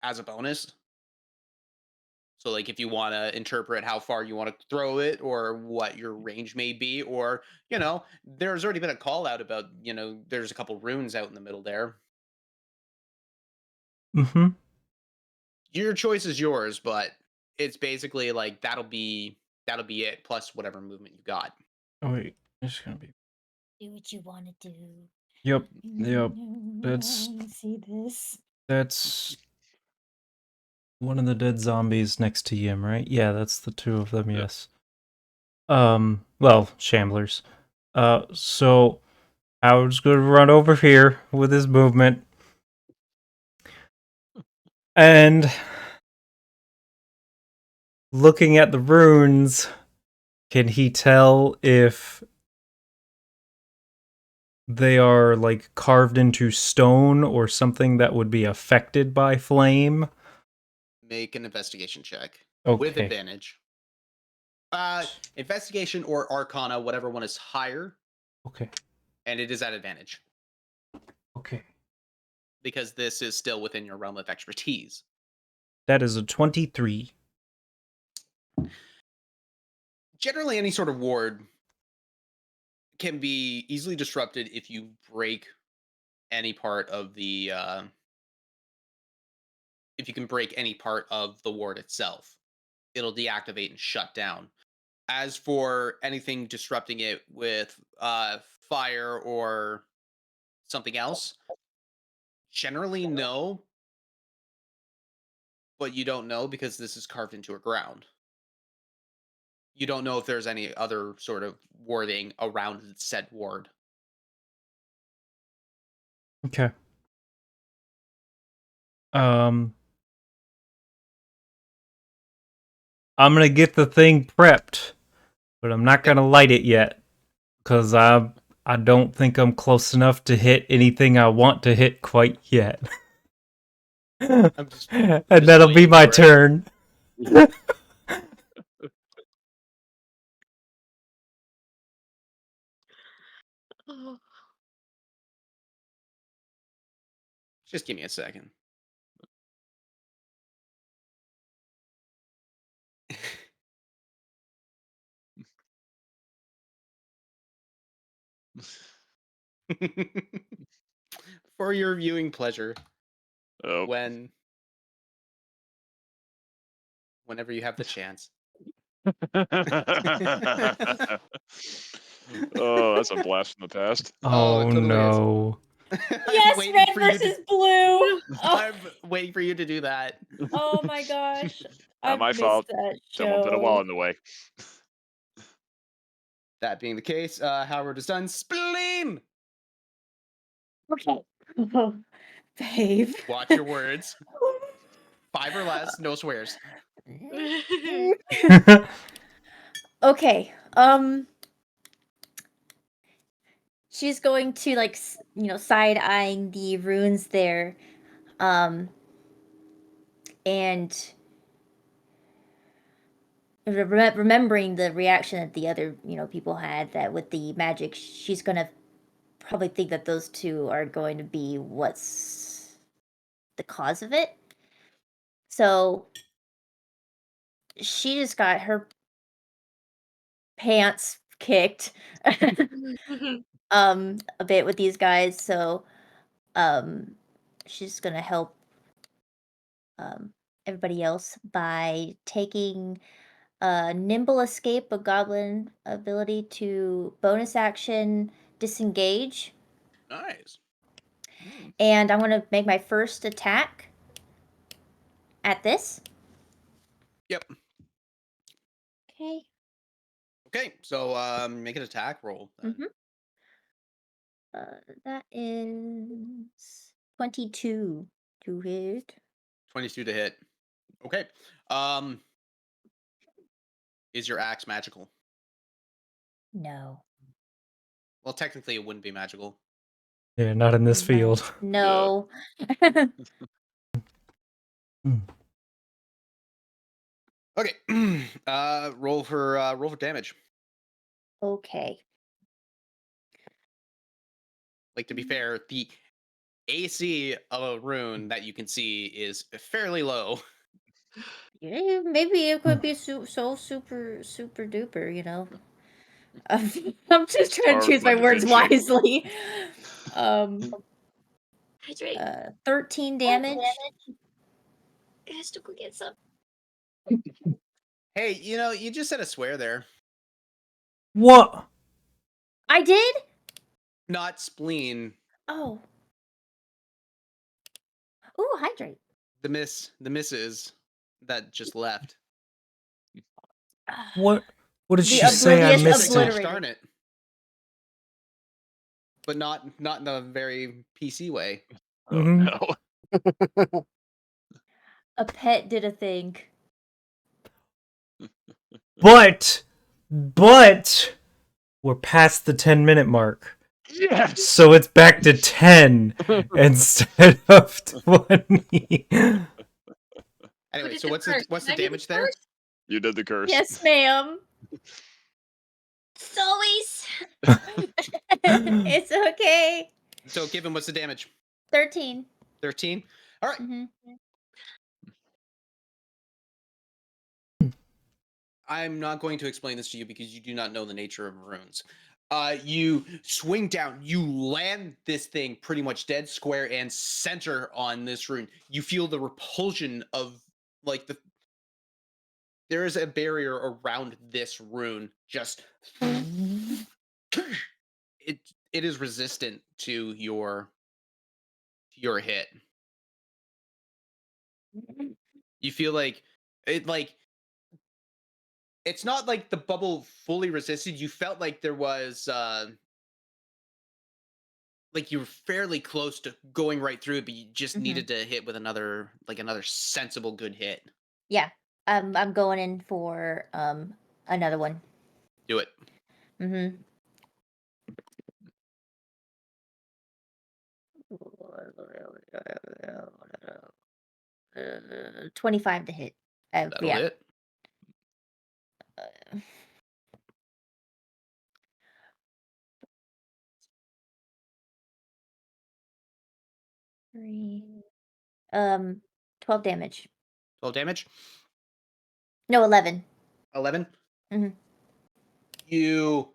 as a bonus. So if you want to interpret how far you want to throw it or what your range may be, or there's already been a call out about there's a couple runes out in the middle there. Mm-hmm. Your choice is yours, but it's basically that'll be it plus whatever movement you got. Oh wait, it's gonna be. Do what you want to do. Yep. That's. See this. That's one of the dead zombies next to Yim, right? Yeah, that's the two of them. Yes. Well, shamblers. So Howard's gonna run over here with his movement, and looking at the runes, can he tell if they are like carved into stone or something that would be affected by flame? Make an investigation check with Okay. advantage. Investigation or Arcana, whatever one is higher, Okay. and it is at advantage Okay. because this is still within your realm of expertise. That is a 23. Generally, any sort of ward can be easily disrupted if you break any part of the if you can break any part of the ward itself. It'll deactivate and shut down. As for anything disrupting it with fire or something else, generally no, but you don't know because this is carved into a ground. You don't know if there's any other sort of warding around said ward. Okay. I'm gonna get the thing prepped, but I'm not gonna light it yet because I don't think I'm close enough to hit anything I want to hit quite yet. I'm just And just that'll be waiting my for it. turn. Oh, Just give me a second. For your viewing pleasure, Oh. whenever you have the chance. Oh, that's a blast from the past. Oh, it Oh totally is. no. Yes, red versus blue. Oh, I'm waiting for you to do that. oh my gosh. Not I've my missed fault. that Someone put a wall show. in the way. That being the case, Howard is done. Spleen! Okay. Oh, babe. Watch your words. 5 or less, no swears. Okay. She's going to like side eyeing the runes there, and remembering the reaction that the other people had, that with the magic, she's gonna probably think that those two are going to be what's the cause of it. So she just got her pants kicked a bit with these guys, so she's gonna help everybody else by taking a nimble escape, a goblin ability to bonus action disengage, Nice. Hmm. and I'm gonna make my first attack at this. Yep. Okay. Okay, so make an attack roll. Then. Mm-hmm. That is 22 to hit. 22 to hit. Okay. Is your axe magical? No. Well, technically it wouldn't be magical. Yeah, not in this field. No. Okay. Roll for damage. Okay. Like, to be fair, the AC of a rune that you can see is fairly low. Yeah, maybe it could be so super duper. I'm just trying to choose my Startling, words didn't she? wisely. 13 damage. damage. It has to go get some. Hey, you just said a swear there. What? I did? Not spleen. Oh. Ooh, hydrate. The misses that just left. What did The she say? I oblivious missed Gosh it. darn it. But not in a very PC way. Oh Mhm. no. A pet did a thing. But we're past the 10-minute mark. Yes. So it's back to 10 instead of 20. Anyway, did so the what's curse? the Did I do the damage there? curse? You did the curse. Yes, ma'am. It's always It's okay. So give him what's the damage? 13. 13. All right. Mm-hmm. I'm not going to explain this to you because you do not know the nature of runes. You swing down, you land this thing pretty much dead square and center on this rune. You feel the repulsion of like there is a barrier around this rune. Just it is resistant to your hit. You feel like it's not like the bubble fully resisted. You felt like there was like you were fairly close to going right through it, but you just needed to hit with another sensible good hit. Yeah. I'm going in for another one. Do it. Mm-hmm. 25 to hit. That'll Yeah. hit. Three. 12 damage. 12 damage. No, 11. 11. Mhm. You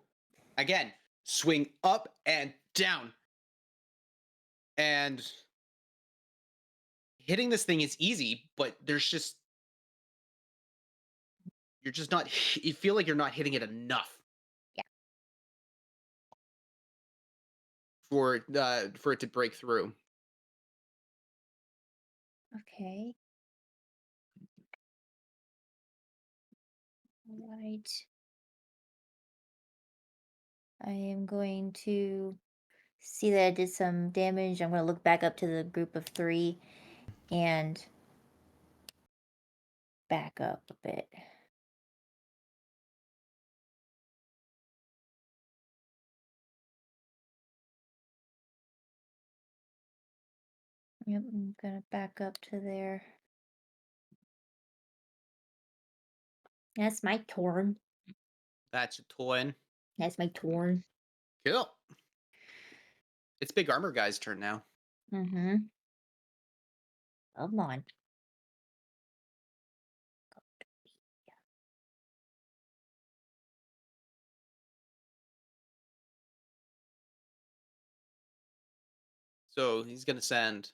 again swing up and down, and hitting this thing is easy, but there's just you're just not. You feel like you're not hitting it enough. Yeah. For it to break through. Okay. All right. I am going to see that I did some damage. I'm going to look back up to the group of 3 and back up a bit. Yep, I'm going to back up to there. That's my turn. That's a twin. That's my turn. Cool. It's Big Armor Guy's turn now. Mm-hmm. Come on. So he's gonna send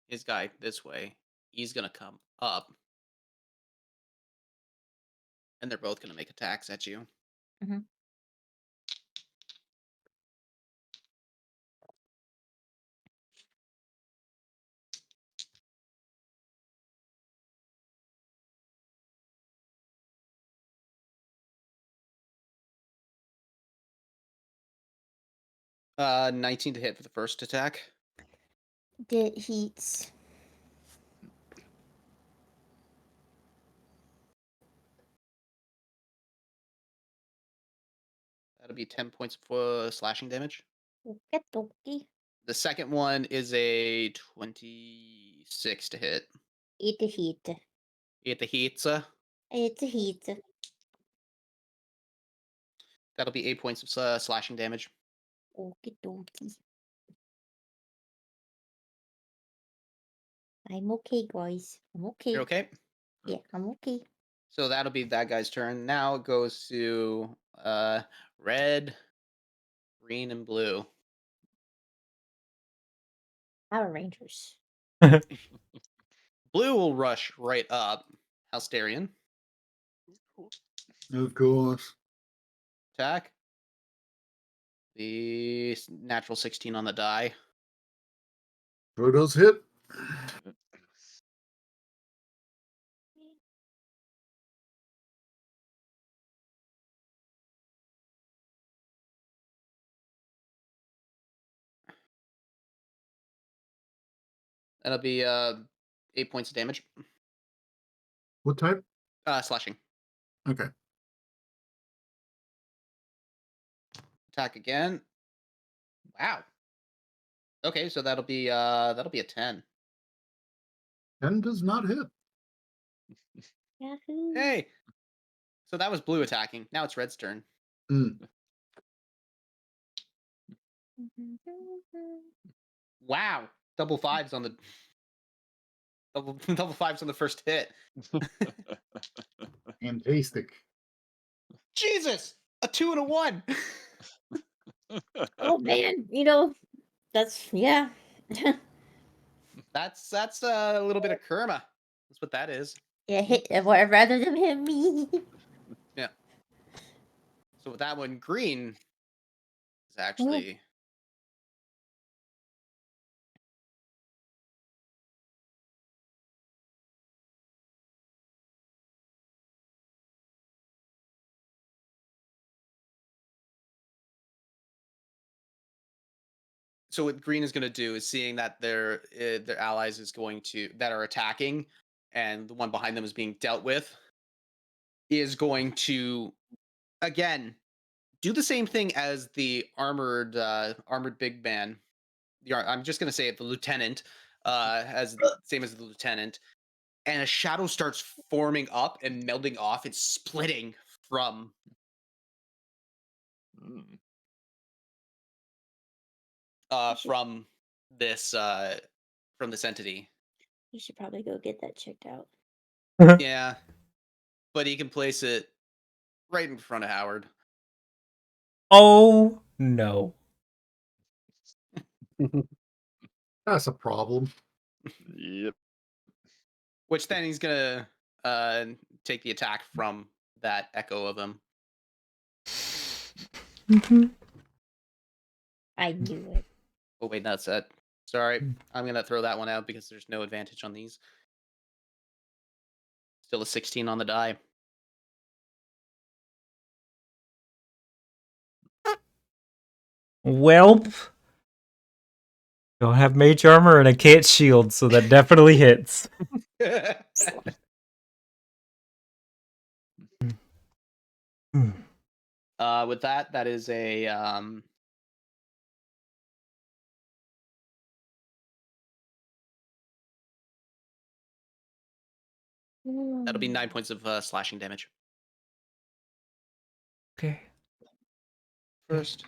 his guy this way. He's gonna come up. And they're both gonna make attacks at you. Mm-hmm. Uh, 19 to hit for the first attack. Did heats. That'll be 10 points of slashing damage. Okie The second one is a 26 to hit. It's a heat. You get the hits. It's a heat. That'll be 8 points of slashing damage. Okie dokie. I'm okay, guys. I'm okay. You're okay? Yeah, I'm okay. So that'll be that guy's turn. Now it goes to red, green, and blue. Power Rangers. Blue will rush right up. Halsterian. Of course. Attack. The natural 16 on the die. Sure does hit. That'll be 8 points of damage. What type? Slashing. Okay. Attack again. Wow. Okay, so that'll be a 10. 10 does not hit. Yahoo! Hey. So that was blue attacking. Now it's red's turn. Mm. Wow. Double fives on the double fives on the first hit. Fantastic. Jesus! A 2 and a 1. Oh man, that's yeah. That's a little bit of karma. That's what that is. Yeah, hit rather than hit me. Yeah. So with that one, green is actually so what green is going to do is seeing that their allies is going to that are attacking, and the one behind them is being dealt with, is going to again do the same thing as the armored big man. I'm just going to say it, the lieutenant, as same as the lieutenant, and a shadow starts forming up and melding off. It's splitting from Mm. from this entity. You should probably go get that checked out. Yeah, but he can place it right in front of Howard. Oh no. That's a problem. Yep. Which then he's gonna take the attack from that echo of him. I knew it. Oh wait, that's it. Sorry, I'm gonna throw that one out because there's no advantage on these. Still a 16 on the die. Welp. Don't have mage armor and I can't shield, so that definitely hits. With that is a that'll be 9 points of slashing damage. Okay. First.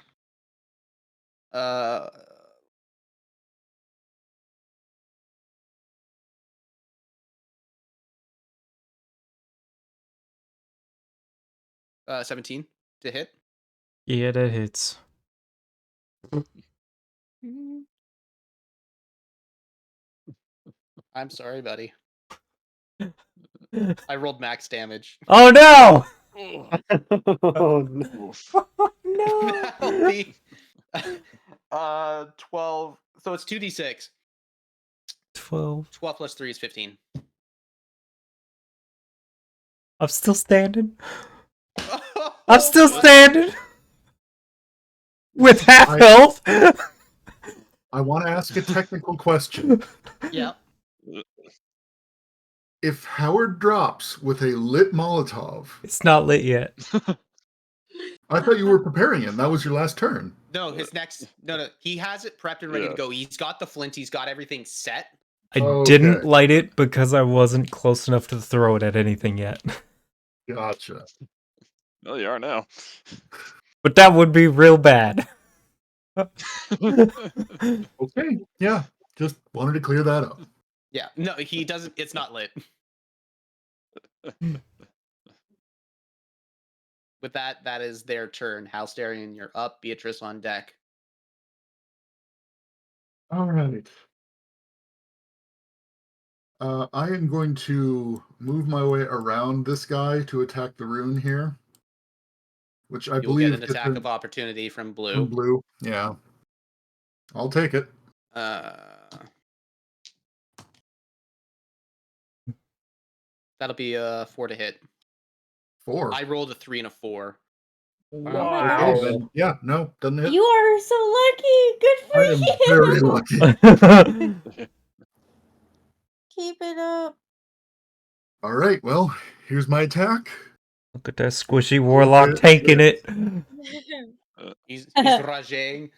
17 to hit. Yeah, that hits. I'm sorry, buddy. I rolled max damage. Oh no! Oh, no. Oof. That'll be 12. So it's 2d6. 12. 12 plus 3 is 15. I'm still standing. I'm still standing. With half health. I want to ask a technical question. Yeah. If Howard drops with a lit Molotov, It's not lit yet. I thought you were preparing it. That was your last turn. No, his next. No. He has it prepped and ready Yeah. to go. He's got the flint. He's got everything set. I Okay. didn't light it because I wasn't close enough to throw it at anything yet. Gotcha. Well, you are now. But that would be real bad. Okay. Yeah. Just wanted to clear that up. Yeah. No, he doesn't. It's not lit. With that is their turn. Halsterian, you're up. Beatrice on deck. All right. I am going to move my way around this guy to attack the rune here, which I You'll believe get an gets attack in- of opportunity from blue. from blue. Yeah. I'll take it. That'll be a 4 to hit. 4. I rolled a 3 and a 4. Wow. Okay, then, yeah, no, doesn't hit. You are so lucky. Good for I am you. very lucky. Keep it up. All right, well, here's my attack. Look at that squishy warlock taking it. He's raging.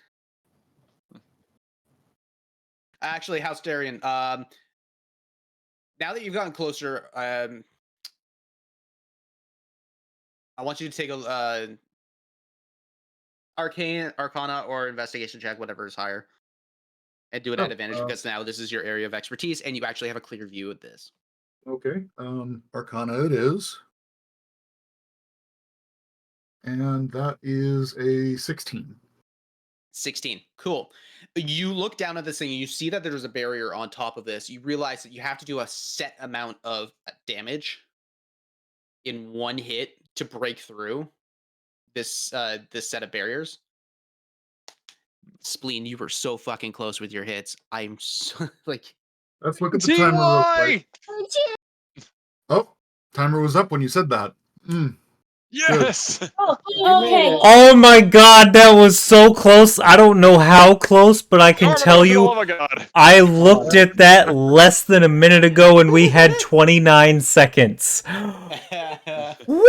Actually, House Darian, now that you've gotten closer, I want you to take a Arcana, or Investigation check, whatever is higher, and do it at advantage because now this is your area of expertise, and you actually have a clear view of this. Okay. Arcana it is. And that is a 16. 16. Cool. You look down at this thing and you see that there's a barrier on top of this. You realize that you have to do a set amount of damage in one hit to break through this this set of barriers. Spleen, you were so fucking close with your hits. I'm so like. Let's look at the timer real quick. Oh, Oh, timer was up when you said that. Yes. Okay. Oh my god, that was so close. I don't know how close, but I can tell you, Oh my god. I looked at that less than a minute ago and we had 29 seconds. Woo!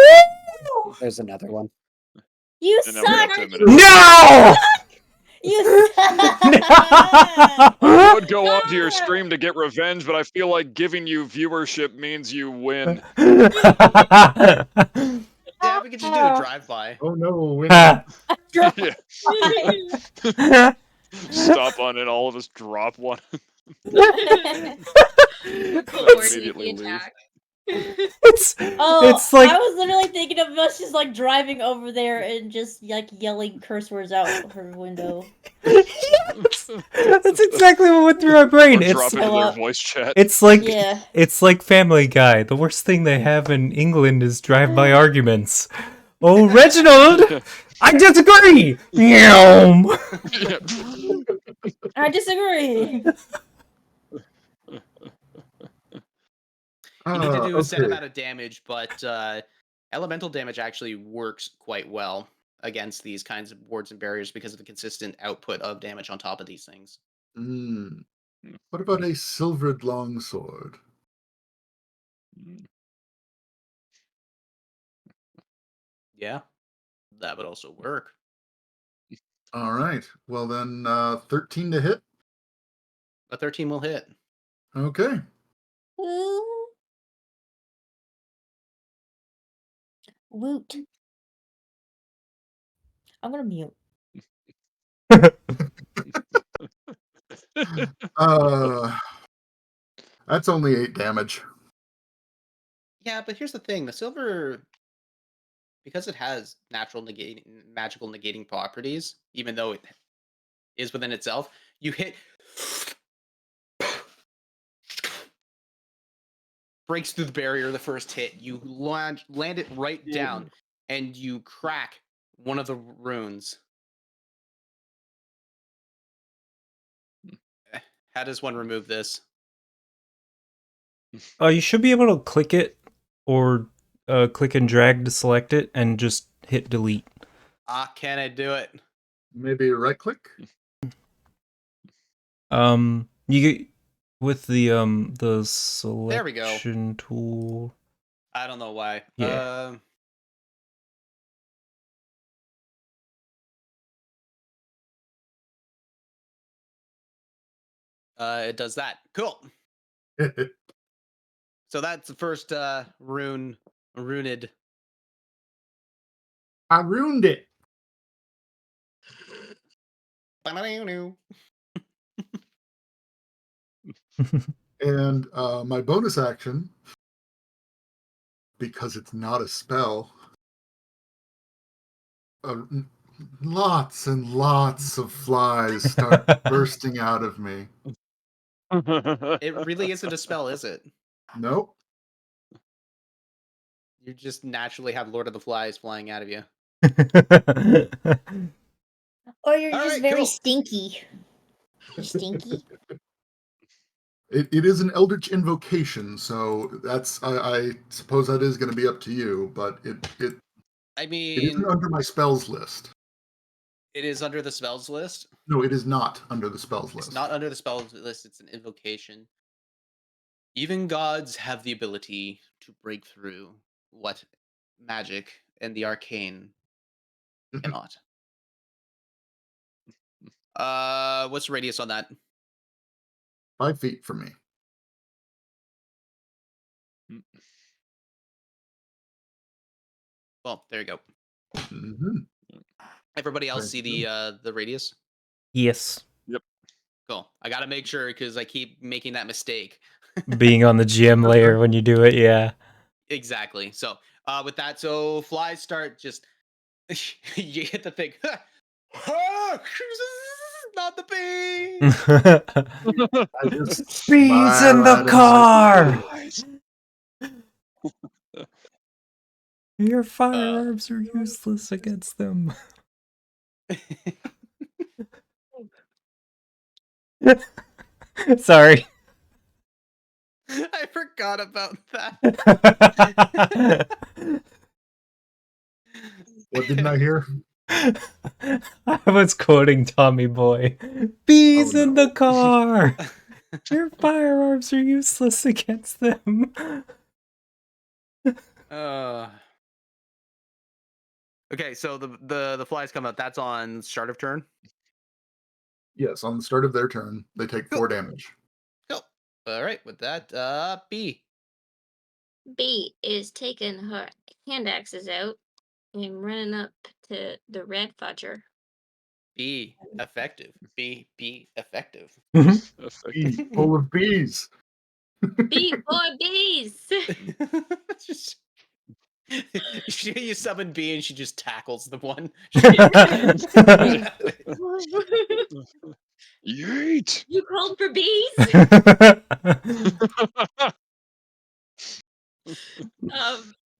There's another one. You And now we have suck! 2 minutes. No! You suck! I would go onto your stream to get revenge, but I feel like giving you viewership means you win. Yeah, we could just do a drive-by. Oh no, Yeah. Drive-by. Stop on it, all of us drop one. Immediately attack. It's like I was literally thinking of us just like driving over there and just like yelling curse words out her window. Yes! That's exactly what went through my brain. Or drop into their voice chat. It's like Family Guy. The worst thing they have in England is drive-by arguments. Oh, Reginald, I disagree. Meow. I disagree. You need to do a set amount of damage, but elemental damage actually works quite well against these kinds of wards and barriers because of the consistent output of damage on top of these things. What about a silvered longsword? Yeah, that would also work. All right. Well then, 13 to hit. A 13 will hit. Okay. Woot. I'm gonna mute. That's only 8 damage. Yeah, but here's the thing: the silver, because it has magical negating properties, even though it is within itself, you hit, breaks through the barrier the first hit. You land it right down, and you crack one of the runes. How does one remove this? You should be able to click it or click and drag to select it and just hit delete. Can I do it? Maybe right click? You get with the selection There we go. tool. I don't know why. Yeah. It does that. Cool. So that's the first rune. Runed. I ruined it. And my bonus action, because it's not a spell, lots and lots of flies start bursting out of me. It really isn't a spell, is it? Nope. You just naturally have Lord of the Flies flying out of you. Or you're All just right, very cool. stinky. You're stinky. It is an Eldritch invocation, so that's I suppose that is going to be up to you, but it isn't under my spells list. It is under the spells list? No, it is not under the spells list. It's not under the spells list, it's an invocation. Even gods have the ability to break through what magic and the arcane cannot. What's the radius on that? 5 feet from me. Well, there you go. Mm-hmm. Everybody else Thank see you. the radius? Yes. Cool. I gotta make sure because I keep making that mistake. Being on the GM layer when you do it, yeah. Exactly. So with that, so flies start just you hit the thing. Not the bee. I just Bees in smile the at him car! sideways. Your firearms are useless against them. Sorry. I forgot about that. What didn't I hear? I was quoting Tommy Boy. Bees in no. the car! Your firearms are useless against them. Okay, so the flies come out. That's on start of turn. Yes, on the start of their turn, they take 4 damage. Cool. All right, with that, B. B is taking her hand axes out and running up to the red fudger. B effective. B effective. Bee, full of bees. B for bees! Just you summon B and she just tackles the one. Yeet! You called for bees?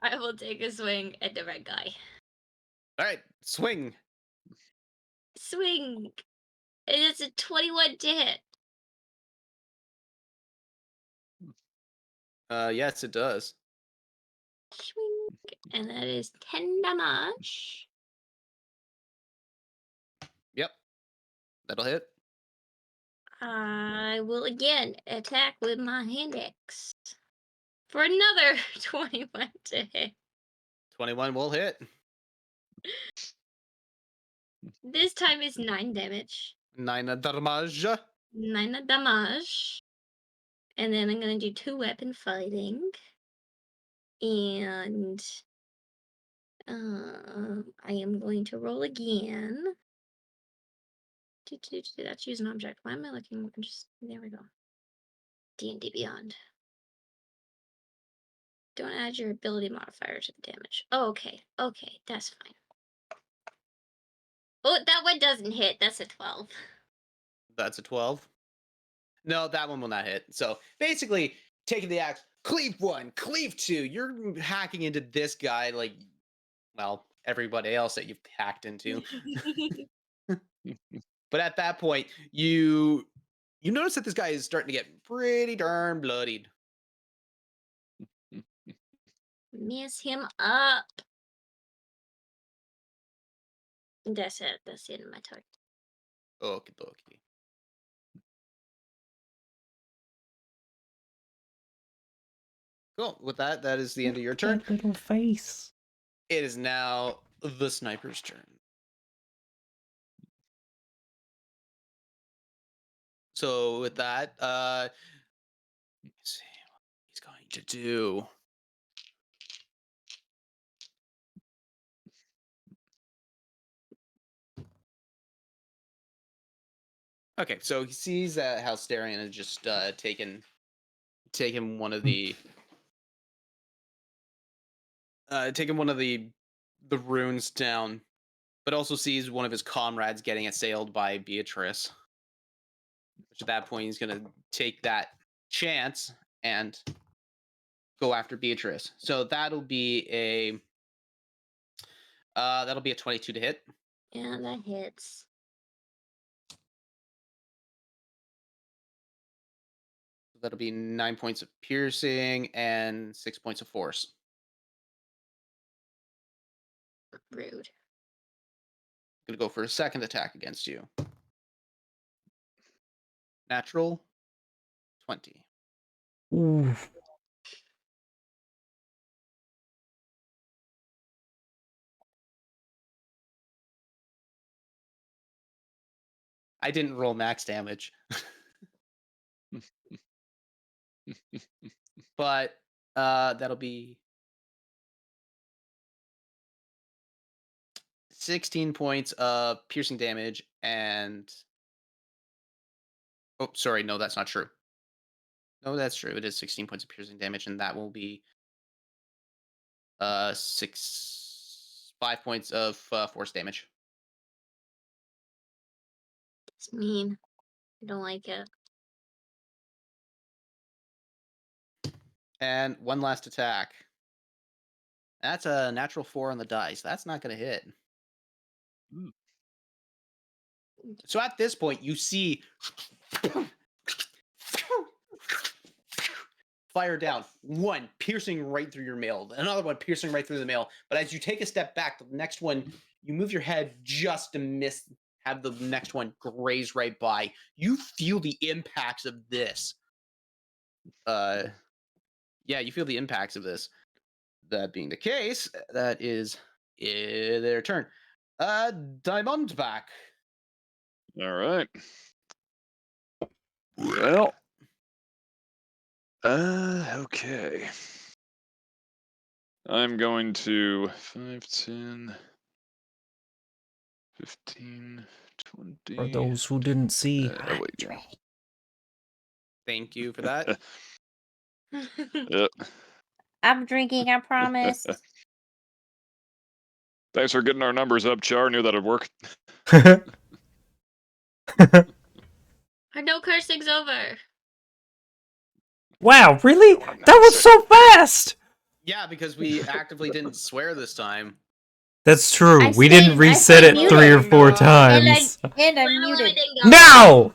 I will take a swing at the red guy. All right, swing. Swing! It is a 21 to hit. Yes, it does. Swing. And that is 10 damage. Yep, that'll hit. I will again attack with my hand axe. For another 21 to hit. 21 will hit. This time is 9 damage. 9 damage. 9 damage. And then I'm gonna do 2 weapon fighting. And I am going to roll again. That's use an object. Why am I looking? There we go. D&D Beyond. Don't add your ability modifier to the damage. Oh, okay. Okay, that's fine. Oh, that one doesn't hit. That's a 12. That's a 12. No, that one will not hit. So basically, taking the axe, cleave 1, cleave 2. You're hacking into this guy like, well, everybody else that you've hacked into. But at that point, you notice that this guy is starting to get pretty darn bloodied. Mess him up. That's it. That's the end of my turn. Okie dokie. Cool. With that, that is the end of your turn. That little face. It is now the sniper's turn. So with that, let's see what he's going to do. Okay, so he sees that Halsterian has just taken one of the the runes down, but also sees one of his comrades getting assailed by Beatrice. Which at that point he's gonna take that chance and go after Beatrice. So that'll be a 22 to hit. Yeah, that hits. That'll be 9 points of piercing and 6 points of force. Rude. Gonna go for a second attack against you. Natural 20. Ooh. I didn't roll max damage. But that'll be 16 points of piercing damage and oh, sorry, no, that's not true. No, that's true. It is 16 points of piercing damage, and that will be 5 points of force damage. It's mean. I don't like it. And one last attack. That's a natural 4 on the dice. That's not going to hit. Mm. So at this point, you see fire down. One piercing right through your mail. Another one piercing right through the mail. But as you take a step back, the next one, you move your head just to miss, have the next one graze right by. You feel the impacts of this. Yeah, you feel the impacts of this. That being the case, that is their turn. Diamondback. All right. Well. Okay. I'm going to 5, 10, 15, 20. For those who didn't see, Oh, wait. Andre. Thank you for that. Yep. I'm drinking, I promise. Thanks for getting our numbers up, Char. Knew that'd work. Our no cursing's over. Wow, really? That was so fast! Yeah, because we actively didn't swear this time. That's true. I We didn't stayed reset it muted. 3 or 4 And times. And I'm Let muted. it go. Now!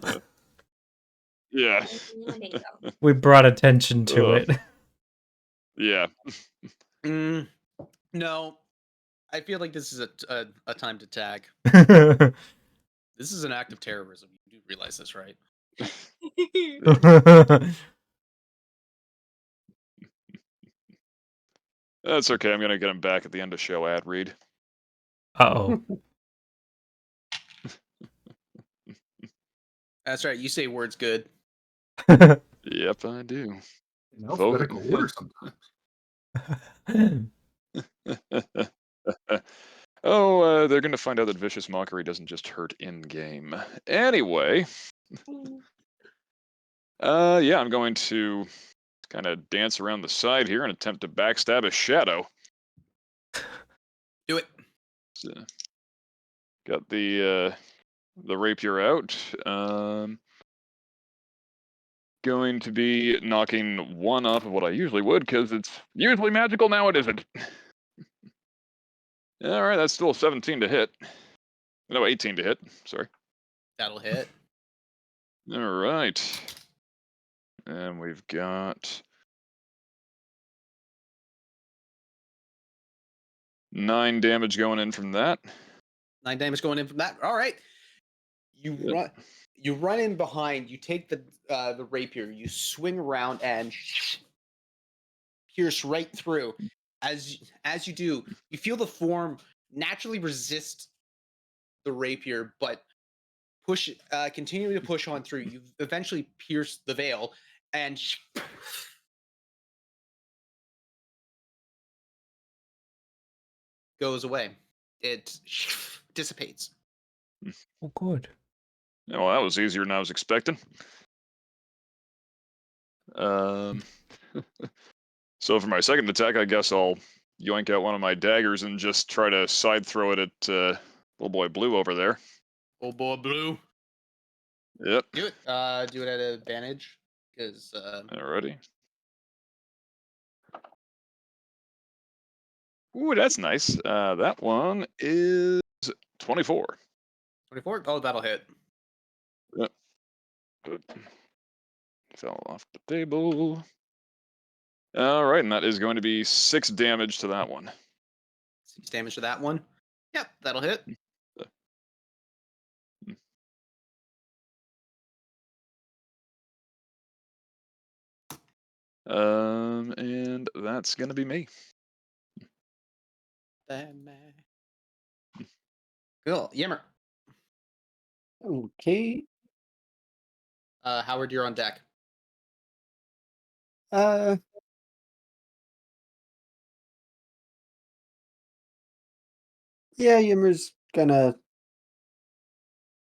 Yeah. Let it go. We brought attention to Ugh. it. Yeah. No, I feel like this is a time to tag. This is an act of terrorism. You do realize this, right? That's okay. I'm gonna get him back at the end of show ad read. Uh-oh. That's right. You say words good. Yep, I do. In alphabetical order sometimes. They're gonna find out that vicious mockery doesn't just hurt in game. Anyway, yeah, I'm going to kind of dance around the side here and attempt to backstab a shadow. Do it. So, got the rapier out. Going to be knocking one off of what I usually would, because it's usually magical. Now it isn't. All right, that's still 17 to hit. No, 18 to hit. Sorry. That'll hit. All right. And we've got 9 damage going in from that. 9 damage going in from that. All right. You Yep. run. You run in behind. You take the rapier. You swing around and pierce right through. As you do, you feel the form naturally resist the rapier, but push, continuing to push on through. You eventually pierce the veil and goes away. It dissipates. Oh, good. Oh, that was easier than I was expecting. So for my second attack, I guess I'll yoink out one of my daggers and just try to side throw it at little boy Blue over there. Oh boy, Blue. Yep. Do it. Do it at advantage, because Alrighty. Ooh, that's nice. That one is 24. 24. Oh, that'll hit. Yep. Good. Fell off the table. All right, and that is going to be 6 damage to that one. 6 damage to that one. Yep, that'll hit. And that's gonna be me. Cool. Yimmer. Okay. Howard, you're on deck. Uh. Yeah, Yimmer's gonna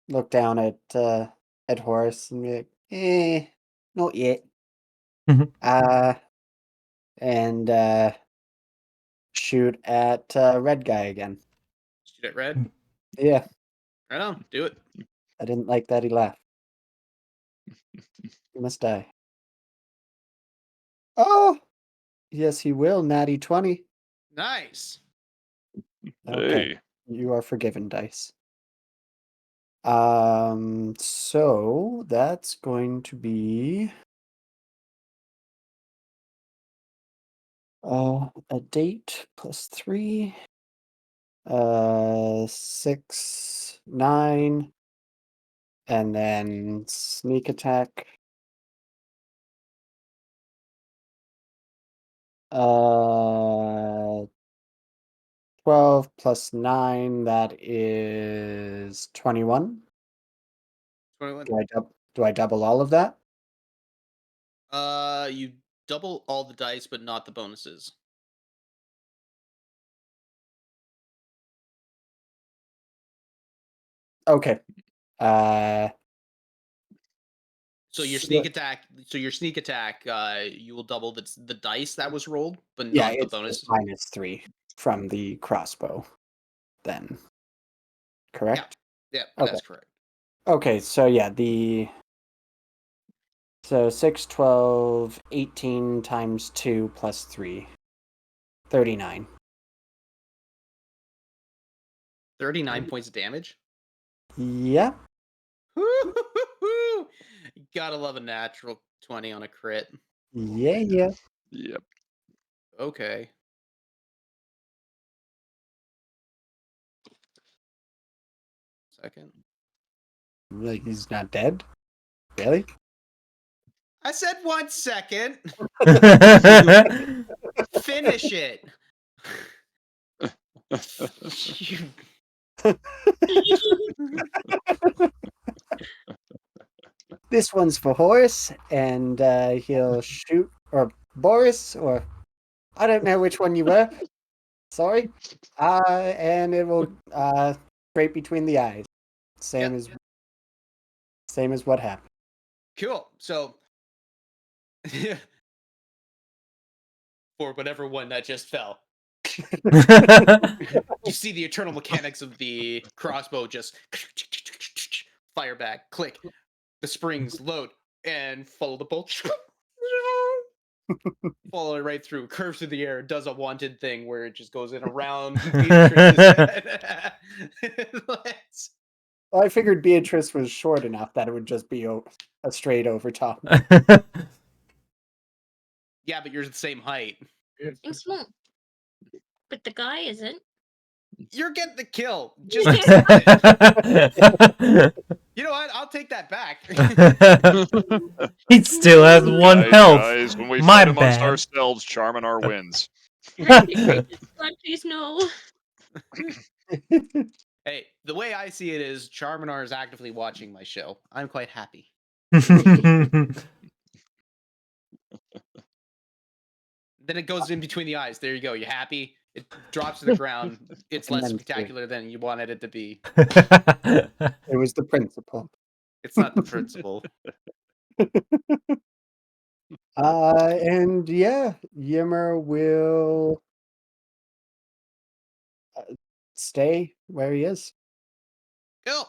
look down at Horace and be like, not yet. Mhm. And shoot at red guy again. Shoot at red. Yeah, Right on. Do it. I didn't like that he laughed. He must die. Oh, yes, he will. Natty 20. Nice. Okay, Hey. you are forgiven, dice. So that's going to be a date plus 3, 6, 9, and then sneak attack. 12 plus 9, that is 21. 21. Do I double all of that? You double all the dice, but not the bonuses. Okay. So your So- sneak attack. So your sneak attack. You will double the dice that was rolled, but Yeah, not the it's bonus. just -3 from the crossbow. Then, correct? Yeah, Okay. that's correct. Okay, so yeah, so 6, 12, 18 times 2 plus 3. 39. 39 points of damage. Yeah. Woo-hoo-hoo-hoo! Gotta love a natural 20 on a crit. Yeah. Yep. Okay. Second. Like he's not dead? Really? I said 1 second. Finish it. You- This one's for Horace, and he'll shoot, or Boris, or I don't know which one you were. Sorry. And it will straight between the eyes. Same Yep. as what happened. Cool. So for whatever one that just fell. You see the eternal mechanics of the crossbow just fire back, click, the springs load, and follow the bolt. Follow it right through, curves through the air, does a wanted thing where it just goes in around Beatrice's head. Well, I figured Beatrice was short enough that it would just be a straight over top. Yeah, but you're the same height. I'm small. But the guy isn't. You're getting the kill. Just you know what? I'll take that back. He still has one health. Guys, when we My fight amongst bad. ourselves, Charminar wins. God, please no. Hey, the way I see it is Charminar is actively watching my show. I'm quite happy. Then it goes in between the eyes. There you go. You happy? It drops to the ground. It's less Immensely. spectacular than you wanted it to be. It was the principle. It's not the principle. And yeah, Yimmer will stay where he is. Cool.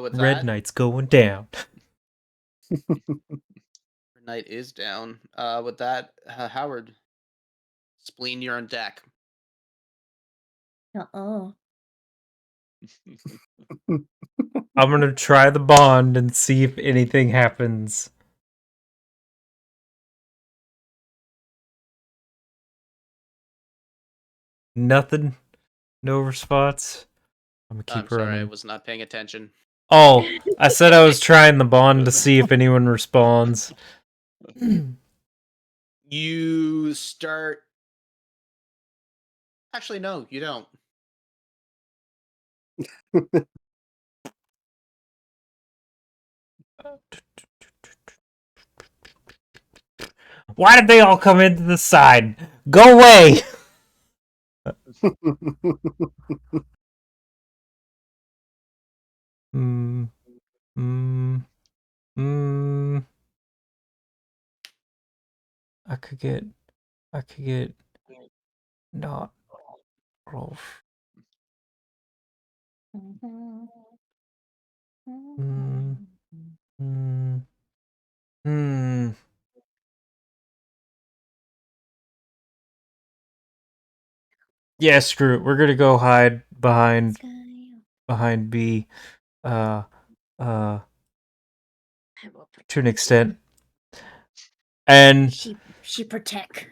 With Red that, Knight's going down. Knight is down. With that, Howard, Spleen, you're on deck. Uh-oh. I'm gonna try the bond and see if anything happens. Nothing? No response? I'm gonna keep I'm sorry, I running. was not paying attention. Oh, I said I was trying the bond to see if anyone responds. You start. Actually, no, you don't. Why did they all come into the side? Go away! Mm, mm, mm. I could get not Rolf. Mm, mm, mm. Yeah, screw it. We're gonna go hide behind B. Uh, to an extent. And She protect.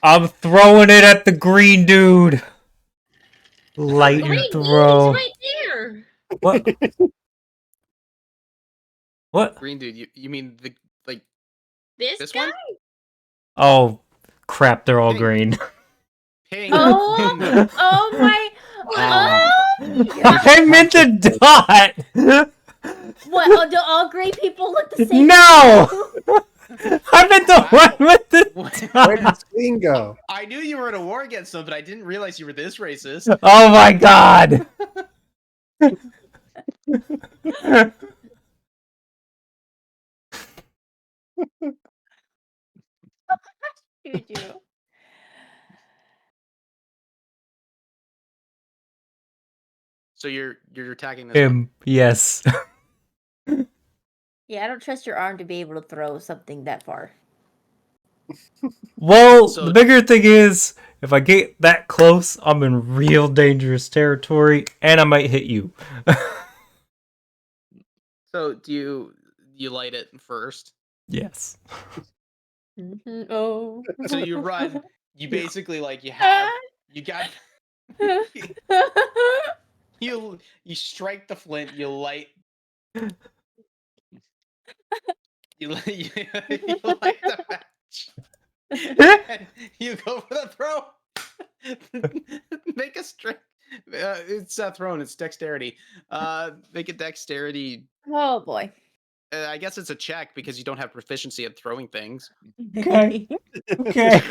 I'm throwing it at the green dude. Light Green throw. dude's right there. What? What? Green dude, you mean the like This one? guy? Oh, crap! They're all Hey. green. Pink. Oh, oh my! Ah. Oh, I meant the dot. what? Oh, do all green people look the same? No. I meant the one with the Where did dot. Spleen go? I knew you were in a war against them, but I didn't realize you were this racist. Oh my god. You do. So you're attacking this one. Him, yes. Yeah, I don't trust your arm to be able to throw something that far. Well, So- the bigger thing is, if I get that close, I'm in real dangerous territory, and I might hit you. So do you light it first? Yes. Oh. So you run. You basically you got you strike the flint. You light. You light the match. And you go for the throw. Make a strength. It's thrown. It's dexterity. Make a dexterity. Oh boy. I guess it's a check because you don't have proficiency at throwing things. Okay. Okay.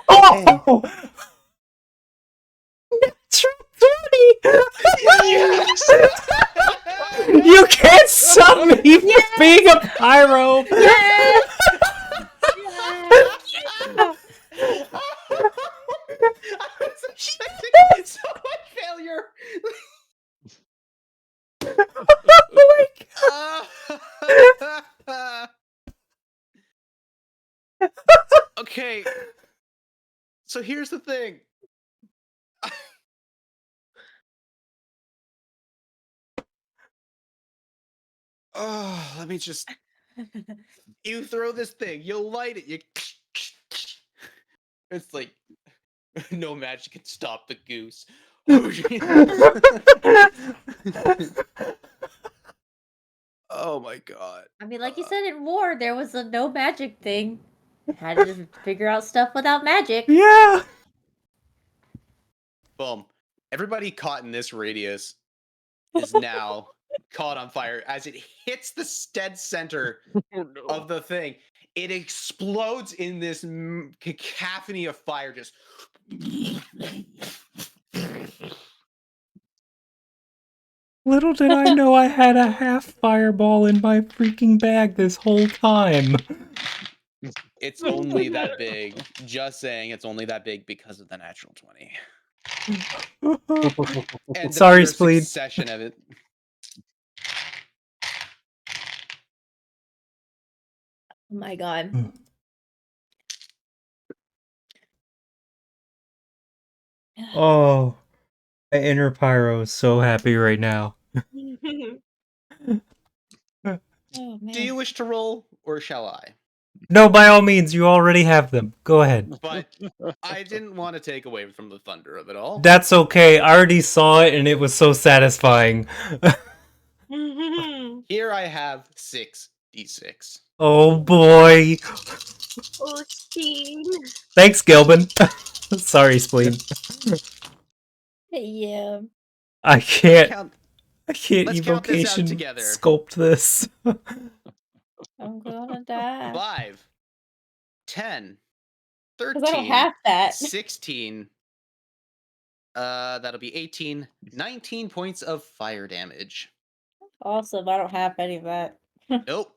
Oh! Natural 20! Yes! You can't stop me from being a pyro! Yeah! I was expecting so much failure. Oh my god! Okay. So here's the thing. Oh, let me just. You throw this thing, you light it, you. It's like no magic can stop the goose. Oh my god. I mean, like you said in war, there was a no magic thing. Had to just figure out stuff without magic. Yeah! Boom. Everybody caught in this radius is now caught on fire as it hits the dead center of the thing. It explodes in this cacophony of fire. Just Little did I know I had a half fireball in my freaking bag this whole time. it's only that big. Just saying, it's only that big because of the natural 20. And the Sorry, pure Spleen. succession of it. Oh my god. Oh, my inner pyro is so happy right now. Oh man. Do you wish to roll, or shall I? No, by all means, you already have them. Go ahead. But I didn't want to take away from the thunder of it all. That's okay. I already saw it and it was so satisfying. Here I have 6d6. Oh boy. Oh, Steve. Thanks, Gilbin. Sorry, Spleen. Yeah. I can't Count. I can't Let's count this out evocation together. sculpt this. I'm gonna die. 5, 10, 13, Because I don't have that. 16. That'll be 18, 19 points of fire damage. Awesome. I don't have any of that. Nope.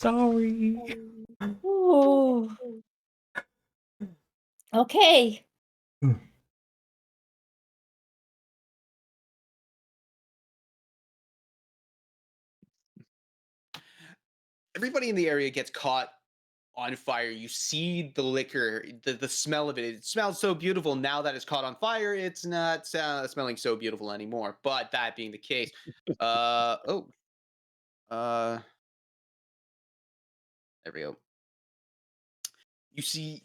Sorry. Ooh. Okay. Everybody in the area gets caught on fire. You see the liquor, the smell of it. It smells so beautiful. Now that it's caught on fire, it's not smelling so beautiful anymore. But that being the case, there we go. You see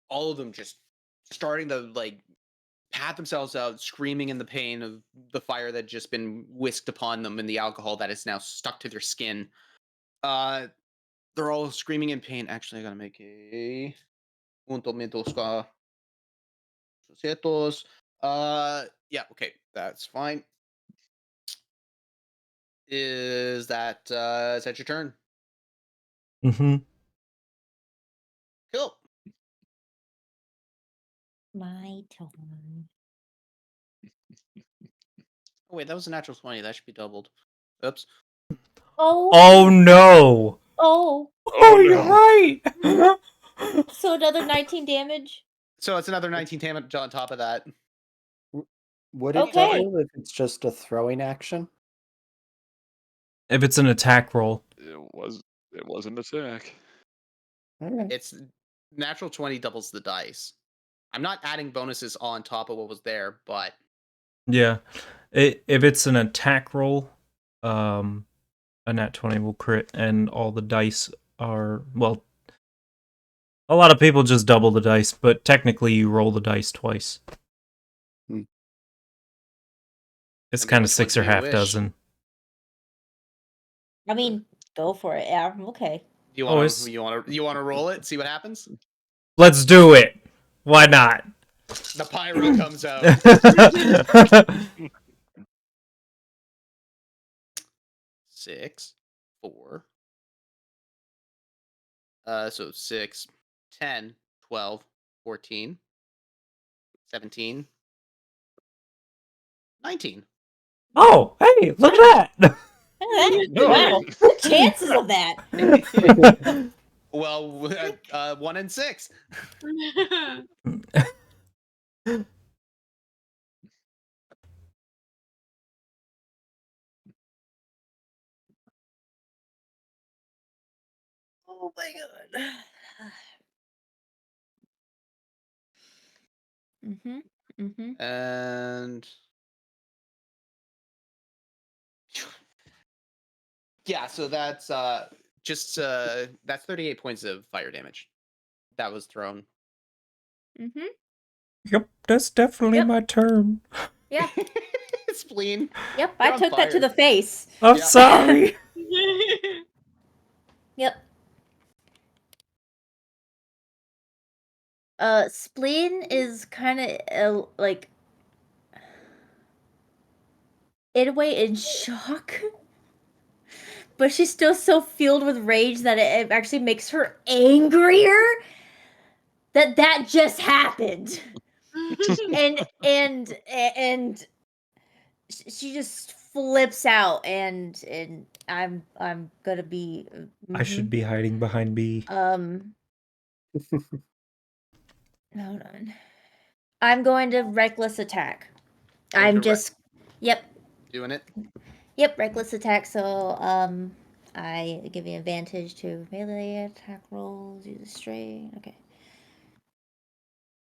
all of them just starting to like pat themselves out, screaming in the pain of the fire that just been whisked upon them and the alcohol that is now stuck to their skin. They're all screaming in pain. Actually, I gotta make a punto mental score. Societos. Yeah, okay, that's fine. Is that your turn? Mm-hmm. Cool. My turn. Oh wait, that was a natural 20. That should be doubled. Oops. Oh. Oh no! Oh. Oh, you're right! So another 19 damage? So it's another 19 damage on top of that. Would it Okay. double if it's just a throwing action? If it's an attack roll. It was an attack. Alright. It's natural 20 doubles the dice. I'm not adding bonuses on top of what was there, but Yeah. If it's an attack roll, a nat 20 will crit, and all the dice are, well, a lot of people just double the dice, but technically you roll the dice twice. Hmm. It's I mean, kind of which 6 one or do you half wish? dozen. I mean, go for it. Yeah, okay. you Oh, want it's- to roll it? See what happens? Let's do it! Why not? The pyro comes out. 6, 4. So 6, 10, 12, 14, 17, 19. Oh, hey, look at that! Wow. The chances of that. Well, 1 and 6. Oh my god. Mm-hmm. Mm-hmm. And yeah, so that's that's 38 points of fire damage that was thrown. Mm-hmm. Yep, that's definitely Yep. my turn. Yeah. Spleen. Yep. You're I on took that to fire. the face. I'm Yeah. sorry. Yep. Spleen is kind of like in a way in shock, but she's still so filled with rage that it actually makes her angrier that just happened, and she just flips out, and I'm gonna be. I should be hiding behind B. Hold on. I'm going to reckless attack. Going I'm to just. Yep. doing it. Yep, reckless attack. So, I give you advantage to melee attack rolls. Use a straight. Okay.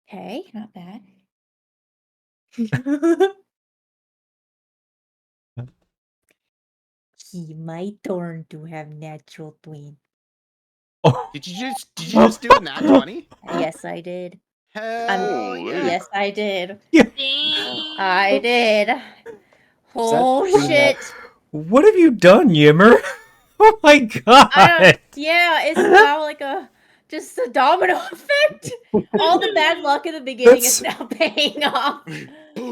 Okay, not bad. My turn to have natural 20. Oh, Did you just do a nat 20? Yes, I did. Oh, Holy. yeah. Yes, I did. Dang. I did. Oh that- shit! what have you done, Yimmer? Oh my god! I don't. Yeah, it's now like just a domino effect. All the bad luck in the beginning is now paying off.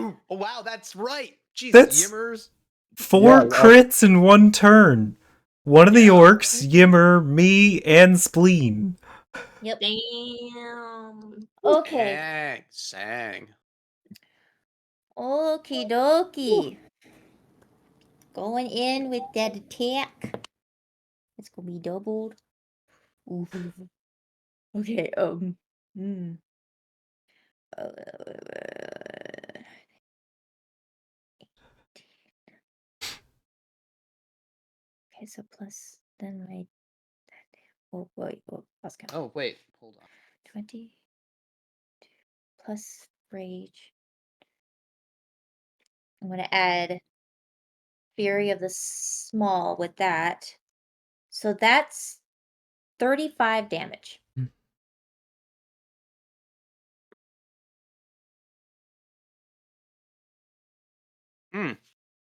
Oh wow, that's right. Jesus, That's- Yimmers. 4 Yeah, crits in 1 turn. One of the Yeah. orcs, Yimmer, me, and Spleen. Yep. Damn. Okay. Sang. Okie dokie. Going in with that attack. It's gonna be doubled. Oof. Okay, uh, okay, so plus then my oh wait, plus count. Oh wait, hold on. 20 plus rage. I'm gonna add Fury of the Small with that. So that's 35 damage.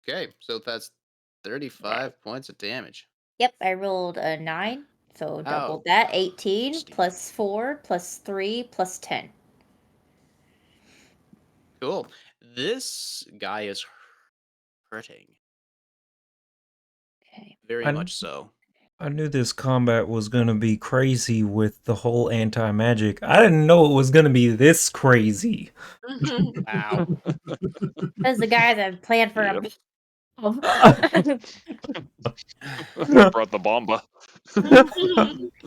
Okay, so that's 35 points of damage. Yep, I rolled a 9, so double Oh, that. 18 Steve. plus 4 plus 3 plus 10. Cool. This guy is hurting. Okay. Very I'm- much so. I knew this combat was gonna be crazy with the whole anti-magic. I didn't know it was gonna be this crazy. Wow. Those are the guys that planned for Yep. a Brought the bomba.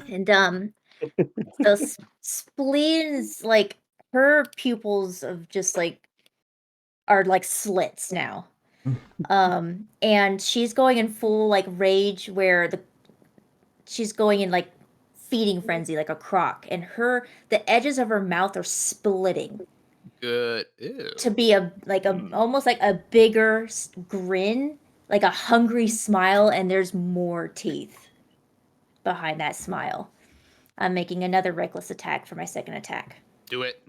And so Spleen's like her pupils of just like are like slits now. And she's going in full like rage where she's going in like feeding frenzy like a croc, and the edges of her mouth are splitting Good. Ew. to be almost like a bigger grin, like a hungry smile, and there's more teeth behind that smile. I'm making another reckless attack for my second attack. Do it.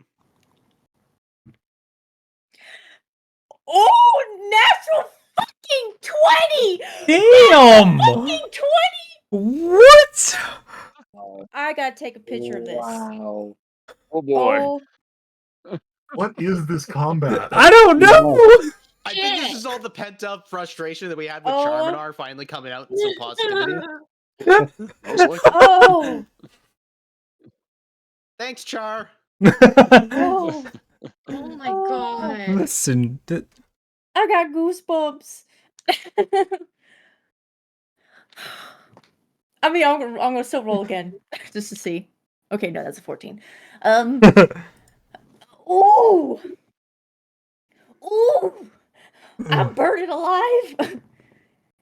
Oh, natural fucking 20! Damn! Fucking 20! What? I gotta take a picture of this. Wow. Oh boy. Oh, What is this combat? I don't know. I think this Shit. is all the pent up frustration that we had with Oh. Charmander finally coming out in some positivity. Most likely. oh, Thanks, Char. oh, Oh my Oh. god. Listen, I got goosebumps. I mean, I'm gonna still roll again just to see. Okay, no, that's a 14. Ooh, ooh, I'm burning alive.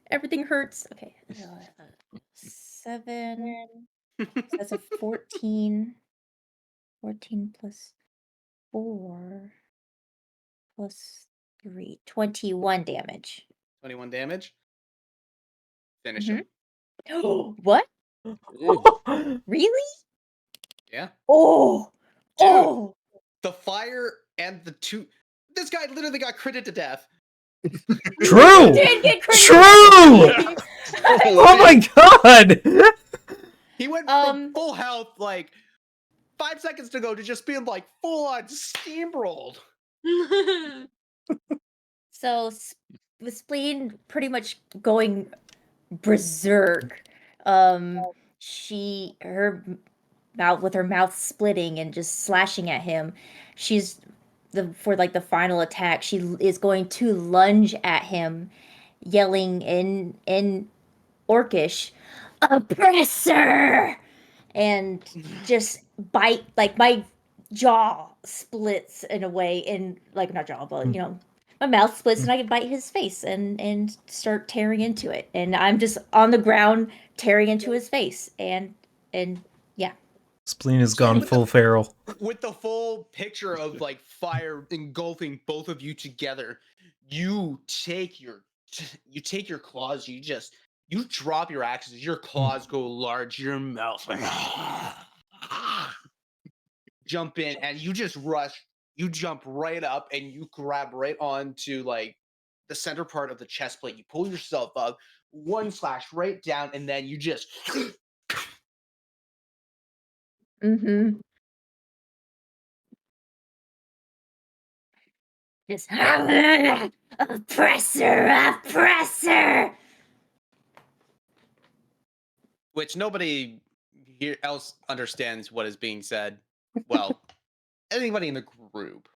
Everything hurts. Okay, 7. So that's a 14. 14 plus 4 plus 3. 21 damage. 21 damage. Finish Mhm. him. What? Ooh. Really? Yeah. Oh, Dude. oh. The fire and the two. This guy literally got critted to death. True! Did get critted. True! Oh my god! He went from full health, like 5 seconds to go, to just being like full on steamrolled. So with Spleen pretty much going berserk, her mouth with her mouth splitting and just slashing at him. She's for like the final attack. She is going to lunge at him, yelling in Orcish, "Oppressor!" and just bite, like my jaw splits in a way, in like not jaw, but my mouth splits and I can bite his face and start tearing into it, and I'm just on the ground tearing into his face, and yeah. Spleen has gone full feral. With the full picture of like fire engulfing both of you together, you take your claws, you drop your axes, your claws go large, your mouth jump in, and you just rush, you jump right up and you grab right onto like the center part of the chest plate. You pull yourself up, one slash right down, and then you just Mm-hmm. Just oppressor. Which nobody here else understands what is being said. Well, anybody in the group.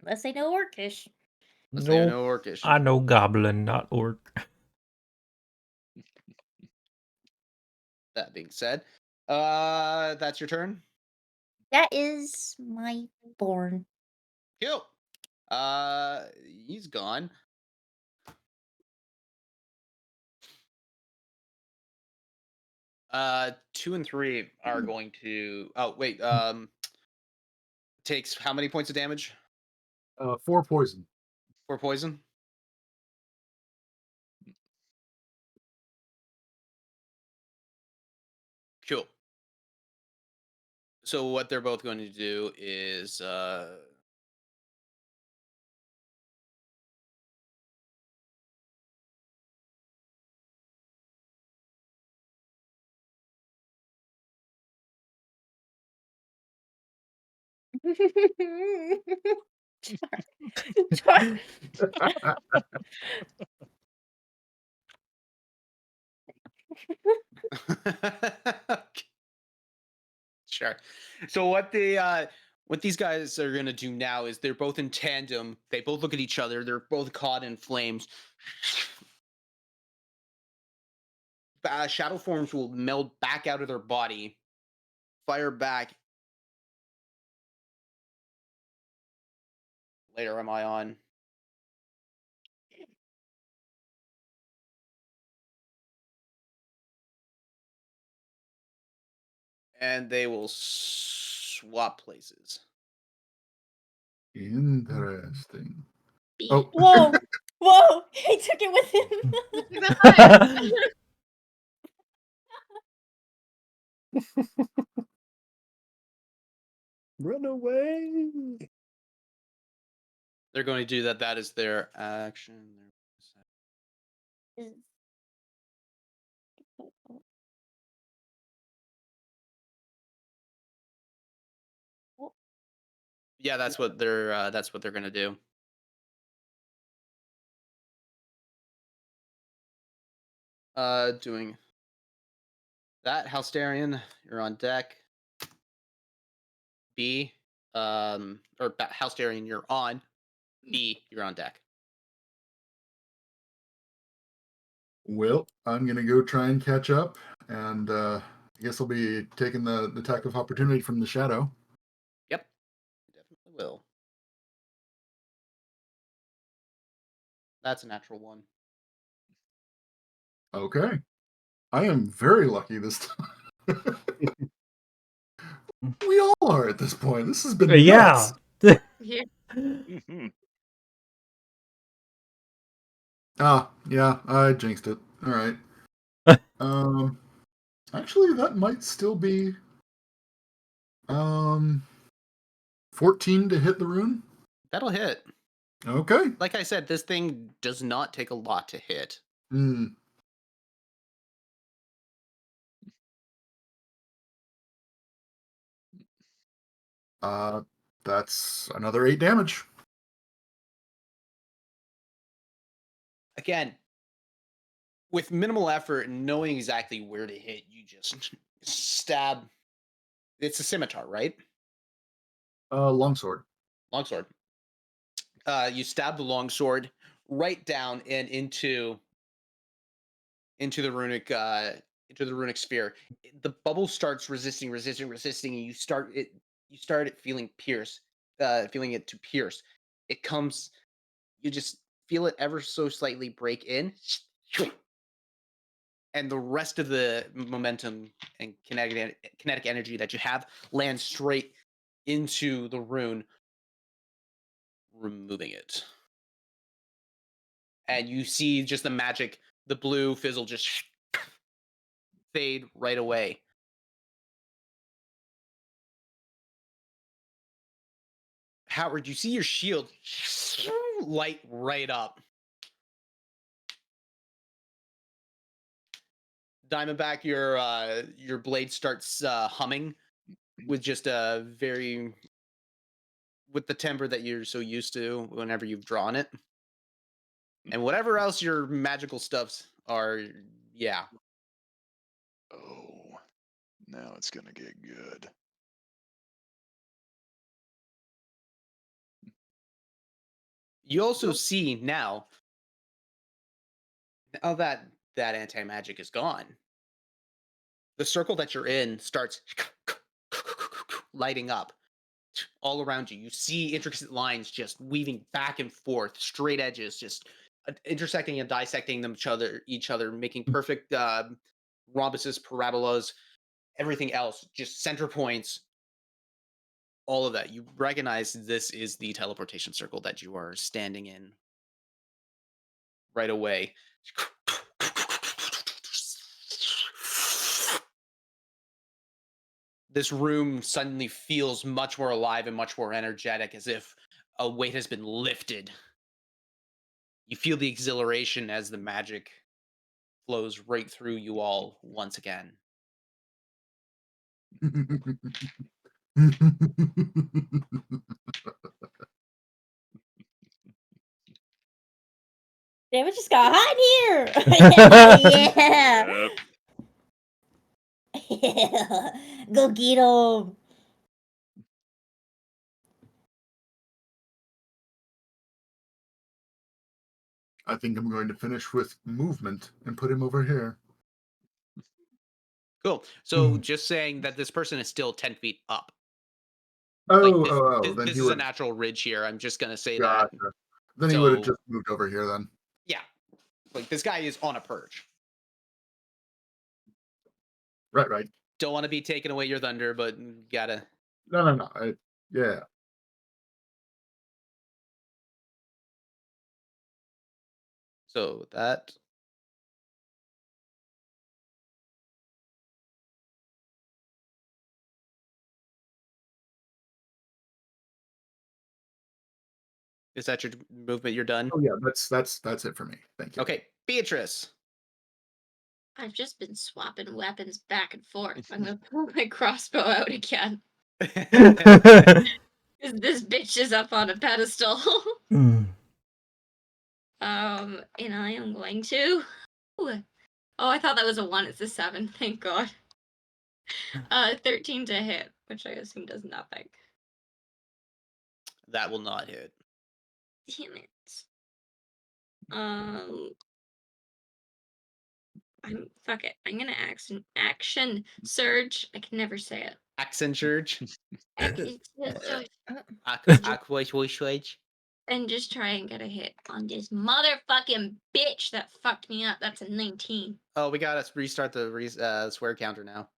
Unless they know Orcish. Unless they No, know Orcish. I know goblin, not orc. That being said, that's your turn. That is my born. Cool. He's gone. Two and three are going to. Oh wait. Takes how many points of damage? 4 poison. For poison. Cool. So what they're both going to do is Char- Sure. So what these guys are gonna do now is they're both in tandem. They both look at each other. They're both caught in flames. Shadow forms will meld back out of their body, fire back. Later, am I on? And they will swap places. Interesting. B. Oh, Whoa! He took it with him. Run away. They're going to do that. That is their action. Yeah, that's what they're gonna do. Doing that. Halsterian, you're on deck. B, Halsterian, you're on. B, you're on deck. well, I'm going to go try and catch up. And I guess I'll be taking the attack of opportunity from the shadow. Yep, definitely will. That's a natural one. Okay. I am very lucky this time. We all are at this point. This has been Yeah. nuts. Here. Yeah, I jinxed it. All right. Actually, that might still be 14 to hit the rune. That'll hit. Okay. Like I said, this thing does not take a lot to hit. That's another 8 damage. Again, with minimal effort and knowing exactly where to hit, you just stab. It's a scimitar, right? Longsword. Longsword. You stab the longsword right down and into the runic sphere. The bubble starts resisting, and you start it feeling it to pierce. It comes, you just feel it ever so slightly break in, and the rest of the momentum and kinetic energy that you have lands straight into the rune, removing it. And you see just the magic, the blue fizzle just fade right away. Howard, you see your shield light right up. Diamondback, your blade starts humming with just a very with the timbre that you're so used to whenever you've drawn it. And whatever else your magical stuffs are, yeah. Oh, now it's gonna get good. You also see now that anti-magic is gone, the circle that you're in starts lighting up all around you. You see intricate lines just weaving back and forth, straight edges just intersecting and dissecting each other, making perfect rhombuses, parabolas, everything else, just center points, all of that. You recognize this is the teleportation circle that you are standing in right away. This room suddenly feels much more alive and much more energetic, as if a weight has been lifted. You feel the exhilaration as the magic flows right through you all once again. Damn, it just got hot in here. Yeah. Yep. Go get him. I think I'm going to finish with movement and put him over here. Cool. So just saying that this person is still 10 feet up. Oh, then This he is a would. natural ridge here. I'm just going to say Gotcha. that. Then he would have So- just moved over here then. Yeah. Like, this guy is on a perch. Right. Don't want to be taking away your thunder, but gotta. No. Yeah. So that. Is that your movement? You're done? Oh yeah, that's it for me. Thank you. Okay, Beatrice. I've just been swapping weapons back and forth. I'm gonna pull my crossbow out again. This bitch is up on a pedestal. And I am going to. Oh, I thought that was a 1. It's a 7. Thank God. 13 to hit, which I assume does nothing. That will not hit. Damn it. Fuck it. I'm gonna action surge. I can never say it. Accent surge. And just try and get a hit on this motherfucking bitch that fucked me up. That's a 19. Oh, we gotta restart the swear counter now.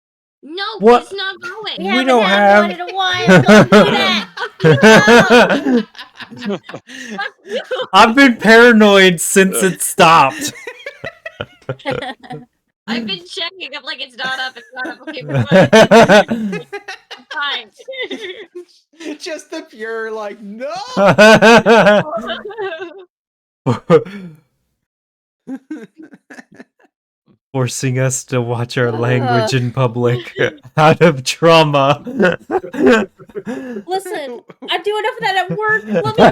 No, What? it's not going. We don't haven't have- had one in a while. Don't do that. Fuck you. I've been paranoid since it stopped. I've been checking. I'm like, it's not up. It's not up. Okay, we're fine. Just the pure, like, no. Forcing us to watch our language in public out of trauma. Listen, I do enough of that at work. Let me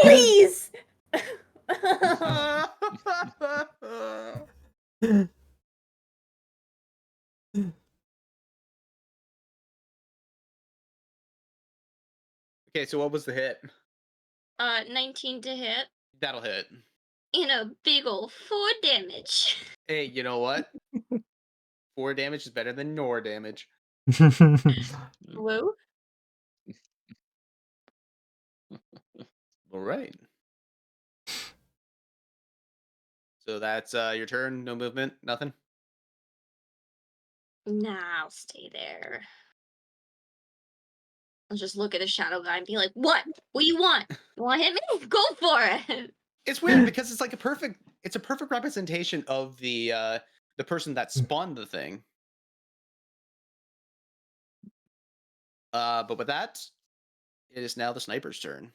release, please. Okay, so what was the hit? 19 to hit. That'll hit. And a big ol' 4 damage. Hey, you know what? 4 damage is better than no damage. Whoa. All right. So that's your turn. No movement. Nothing. Nah, I'll stay there. I'll just look at the shadow guy and be like, what? What do you want? You want to hit me? Go for it. It's weird because it's like a perfect representation of the person that spawned the thing. But with that, it is now the sniper's turn.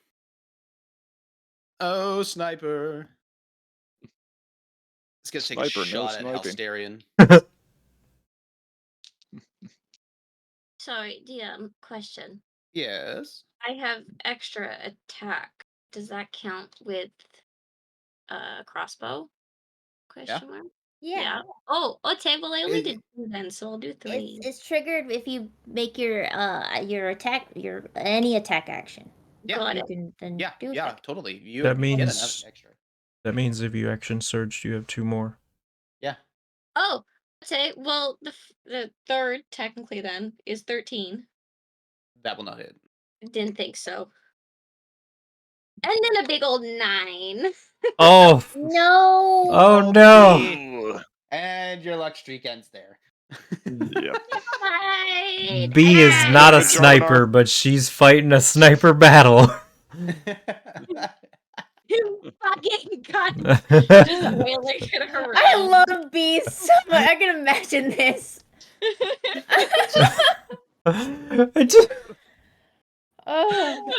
Oh, sniper. Let's get to take a Sniper, no shot at sniping. Halsterian. Sorry, DM question. Yes. I have extra attack. Does that count with crossbow? Question mark. Yeah. Oh, okay. Well, I only It- did 2 then, so I'll do 3. It's triggered if you make your attack any attack action. Yeah. Got You it. can then Yeah, do yeah, that. totally. You That get another means extra. if you action surged, you have 2 more. Yeah. Oh, okay. Well, the third technically then is 13. That will not hit. Didn't think so. And then a big old 9. Oh, No. oh no! Ooh. And your luck streak ends there. Yep. Fine. B is not a Good job, sniper, Bernard. but she's fighting a sniper battle. You fucking got just wailing it around. I love bees so much. I can imagine this. I just, Oh.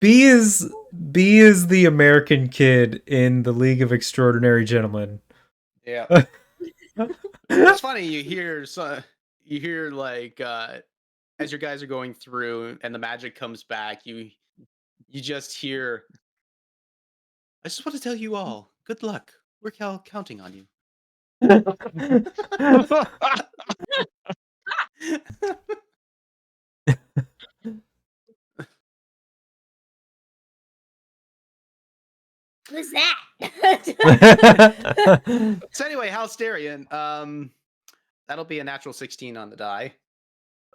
B is the American kid in the League of Extraordinary Gentlemen. Yeah. It's funny, you hear like as your guys are going through and the magic comes back, you just hear, I just want to tell you all, good luck. We're counting on you. Who's that? So anyway, Halsterian, that'll be a natural 16 on the die.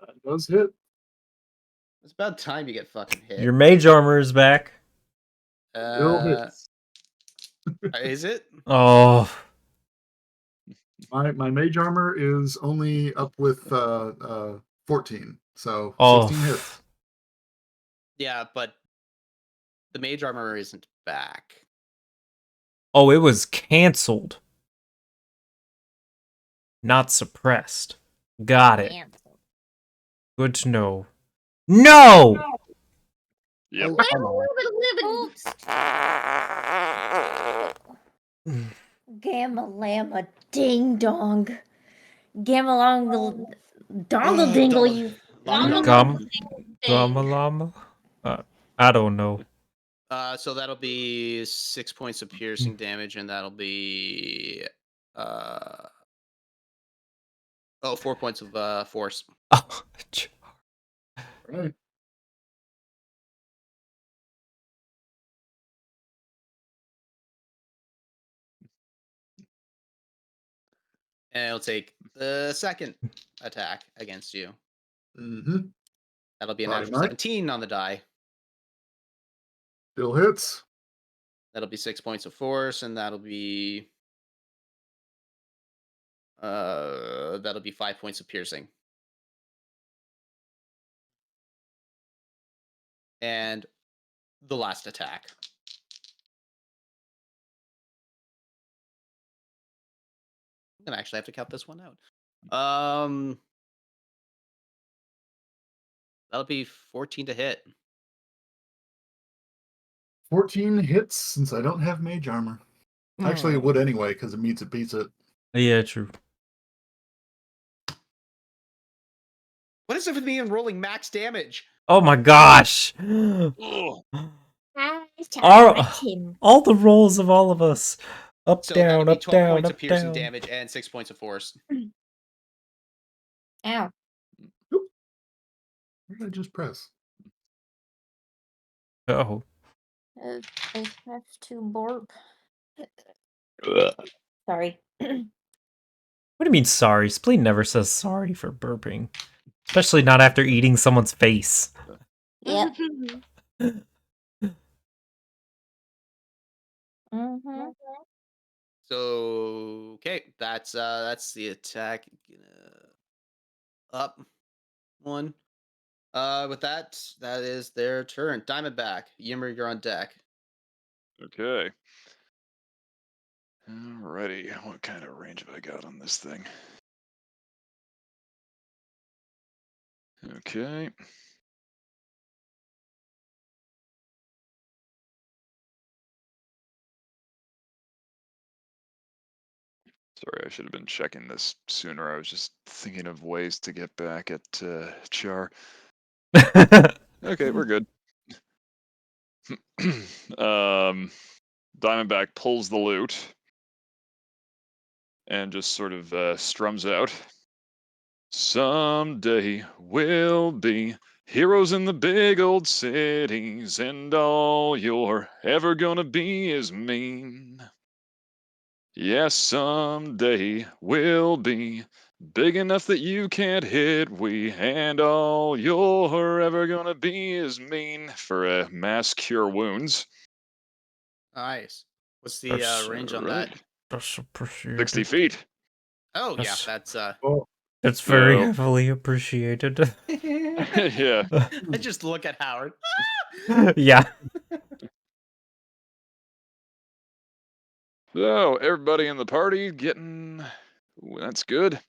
That does hit. It's about time you get fucking hit. Your mage armor is back. Still hits. Is it? Oh, My mage armor is only up with 14, so oh. 16 hits. Yeah, but the mage armor isn't back. Oh, it was canceled. Not suppressed. Got it. Good to know. No! Yep. Oops. Gamma llama ding dong. Gamma long dongle dingle you. Gum? Gama llama? I don't know. So that'll be 6 points of piercing damage, and that'll be 4 points of force. Oh, Right. And it'll take the second attack against you. Mm-hmm. That'll be a Body natural mark. 17 on the die. Still hits. That'll be 6 points of force, and that'll be 5 points of piercing. And the last attack. I'm gonna actually have to count this one out. That'll be 14 to hit. 14 hits since I don't have mage armor. Actually, it would anyway because it beats it. Yeah, true. What is it with me and rolling max damage? Oh my gosh! Ugh. All the rolls of all of us. Up, So that'll down, be up, 12 down, points up, of piercing down. damage and 6 points of force. Ow. What did I just press? Oh. I have to burp. Ugh. Sorry. What do you mean sorry? Spleen never says sorry for burping. Especially not after eating someone's face. Yep. Mm-hmm. So okay, that's the attack. Up one. With that is their turn. Diamondback, Yimmer, you're on deck. Okay. Alrighty. What kind of range have I got on this thing? Okay. Sorry, I should have been checking this sooner. I was just thinking of ways to get back at Char. Okay, we're good. Diamondback pulls the lute and just sort of strums out. Someday we'll be heroes in the big old cities, and all you're ever gonna be is mean. Yes, someday we'll be big enough that you can't hit we, and all you're ever gonna be is mean for a mass cure wounds. Nice. What's the range on Right. that? That's appreciated. 60 feet. Oh yeah, That's- that's Oh, That's very No. heavily appreciated. Yeah. I just look at Howard. Yeah. So everybody in the party getting that's good.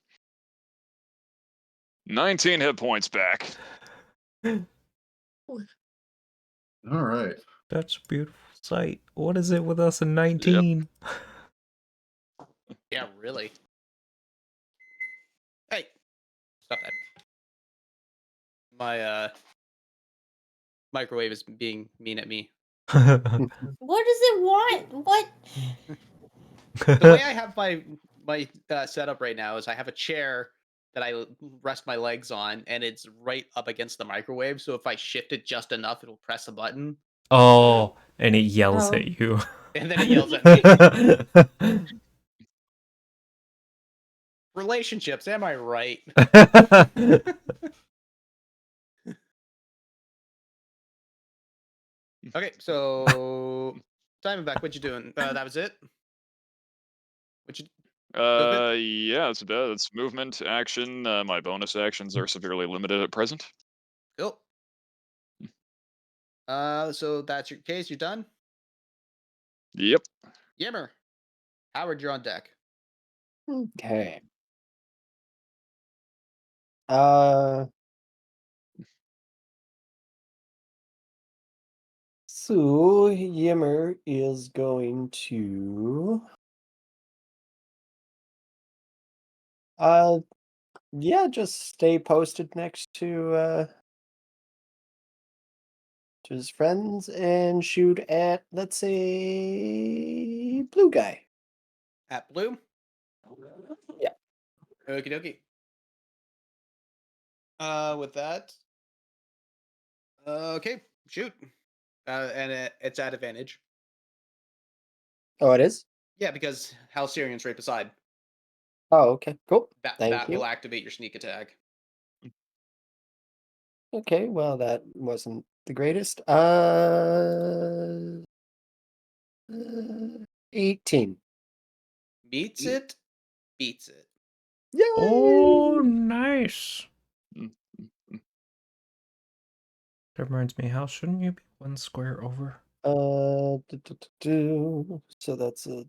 19 hit points back. all right. That's a beautiful sight. What is it with us in 19? Yeah, really. Hey, stop that. My microwave is being mean at me. What does it want? What? The way I have my setup right now is I have a chair that I rest my legs on, and it's right up against the microwave. So if I shift it just enough, it'll press a button, Oh, and it yells Oh. at you. and then it yells at me. Relationships, am I right? Okay, so Diamondback, what you doing? That was it. What you? Yeah, it's about it's movement, action. My bonus actions are severely limited at present. Cool. So that's your case. You're done. Yep. Yimmer, Howard, you're on deck. Okay. So Yimmer is going to yeah, just stay posted next to his friends and shoot at, let's say, blue guy. At blue. Yeah. Okie dokie. With that. Okay, shoot. And it's at advantage. Oh, it is? Yeah, because Halcyrion's right beside. Oh, okay. Cool. That Thank you. will activate your sneak attack. Okay, well, that wasn't the greatest. 18. Meets it, beats it. Yay! Oh, nice. Mm. That reminds me, how shouldn't you be one square over? So that's a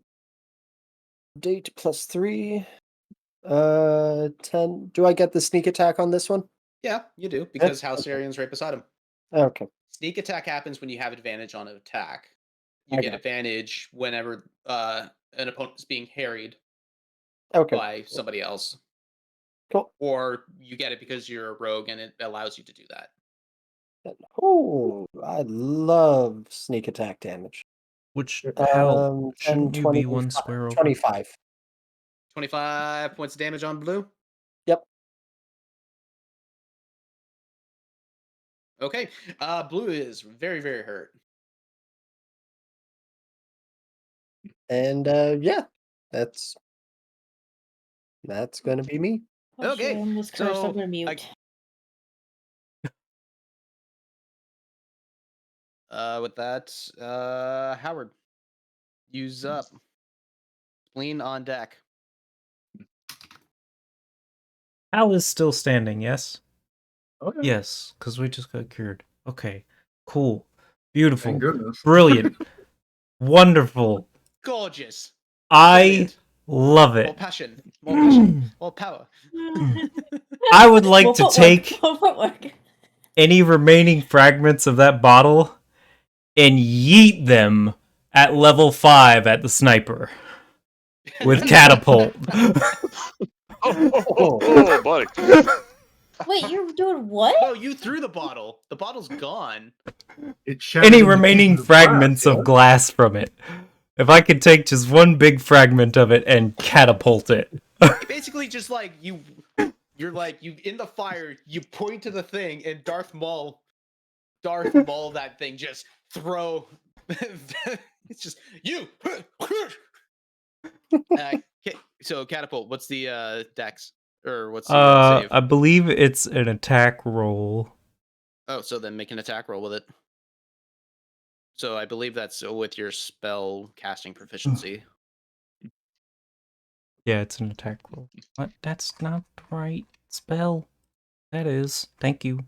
date plus 3. 10. Do I get the sneak attack on this one? Yeah, you do, because okay. Halcyrion's right beside him. Okay. Sneak attack happens when you have advantage on an attack. You I get got it. advantage whenever an opponent is being harried Okay. by somebody else. Cool. Or you get it because you're a rogue and it allows you to do that. Oh, I love sneak attack damage. Which, how 10, shouldn't you be one 25, square over? 25. 25 points of damage on blue. Yep. Okay. Blue is very, very hurt. And yeah, that's gonna be me. Oh, shit, Okay, I almost cursed. so I'm gonna mute. With that, Howard, use up. Spleen on deck. Al is still standing, yes? Okay. Yes, because we just got cured. Okay, cool. Beautiful. Thank goodness. Brilliant. Wonderful. Gorgeous. I Brilliant. love More it. passion. More passion. More power. I would like More to footwork, take more footwork. any remaining fragments of that bottle and yeet them at level 5 at the sniper with catapult. Oh, buddy. Wait, you're doing what? No, you threw the bottle. The bottle's gone. It shattered Any into remaining pieces of glass, fragments yeah? of glass from it. If I could take just one big fragment of it and catapult it. Basically, just like you're like you in the fire. You point to the thing, and Darth Maul that thing. Just throw. It's just you. So catapult. What's the dex or what's the save? I believe it's an attack roll. Oh, so then make an attack roll with it. So I believe that's with your spell casting proficiency. Yeah, it's an attack roll. What? That's not the right spell. That is. Thank you.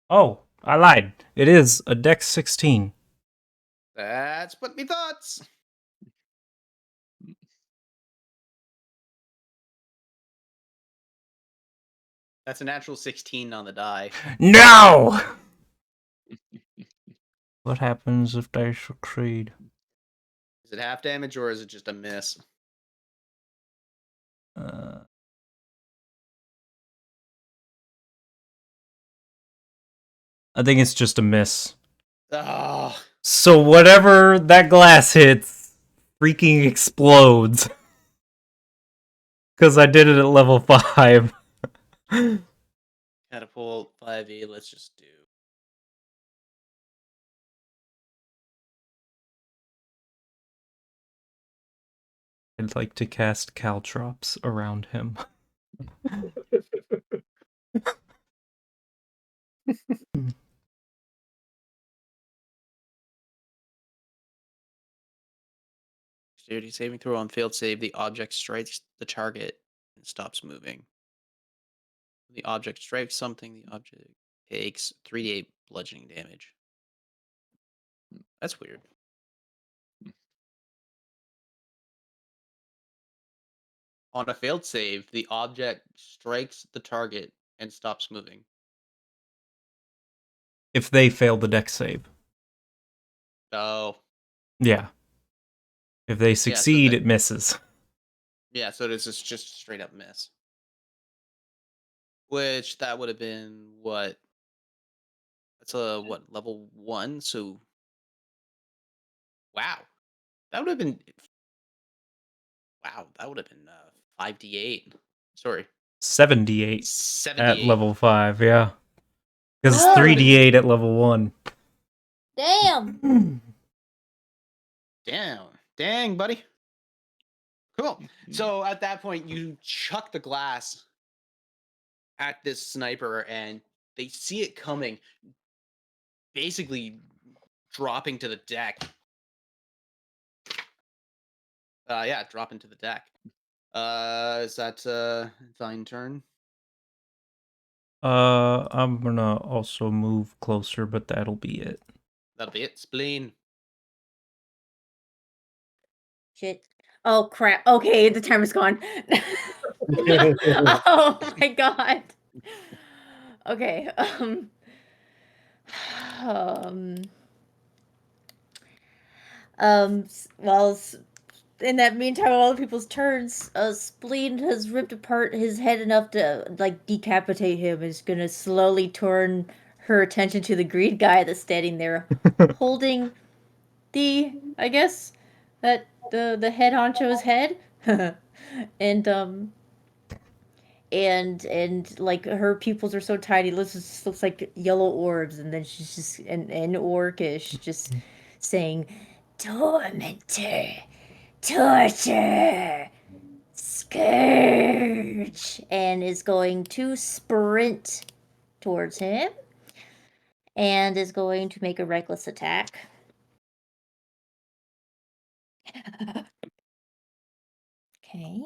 Oh, I lied. It is a dex 16. That's what me thoughts. That's a natural 16 on the die. No! What happens if they succeed? Is it half damage or is it just a miss? I think it's just a miss. Oh, So whatever that glass hits, freaking explodes. Because I did it at level 5. catapult 5e. Let's just do. I'd like to cast caltrops around him. Dexterity saving throw on failed save. The object strikes the target and stops moving. The object strikes something. The object takes 3d8 bludgeoning damage. That's weird. On a failed save, the object strikes the target and stops moving. If they fail the dex save. Oh, Yeah. If they succeed, that- it misses. yeah. So this is just a straight up miss. Which that would have been what? That's a what level 1? So wow, that would have been 5d8. Sorry, 78 at 78. level 5, yeah. Because it's Oh. 3d8 at level 1. Damn. Dang, buddy. Cool. So at that point, you chuck the glass at this sniper, and they see it coming, basically dropping to the deck. Yeah, dropping to the deck. Is that thine turn? I'm gonna also move closer, but that'll be it. That'll be it. Spleen. Shit. Oh crap. Okay, the timer's gone. Oh my god. Okay. Um. Well, in that meantime, all the people's turns, Spleen has ripped apart his head enough to like decapitate him. Is gonna slowly turn her attention to the green guy that's standing there, holding I guess that the head honcho's head, and like her pupils are so tiny, looks like yellow orbs, and then she's just in Orcish just saying, "Tormentor, torture, scourge," and is going to sprint towards him, and is going to make a reckless attack. Okay.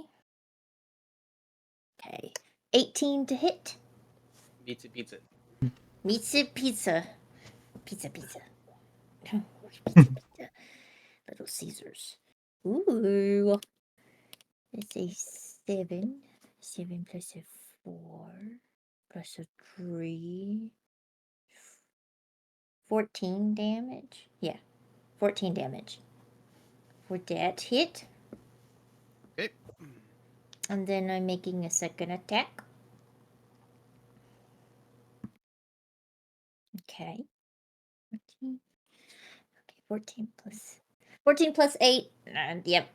Okay. 18 to hit. Pizza, pizza. Pizza, pizza. Pizza, pizza. Pizza, pizza. Little Caesars. Ooh. It's a 7. 7 plus a 4. Plus a 3. 14 damage. Yeah. 14 damage. For that hit. Okay. And then I'm making a second attack. Okay. 14. Okay, 14 plus 8. And yep.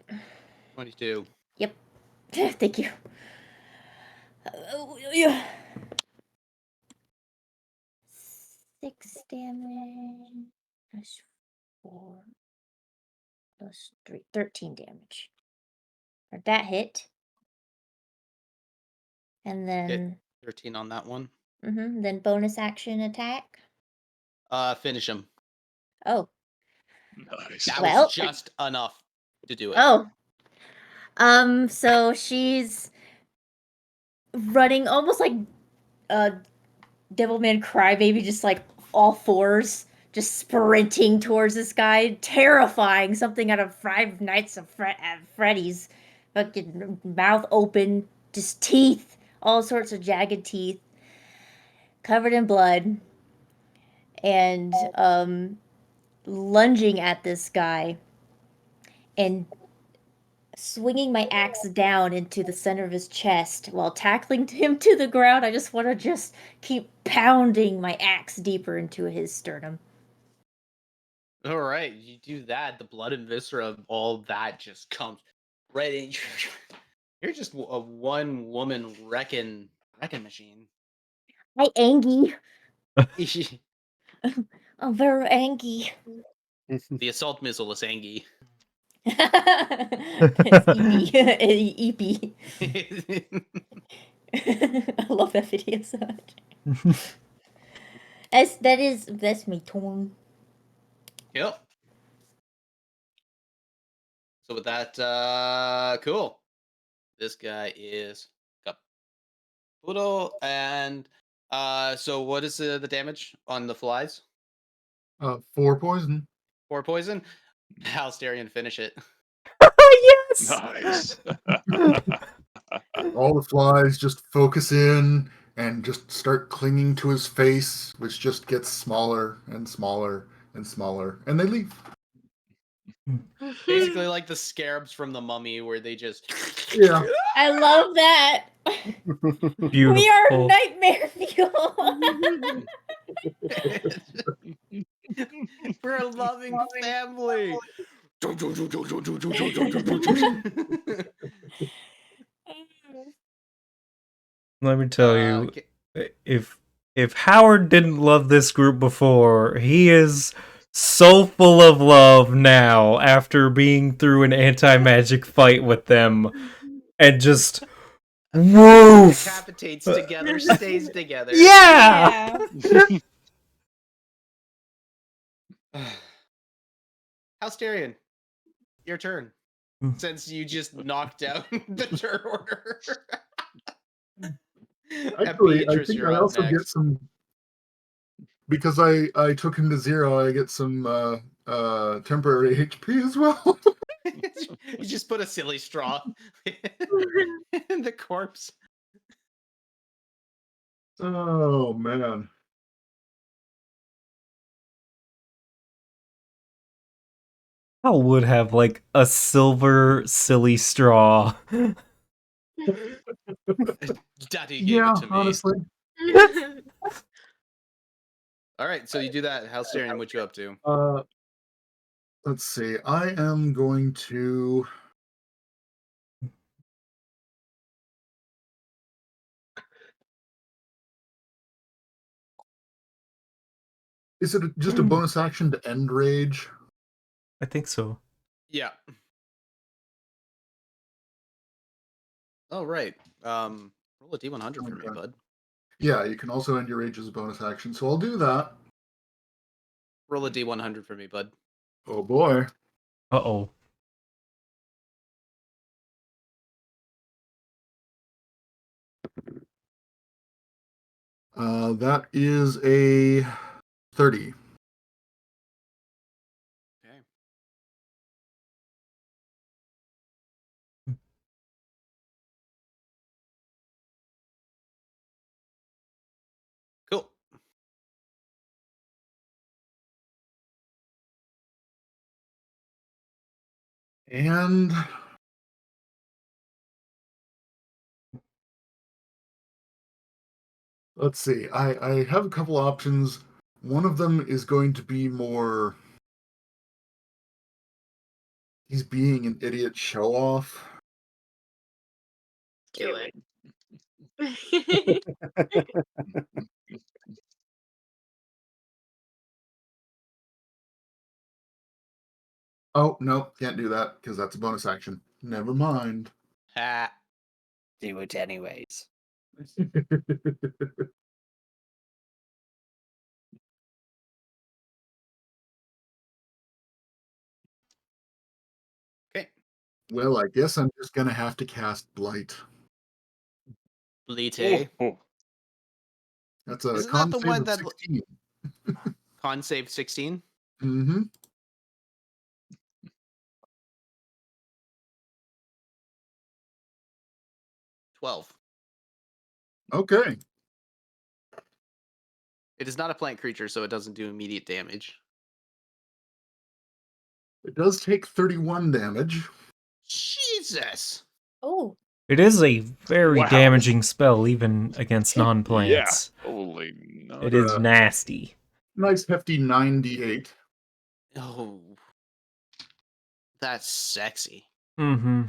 22. Yep. Thank you. Yeah. 6 damage plus 4 plus 3. 13 damage. That hit. And then 13 on that one. then bonus action attack. Finish him. Oh. Nice. That Well. was just enough to do it. Oh. So she's running almost like Devilman Crybaby, just like all fours, just sprinting towards this guy, terrifying. Something out of Five Nights at Freddy's. Fucking mouth open, just teeth, all sorts of jagged teeth, covered in blood, and lunging at this guy and swinging my axe down into the center of his chest while tackling him to the ground. I just want to just keep pounding my axe deeper into his sternum. All right, you do that. The blood and viscera of all that just comes right in. You're just a one-woman wrecking machine. I angry. I'm very angry. The assault missile is Angie. It's EP. I love that video so much. That's my tone. Yep. So with that, cool. This guy is Caputo, and so what is the damage on the flies? 4 poison. 4 poison. Halsterian, finish it. Yes. Nice. All the flies just focus in and just start clinging to his face, which just gets smaller and smaller and smaller, and they leave. Basically, like the scarabs from the Mummy, where they just. Yeah. I love that. Beautiful. We are nightmare fuel. We're a loving family. Let me tell you, if Howard didn't love this group before, he is so full of love now after being through an anti-magic fight with them and just woof Decapitates together, stays together. Yeah. Halsterian, your turn. Since you just knocked out the turn order. Actually, I Beatrice, think you're I up also get next. some, because I took him to 0. I get some temporary HP as well. You just put a silly straw in the corpse. Oh man. I would have like a silver silly straw. Daddy gave Yeah, it to me. honestly. All right, so you do that. Halsterian, what you up to? Let's see. I am going to. Is it just a bonus action to end rage? I think so. Yeah. Oh, right. Roll a D100 for me, bud. Yeah, you can also end your rage as a bonus action, so I'll do that. Roll a D100 for me, bud. Oh boy. Uh-oh. That is a 30. Okay. Cool. And Let's see. I have a couple options. One of them is going to be more. He's being an idiot show off. Do it. Oh, no, can't do that because that's a bonus action. Never mind. Ah, Do it anyways. okay. Well, I guess I'm just going to have to cast Blight. Blite. Oh, That's a Isn't con that the save one of that 16. con save 16? Mm-hmm. 12. Okay. It is not a plant creature, so it doesn't do immediate damage. It does take 31 damage. Jesus! Oh, It is a very Wow. damaging spell, even against non-plants. holy It no. is nasty. Nice hefty 98. Oh. That's sexy. Mm-hmm.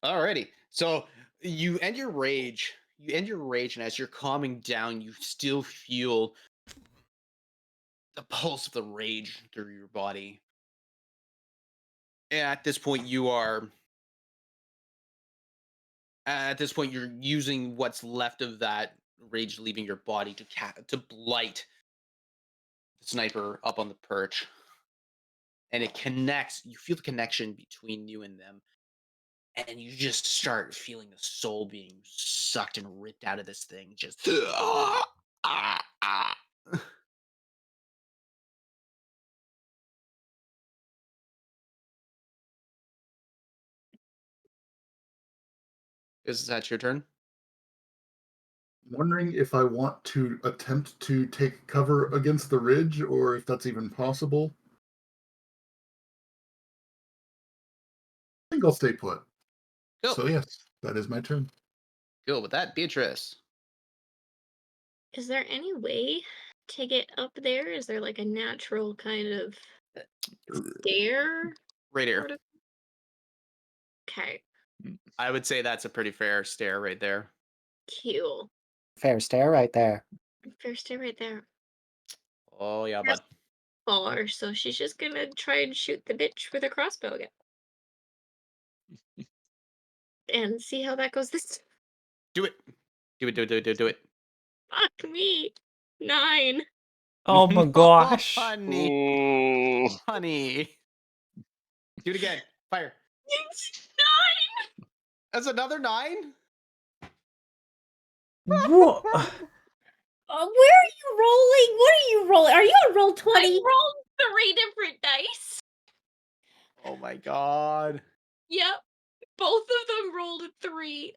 Alrighty. So you end your rage. And as you're calming down, you still feel the pulse of the rage through your body. And at this point, you're using what's left of that rage leaving your body to blight the sniper up on the perch. And it connects. You feel the connection between you and them. And you just start feeling the soul being sucked and ripped out of this thing. Just Is that your turn? Wondering if I want to attempt to take cover against the ridge or if that's even possible. I think I'll stay put. Cool. So, yes, that is my turn. Cool. With that, Beatrice. Is there any way to get up there? Is there like a natural kind of stair? Right here. Sort of? Okay, I would say that's a pretty fair stare right there. cool. Fair stare right there. Fair stair right there. Oh, yeah, Yes. bud. Far, so she's just gonna try and shoot the bitch with a crossbow again. And see how that goes this Do it. Do it, do it, do it, do it, do it. Fuck me. 9. Oh my gosh. honey. Ooh. Honey. Do it again. Fire. It's That's another 9? Whoa. where are you rolling? What are you rolling? Are you on roll 9. I 20? rolled 3 different dice. Oh my god. Yep. Both of them rolled a 3.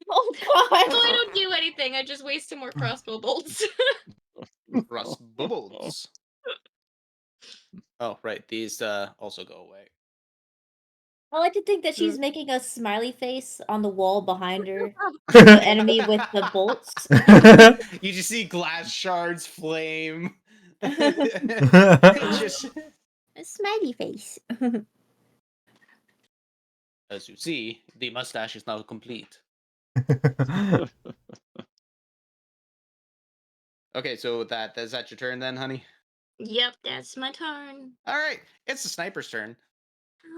Oh So I god. don't do anything. I just waste some more crossbow bolts. Rust bubbles. Oh, right. These also go away. I like to think that she's making a smiley face on the wall behind her. The enemy with the bolts. You just see glass shards flame. Just A smiley face. as you see, the mustache is now complete. Okay, so is that your turn then, honey? Yep, that's my turn. All right, it's the sniper's turn.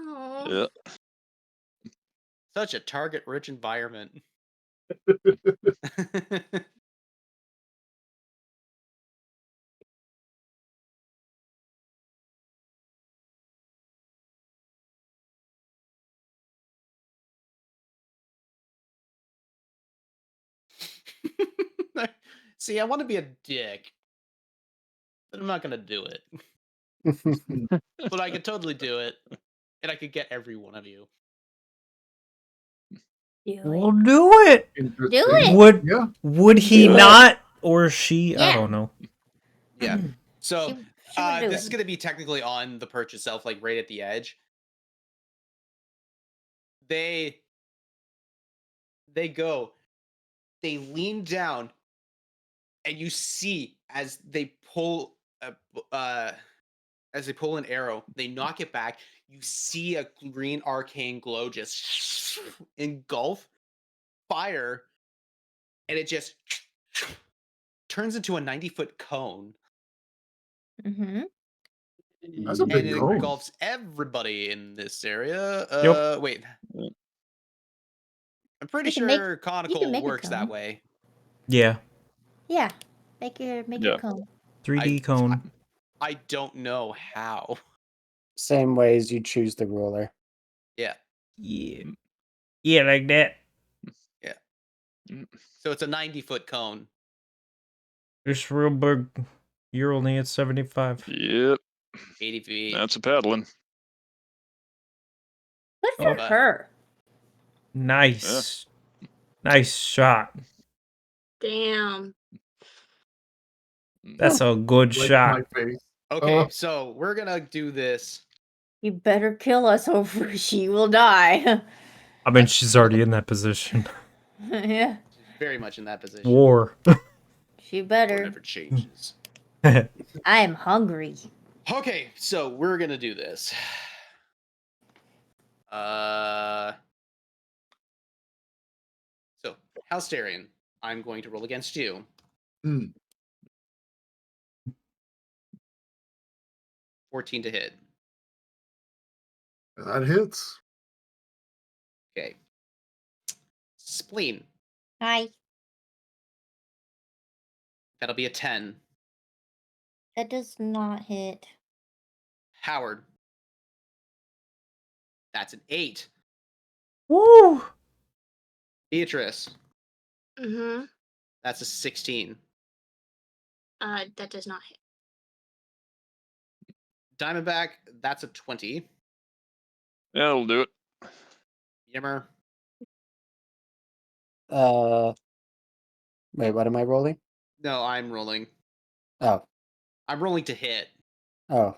Oh. Yeah. Such a target-rich environment. See, I want to be a dick, but I'm not gonna do it. But I could totally do it, and I could get every one of you. Do We'll do it. Interesting. Do it. Yeah. Would he Do it. not or she? I Yeah. don't know. Yeah. So She would do this it. is gonna be technically on the perch itself, like right at the edge. They they go. They lean down, and you see as they pull an arrow, they knock it back. You see a green arcane glow just engulf fire, and it just turns into a 90-foot cone. Mm-hmm. That's a And big it cone. engulfs everybody in this area. Yep. Wait. I'm pretty You can make- sure you can conical make a works that cone. way. Yeah. Yeah. Make your Yeah. cone. 3D cone. I don't know how. Same way as you choose the ruler. Yeah. Yeah. Yeah, like that. So it's a 90-foot cone. It's real big. You're only at 75. Yep. 80 feet. That's a paddling. Good for But- her. Nice. Nice shot. Damn. That's a good Like shot. my face. Okay, so we're gonna do this. You better kill us or she will die. I mean, she's already in that position. Yeah. She's very much in that position. War. She War better. never changes. I am hungry. Okay, so we're gonna do this. So Halsterian, I'm going to roll against you. Hmm. 14 to hit. That hits. Okay. Spleen. Hi. That'll be a 10. That does not hit. Howard. That's an 8. Woo! Beatrice. Mm-hmm. That's a 16. That does not hit. Diamondback. That's a 20. Yeah, that'll do it. Yimmer. Wait, what am I rolling? No, I'm rolling. Oh, I'm rolling to hit. oh,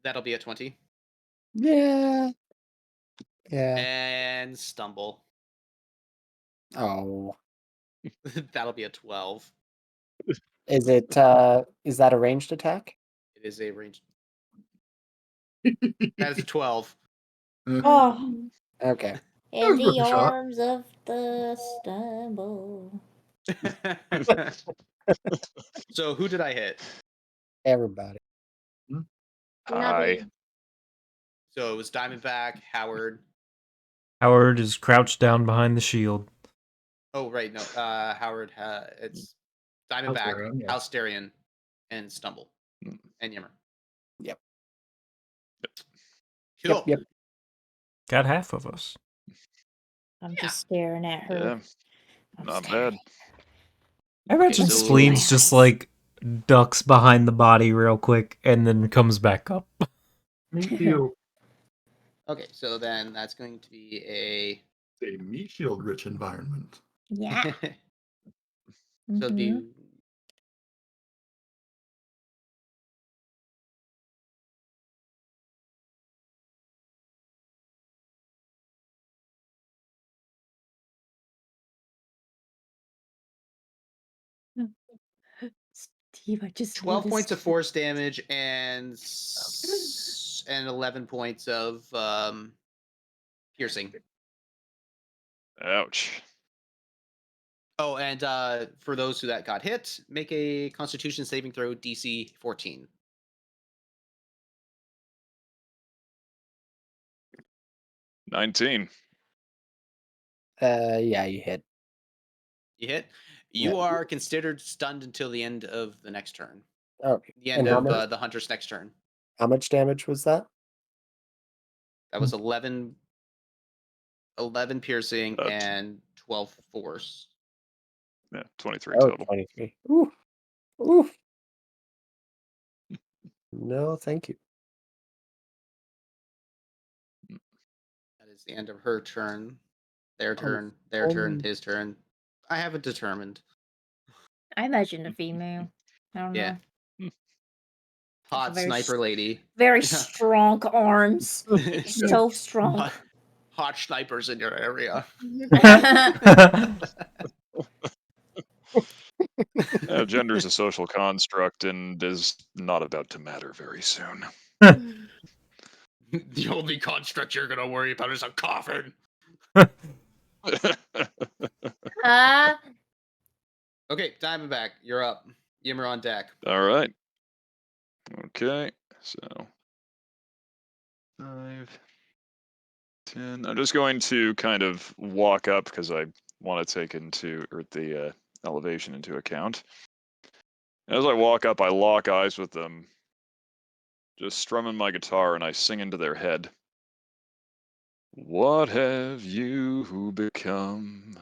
That'll be a 20. yeah, yeah. And Stumble. Oh, That'll be a 12. is it? Is that a ranged attack? It is a range. That is a 12. Oh. Okay. In was worth the a shot. arms of the stumble. So who did I hit? Everybody. Hi. Nubby. So it was Diamondback, Howard. Howard is crouched down behind the shield. Oh, right. No, Howard. It's Diamondback, Halsterian, yeah. Halsterian, and Stumble, and Yimmer. Yep. Cool. Yep. Got half of us. I'm just staring at her. Yeah, I'm not staring. bad. I imagine so- Spleen's just like ducks behind the body real quick and then comes back up. Me shield. Okay, so then that's going to be a. A me shield rich environment. Yeah. So Mhm. do. Steve, I just 12 points of noticed- force damage and 11 points of piercing. Ouch. Oh, and for those who that got hit, make a Constitution saving throw DC 14. $19. Yeah, you hit. You hit. You Yeah. are considered stunned until the end of the next turn. Okay. The end And how of much? the hunter's next turn. How much damage was that? That was 11 piercing Uh, and 12 force. Yeah, 23 Oh, total. 23. Ooh. Ooh. No, thank you. That is the end of her turn. Their turn. Oh, Their turn. um, His turn. I haven't determined. I imagine a female. I don't Yeah. know. Hot very sniper lady. Very Yeah. strong arms. So strong. hot snipers in your area. Gender is a social construct and is not about to matter very soon. The only construct you're gonna worry about is a coffin. Okay, Diamondback, you're up. Yimmer on deck. All right. Okay, so 5, 10. I'm just going to kind of walk up because I want to take the elevation into account. As I walk up, I lock eyes with them, just strumming my guitar, and I sing into their head. What have you become,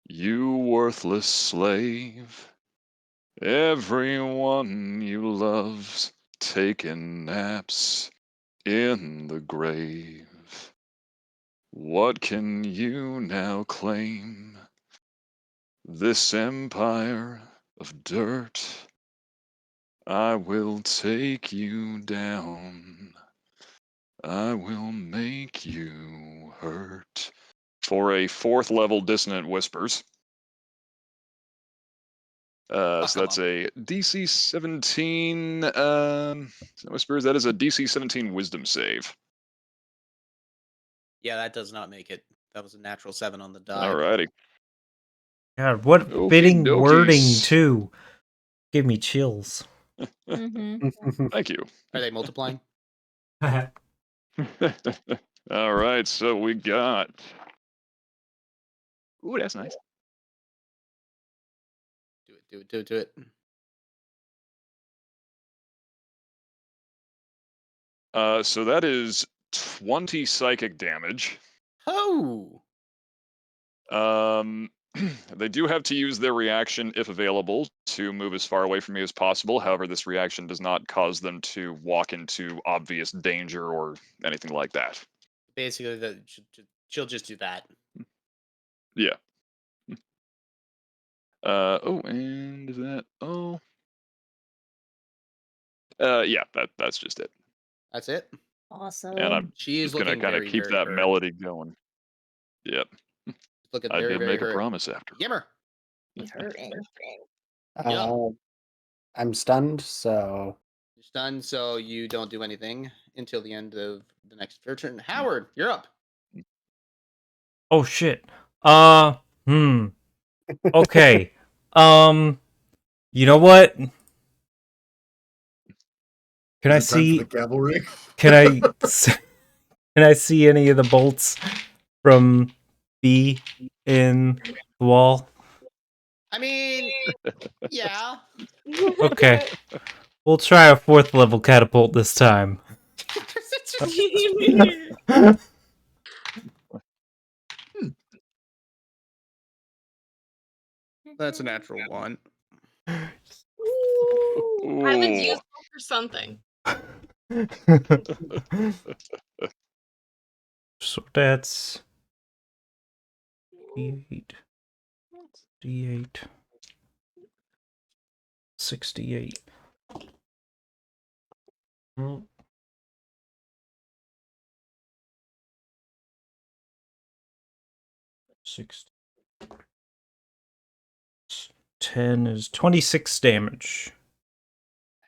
you worthless slave? Everyone you love's taking naps in the grave. What can you now claim? This empire of dirt, I will take you down. I will make you hurt. For a 4th level Dissonant Whispers. So that's a DC 17 Whispers. That is a DC 17 Wisdom save. Yeah, that does not make it. That was a natural 7 on the die. Alrighty. God, what Okie fitting dokies. wording too. Give me chills. Thank you. Are they multiplying? All right, so we got. Ooh, that's nice. Do it. So that is 20 psychic damage. Oh! They do have to use their reaction, if available, to move as far away from me as possible. However, this reaction does not cause them to walk into obvious danger or anything like that. Basically, she'll just do that. Yeah. And is that? Yeah, that's just it. That's it? Awesome. And I'm She is just gonna looking kind of very, keep very that hurt. melody going. Yep. Looking I very, did very make hurt. a promise after. Yimmer! I'm stunned, so You're stunned, so you don't do anything until the end of the next your turn. Howard, you're up. Oh shit. Okay. You know what? Can I Is it time for see the cavalry? can I see any of the bolts from B in the wall? I mean, yeah. Okay. We'll try a 4th level catapult this time. That's a natural 1. Ooh, I would use them for something. So that's D8. 68. Hmm. 6. 10 is 26 damage.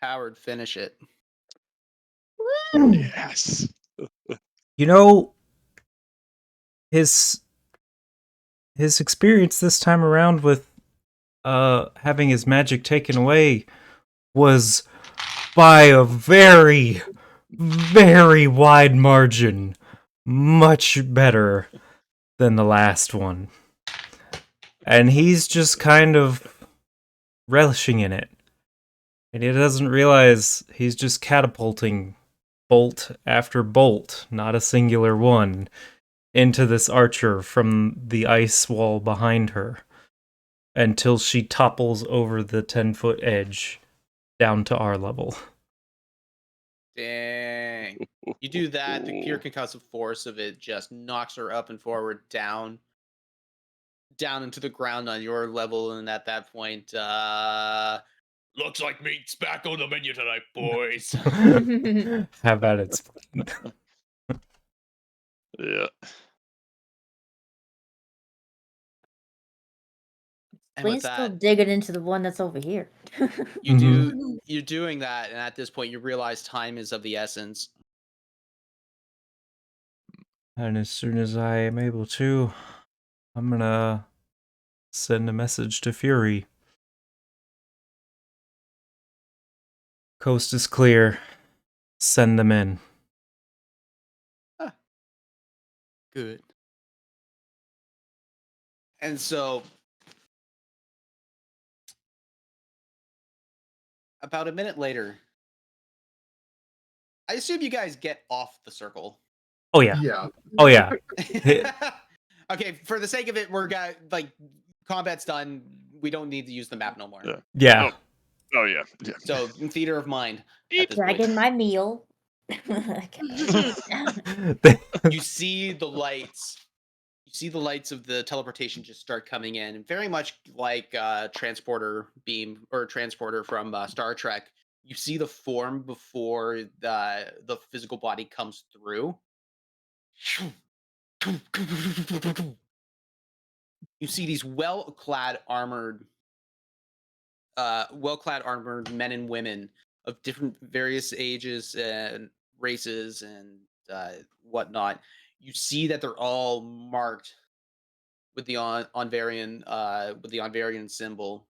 Howard, finish it. Yes. You know, his experience this time around with having his magic taken away was by a very, very wide margin much better than the last one. And he's just kind of relishing in it. And he doesn't realize he's just catapulting bolt after bolt, not a singular one, into this archer from the ice wall behind her until she topples over the 10-foot edge down to our level. Dang. You do that, the pure concussive force of it just knocks her up and forward, down into the ground on your level, and at that point, looks like meat's back on the menu tonight, boys. How about it's Yeah. And with Blaine's still that, digging into the one that's over here. you're doing that, and at this point, you realize time is of the essence. And as soon as I am able to, I'm gonna send a message to Fury. Coast is clear. Send them in. Good. And so, about a minute later, I assume you guys get off the circle. Oh yeah. Yeah. Oh yeah. Okay, for the sake of it, we're got like combat's done. We don't need to use the map no more. Yeah. Yeah. Oh yeah. Yeah. So theater of mind at this point. Dragging my meal. You see the lights. You see the lights of the teleportation just start coming in, very much like transporter beam or transporter from Star Trek. You see the form before the physical body comes through. You see these well-clad armored men and women of different various ages and races and whatnot. You see that they're all marked with the Onvarian symbol.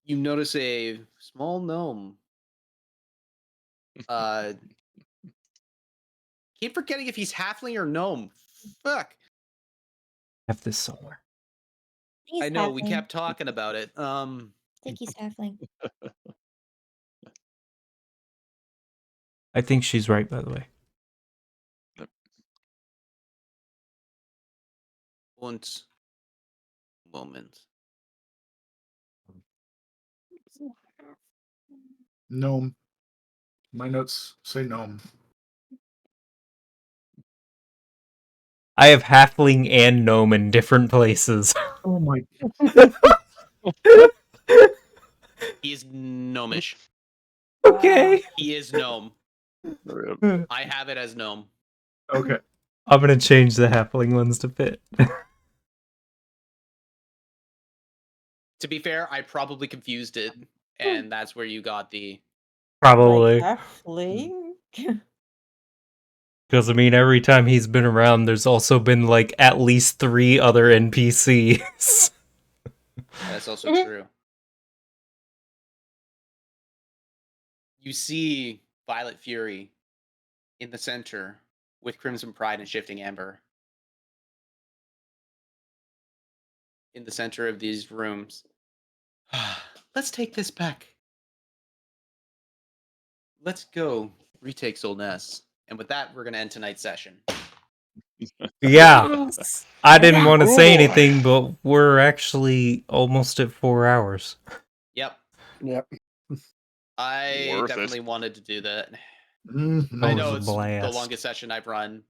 You notice a small gnome. Keep forgetting if he's halfling or gnome. Fuck. Have this somewhere. He's I know we halfling. kept talking about it. I think he's halfling. I think she's right, by the way. One moment. Gnome. My notes say gnome. I have halfling and gnome in different places. Oh my. He is gnomish. Okay. He is gnome. Yeah. I have it as gnome. Okay. I'm gonna change the halfling ones to fit. To be fair, I probably confused it, and that's where you got the. Probably. Like halfling. Because, I mean, every time he's been around, there's also been, like, at least 3 other NPCs. That's also true. You see Violet Fury in the center with Crimson Pride and Shifting Amber. In the center of these rooms. Let's take this back. Let's go retake Solness. And with that, we're going to end tonight's session. Yeah. I didn't want to say Ooh. anything, but we're actually almost at 4 hours. Yep. Yep. I Worth it. definitely wanted to do that. Mhm. I That know was a it's the blast. longest session I've run.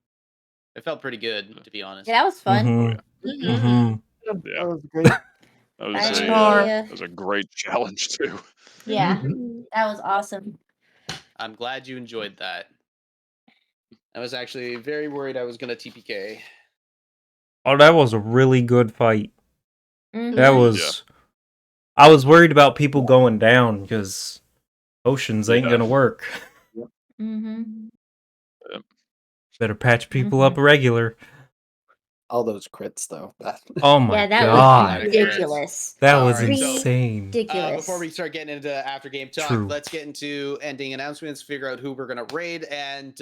It felt pretty good, to be honest. Yeah, that was fun. Mhm. Mhm. Yeah. That was great. That I, was a great challenge too. yeah, Mhm. that was awesome. I'm glad you enjoyed that. I was actually very worried I was going to TPK. Oh, that was a really good fight. Mhm. That was... I was worried about people going down, because potions ain't Yeah. gonna work. Mhm. Better patch people up regular. All those crits, though. Oh my Yeah, that god. was ridiculous. That All was right, so, insane. Ridiculous. Before we start getting into after game talk, True. let's get into ending announcements, figure out who we're going to raid, and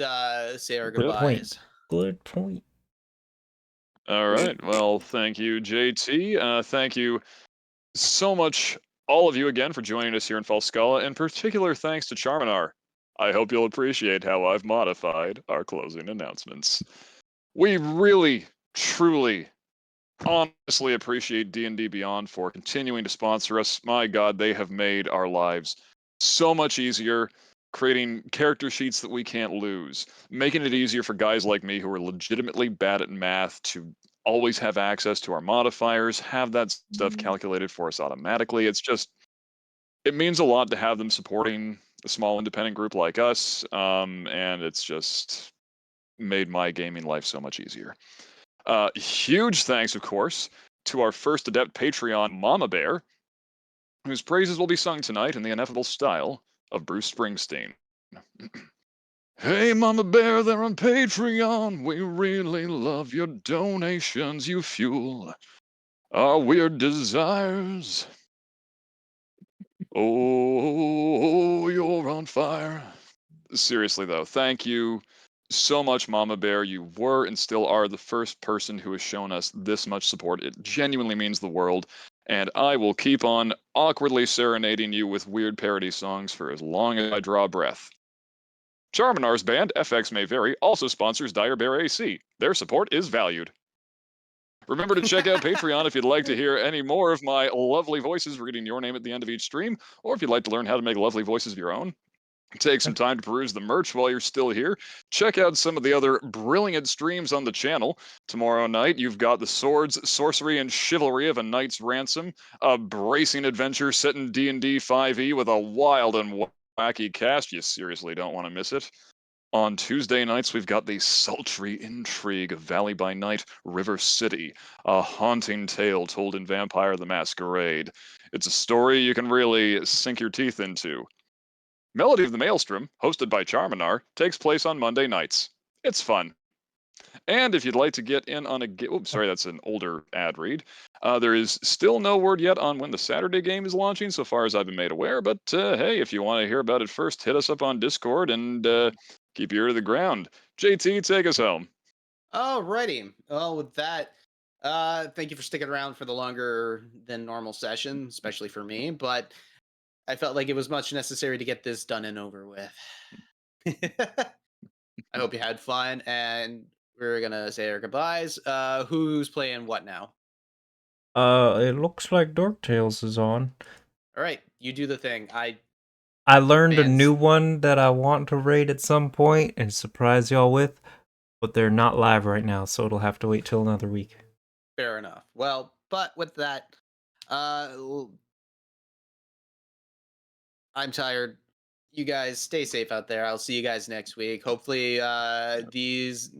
say our Good goodbyes. point. Good point. All right. Well, thank you, JT. Thank you so much, all of you, again, for joining us here in Falskallan. In particular, thanks to Charminar. I hope you'll appreciate how I've modified our closing announcements. We really, truly, honestly appreciate D&D Beyond for continuing to sponsor us. My God, they have made our lives so much easier, creating character sheets that we can't lose, making it easier for guys like me who are legitimately bad at math to always have access to our modifiers, have that stuff calculated for us automatically. It's just, it means a lot to have them supporting a small independent group like us, and it's just made my gaming life so much easier. Huge thanks, of course, to our first adept Patreon, Mama Bear, whose praises will be sung tonight in the ineffable style of Bruce Springsteen. Hey, Mama Bear, there on Patreon. We really love your donations. You fuel our weird desires. Oh, you're on fire. Seriously, though, thank you so much, Mama Bear. You were and still are the first person who has shown us this much support. It genuinely means the world. And I will keep on awkwardly serenading you with weird parody songs for as long as I draw breath. Charminar's band, FX May Vary, also sponsors Dire Bear AC. Their support is valued. Remember to check out Patreon if you'd like to hear any more of my lovely voices reading your name at the end of each stream, or if you'd like to learn how to make lovely voices of your own. Take some time to peruse the merch while you're still here. Check out some of the other brilliant streams on the channel. Tomorrow night, you've got the swords, sorcery, and chivalry of a knight's ransom, a bracing adventure set in D&D 5e with a wild and wacky cast. You seriously don't want to miss it. On Tuesday nights, we've got the sultry intrigue of Valley by Night, River City, a haunting tale told in Vampire the Masquerade. It's a story you can really sink your teeth into. Melody of the Maelstrom, hosted by Charminar, takes place on Monday nights. It's fun. And if you'd like to get in on a oops, sorry, that's an older ad read. There is still no word yet on when the Saturday game is launching, so far as I've been made aware. But hey, if you want to hear about it first, hit us up on Discord and keep your ear to the ground. JT, take us home. Alrighty. Well, with that, thank you for sticking around for the longer than normal session, especially for me. But I felt like it was much necessary to get this done and over with. I hope you had fun, and we're gonna say our goodbyes. Who's playing what now? It looks like Dork Tales is on. All right, you do the thing. I learned a Fans- new one that I want to raid at some point and surprise y'all with, but they're not live right now, so it'll have to wait till another week. Fair enough. Well, but with that, I'm tired. You guys stay safe out there. I'll see you guys next week. Hopefully, these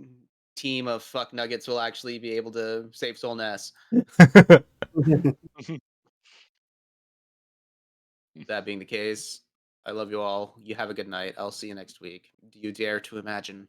team of fuck nuggets will actually be able to save Soul Ness. That being the case, I love you all. You have a good night. I'll see you next week. Do you dare to imagine?